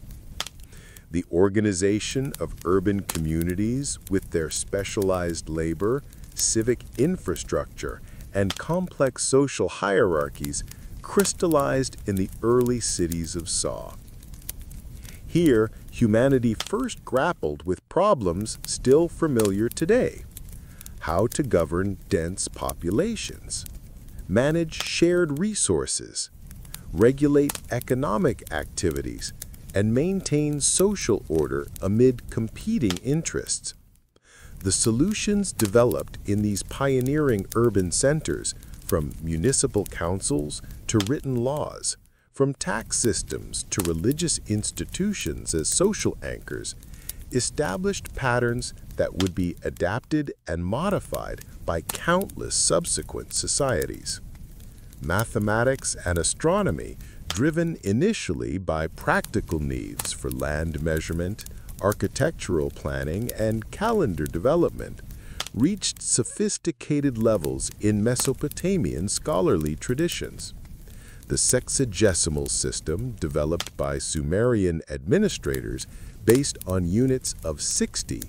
The organization of urban communities with their specialized labor, civic infrastructure, and complex social hierarchies crystallized in the early cities of Saw. Here, humanity first grappled with problems still familiar today: how to govern dense populations, manage shared resources, regulate economic activities, and maintain social order amid competing interests. The solutions developed in these pioneering urban centers, from municipal councils to written laws, from tax systems to religious institutions as social anchors, established patterns that would be adapted and modified by countless subsequent societies. Mathematics and astronomy, driven initially by practical needs for land measurement, architectural planning, and calendar development, reached sophisticated levels in Mesopotamian scholarly traditions. The sexagesimal system, developed by Sumerian administrators based on units of 60,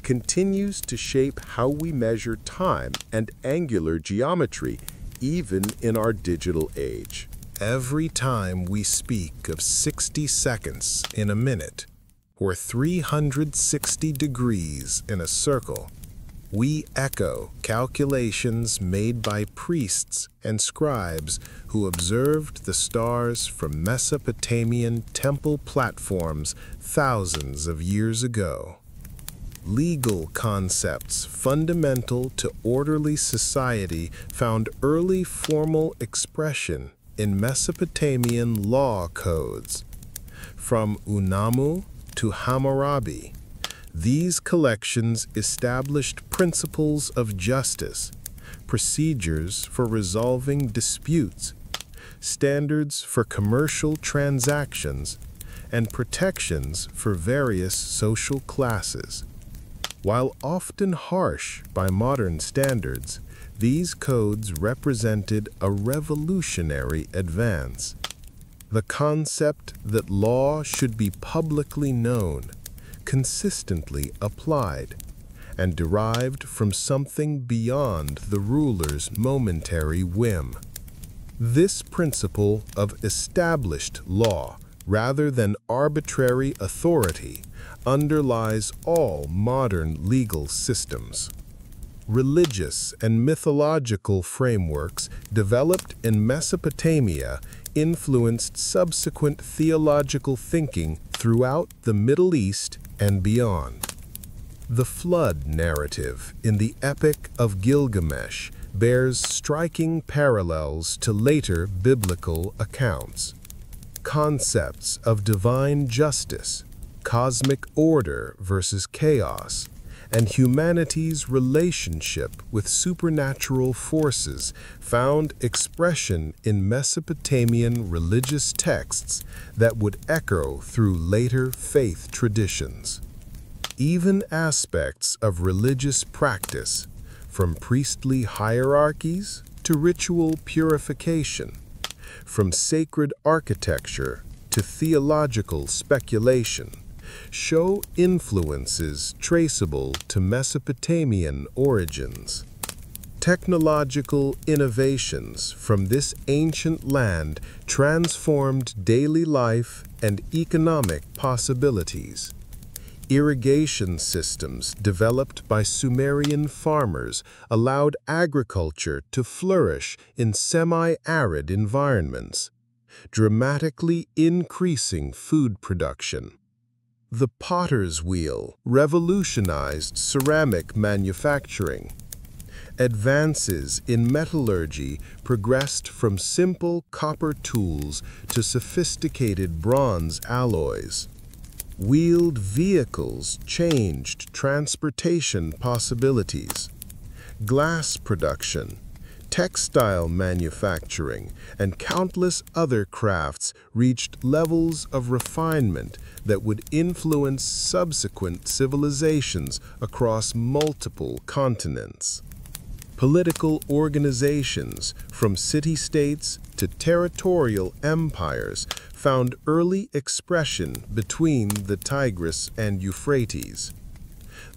continues to shape how we measure time and angular geometry even in our digital age. Every time we speak of 60 seconds in a minute, or 360 degrees in a circle, we echo calculations made by priests and scribes who observed the stars from Mesopotamian temple platforms thousands of years ago. Legal concepts fundamental to orderly society found early formal expression in Mesopotamian law codes. From Unamu to Hammurabi, these collections established principles of justice, procedures for resolving disputes, standards for commercial transactions, and protections for various social classes. While often harsh by modern standards, these codes represented a revolutionary advance. The concept that law should be publicly known, consistently applied, and derived from something beyond the ruler's momentary whim. This principle of established law, rather than arbitrary authority, underlies all modern legal systems. Religious and mythological frameworks developed in Mesopotamia influenced subsequent theological thinking throughout the Middle East and beyond. The flood narrative in the Epic of Gilgamesh bears striking parallels to later biblical accounts. Concepts of divine justice, cosmic order versus chaos, and humanity's relationship with supernatural forces found expression in Mesopotamian religious texts that would echo through later faith traditions. Even aspects of religious practice, from priestly hierarchies to ritual purification, from sacred architecture to theological speculation, show influences traceable to Mesopotamian origins. Technological innovations from this ancient land transformed daily life and economic possibilities. Irrigation systems developed by Sumerian farmers allowed agriculture to flourish in semi-arid environments, dramatically increasing food production. The potter's wheel revolutionized ceramic manufacturing. Advances in metallurgy progressed from simple copper tools to sophisticated bronze alloys. Wheeled vehicles changed transportation possibilities. Glass production, Textile manufacturing and countless other crafts reached levels of refinement that would influence subsequent civilizations across multiple continents. Political organizations, from city-states to territorial empires, found early expression between the Tigris and Euphrates.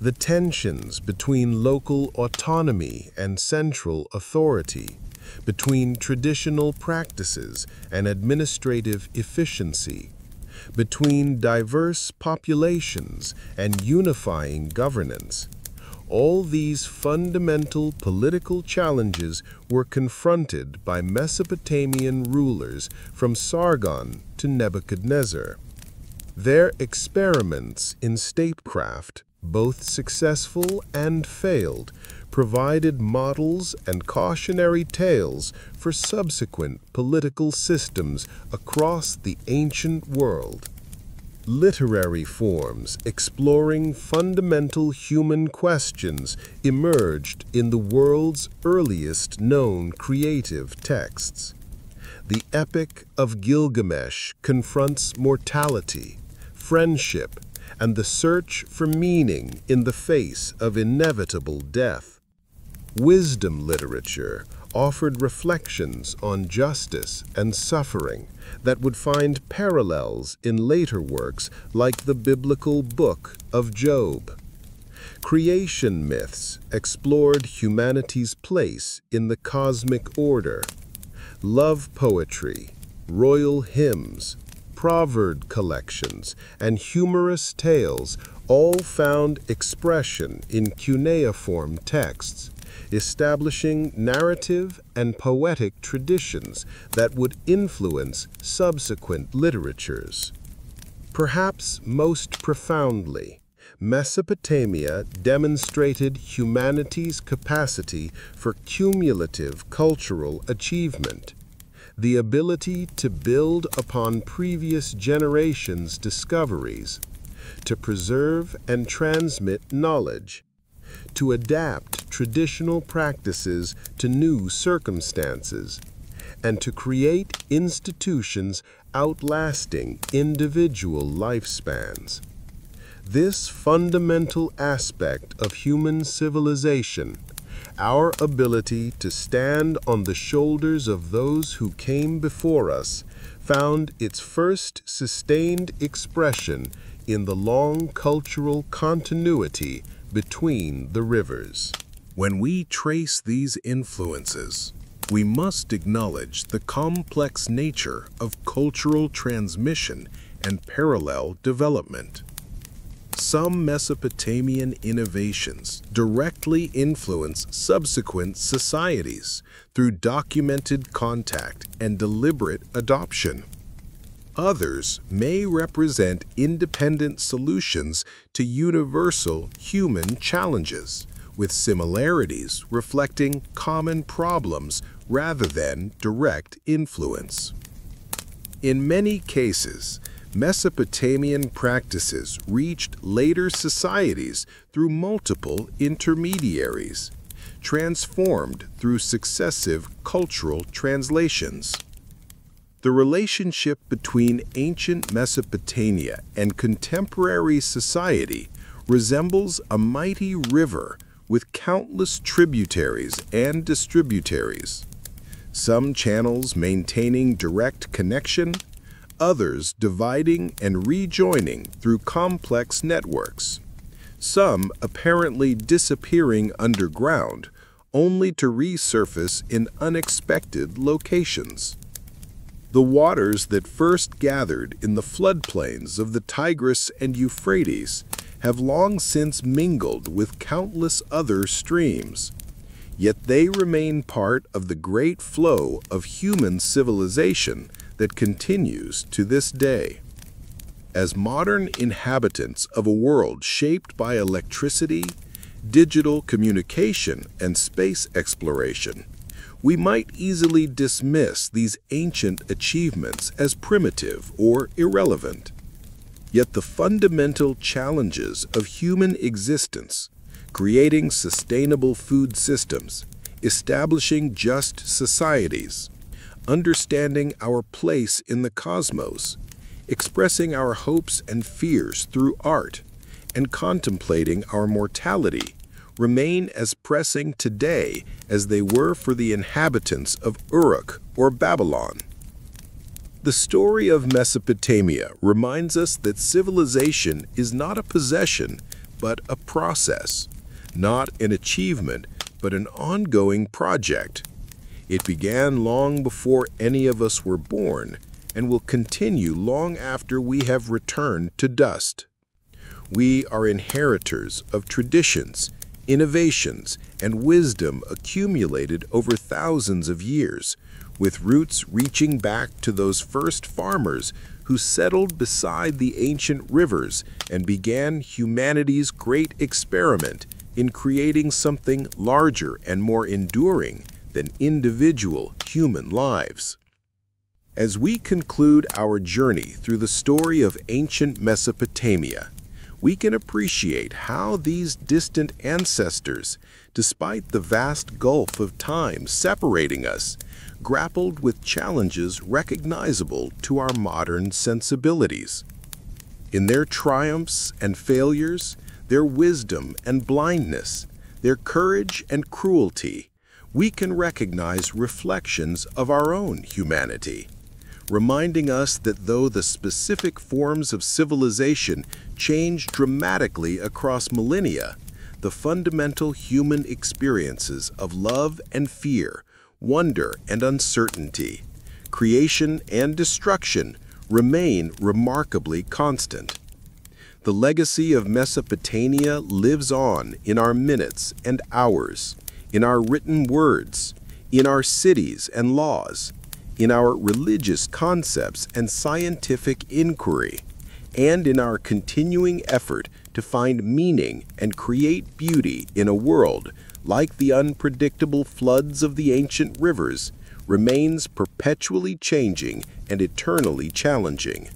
The tensions between local autonomy and central authority, between traditional practices and administrative efficiency, between diverse populations and unifying governance. All these fundamental political challenges were confronted by Mesopotamian rulers from Sargon to Nebuchadnezzar. Their experiments in statecraft, both successful and failed, provided models and cautionary tales for subsequent political systems across the ancient world. Literary forms exploring fundamental human questions emerged in the world's earliest known creative texts. The Epic of Gilgamesh confronts mortality, friendship, and the search for meaning in the face of inevitable death. Wisdom literature offered reflections on justice and suffering that would find parallels in later works like the biblical Book of Job. Creation myths explored humanity's place in the cosmic order. Love poetry, royal hymns, proverb collections, and humorous tales all found expression in cuneiform texts, establishing narrative and poetic traditions that would influence subsequent literatures. Perhaps most profoundly, Mesopotamia demonstrated humanity's capacity for cumulative cultural achievement, the ability to build upon previous generations' discoveries, to preserve and transmit knowledge, to adapt traditional practices to new circumstances, and to create institutions outlasting individual lifespans. This fundamental aspect of human civilization, our ability to stand on the shoulders of those who came before us, found its first sustained expression in the long cultural continuity between the rivers. When we trace these influences, we must acknowledge the complex nature of cultural transmission and parallel development. Some Mesopotamian innovations directly influence subsequent societies through documented contact and deliberate adoption. Others may represent independent solutions to universal human challenges, with similarities reflecting common problems rather than direct influence. In many cases, Mesopotamian practices reached later societies through multiple intermediaries, transformed through successive cultural translations. The relationship between ancient Mesopotamia and contemporary society resembles a mighty river with countless tributaries and distributaries, some channels maintaining direct connection, others dividing and rejoining through complex networks, some apparently disappearing underground only to resurface in unexpected locations. The waters that first gathered in the floodplains of the Tigris and Euphrates have long since mingled with countless other streams, yet they remain part of the great flow of human civilization that continues to this day. As modern inhabitants of a world shaped by electricity, digital communication, and space exploration, we might easily dismiss these ancient achievements as primitive or irrelevant. Yet the fundamental challenges of human existence, creating sustainable food systems, establishing just societies, understanding our place in the cosmos, expressing our hopes and fears through art, and contemplating our mortality remain as pressing today as they were for the inhabitants of Uruk or Babylon. The story of Mesopotamia reminds us that civilization is not a possession, but a process, not an achievement, but an ongoing project. It began long before any of us were born and will continue long after we have returned to dust. We are inheritors of traditions, innovations, and wisdom accumulated over thousands of years, with roots reaching back to those first farmers who settled beside the ancient rivers and began humanity's great experiment in creating something larger and more enduring than individual human lives. As we conclude our journey through the story of ancient Mesopotamia, we can appreciate how these distant ancestors, despite the vast gulf of time separating us, grappled with challenges recognizable to our modern sensibilities. In their triumphs and failures, their wisdom and blindness, their courage and cruelty, we can recognize reflections of our own humanity, reminding us that though the specific forms of civilization change dramatically across millennia, the fundamental human experiences of love and fear, wonder and uncertainty, creation and destruction remain remarkably constant. The legacy of Mesopotamia lives on in our minutes and hours, in our written words, in our cities and laws, in our religious concepts and scientific inquiry, and in our continuing effort to find meaning and create beauty in a world, like the unpredictable floods of the ancient rivers, remains perpetually changing and eternally challenging.